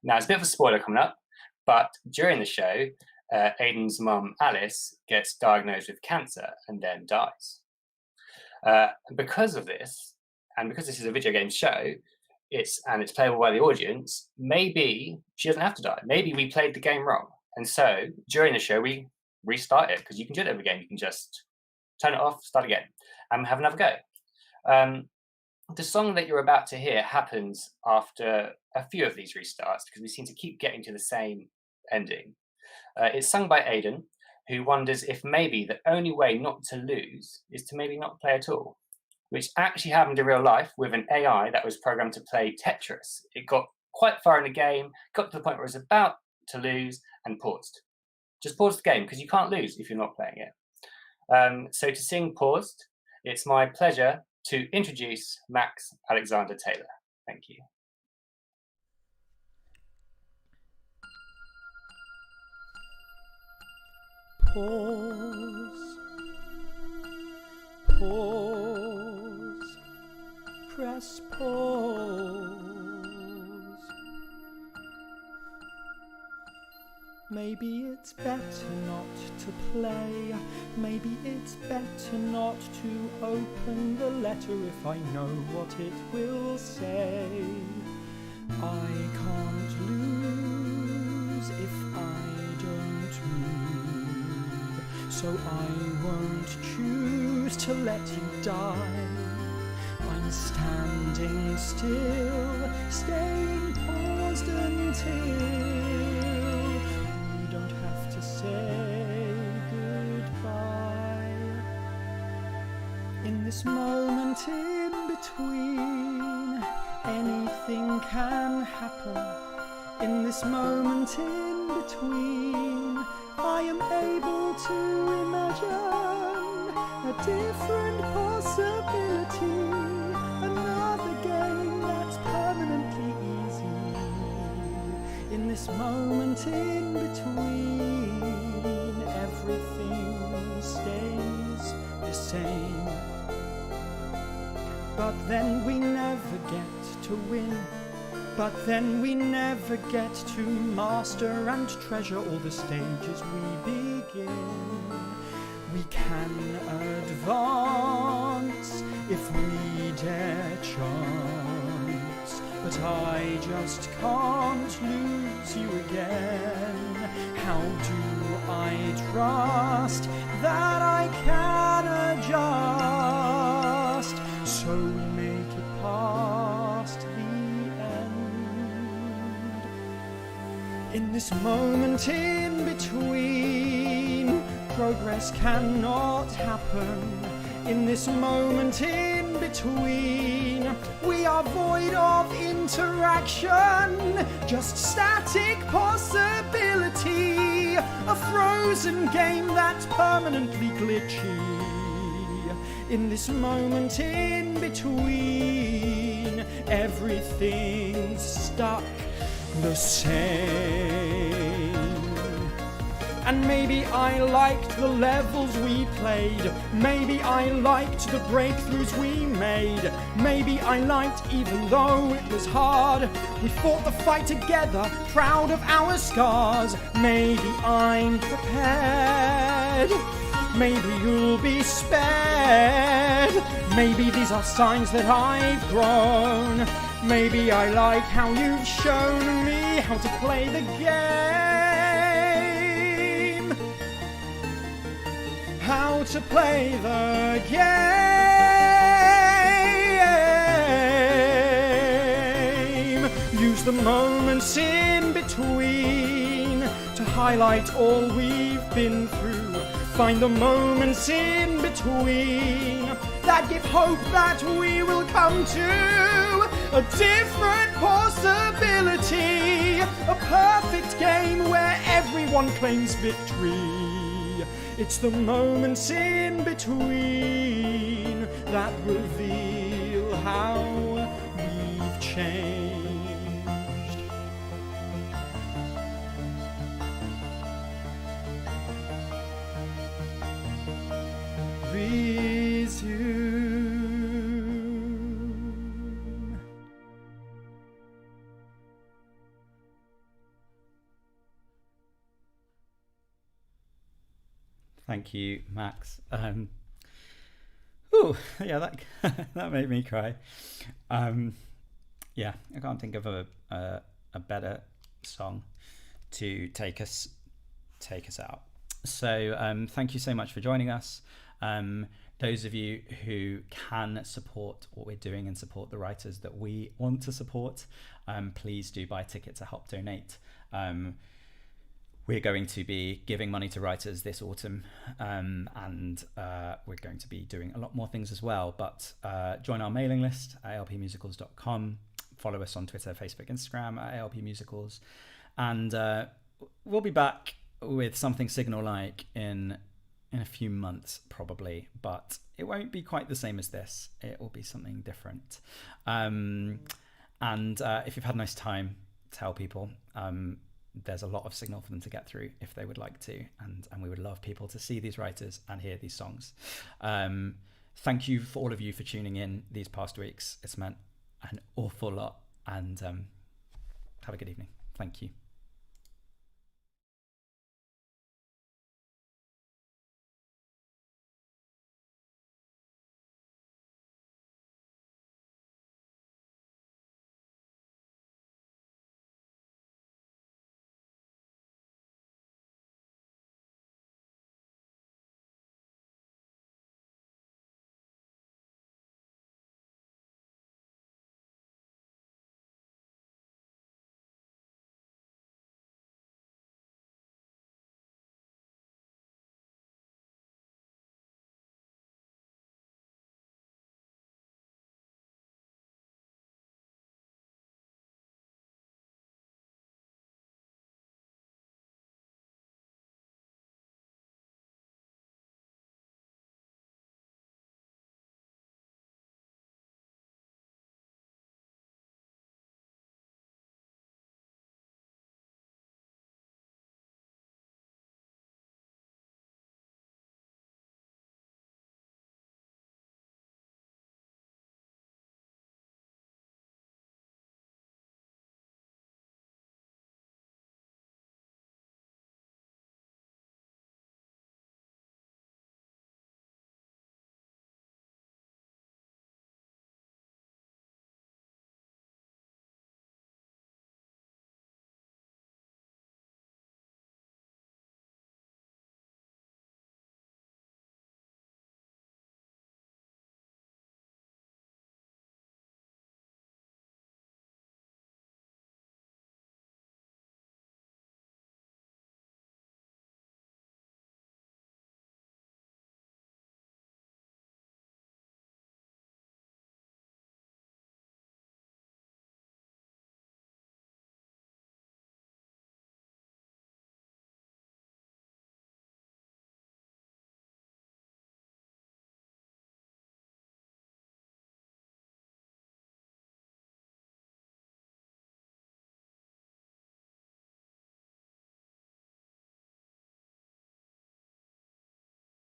Now, it's a bit of a spoiler coming up, but during the show, Aiden's mum, Alice, gets diagnosed with cancer and then dies. Because of this, and because this is a video game show, it's playable by the audience, maybe she doesn't have to die. Maybe we played the game wrong. And so during the show, we restart it, because you can do it every game. You can just turn it off, start again, and have another go. The song that you're about to hear happens after a few of these restarts, because we seem to keep getting to the same ending. It's sung by Aiden, who wonders if maybe the only way not to lose is to maybe not play at all, which actually happened in real life with an AI that was programmed to play Tetris. It got quite far in the game, got to the point where it was about to lose, and paused. Just pause the game, because you can't lose if you're not playing it. So to sing Paused, it's my pleasure to introduce Max Alexander Taylor. Thank you. Pause, pause, press pause. Maybe it's better not to play. Maybe it's better not to open the letter if I know what it will say. I can't lose if I don't move, so I won't choose to let you die. I'm standing still, staying paused until say this moment in between, anything can happen. In this moment in between, I am able to imagine a different possibility, another game that's permanently easy. In this moment in between, everything stays the same. But then we never get to win. But then we never get to master and treasure all the stages we begin. We can advance if we dare chance, but I just can't lose you again. How do I trust that I can adjust so we make it past the in this moment in between? Progress cannot happen. In this moment in between, we are void of interaction, just static possibility, a frozen game that's permanently glitchy. In this moment in between, everything's stuck the same. And maybe I liked the levels we played, maybe I liked the breakthroughs we made, maybe I liked even though it was hard. We fought the fight together, proud of our scars. Maybe I'm prepared, maybe you'll be spared. Maybe these are signs that I've grown. Maybe I like how you've shown me how to play the game. How to play the game. Use the moments in between to highlight all we've been through. Find the moments in between that give hope that we will come to a different possibility, a perfect game where everyone claims victory. It's the moments in between that reveal how we've changed. Resume. Thank you, Max. Yeah, that made me cry. Yeah, I can't think of a better song to take us out. So thank you so much for joining us. Those of you who can support what we're doing and support the writers that we want to support, please do buy a ticket to help donate. We're going to be giving money to writers this autumn, and we're going to be doing a lot more things as well. But join our mailing list at alpmusicals.com. Follow us on Twitter, Facebook, Instagram at alpmusicals. And we'll be back with something Signal-like in a few months probably, but it won't be quite the same as this. It will be something different. And if you've had a nice time, tell people. There's a lot of Signal for them to get through if they would like to, and we would love people to see these writers and hear these songs. Thank you for all of you for tuning in these past weeks. It's meant an awful lot, and have a good evening. Thank you.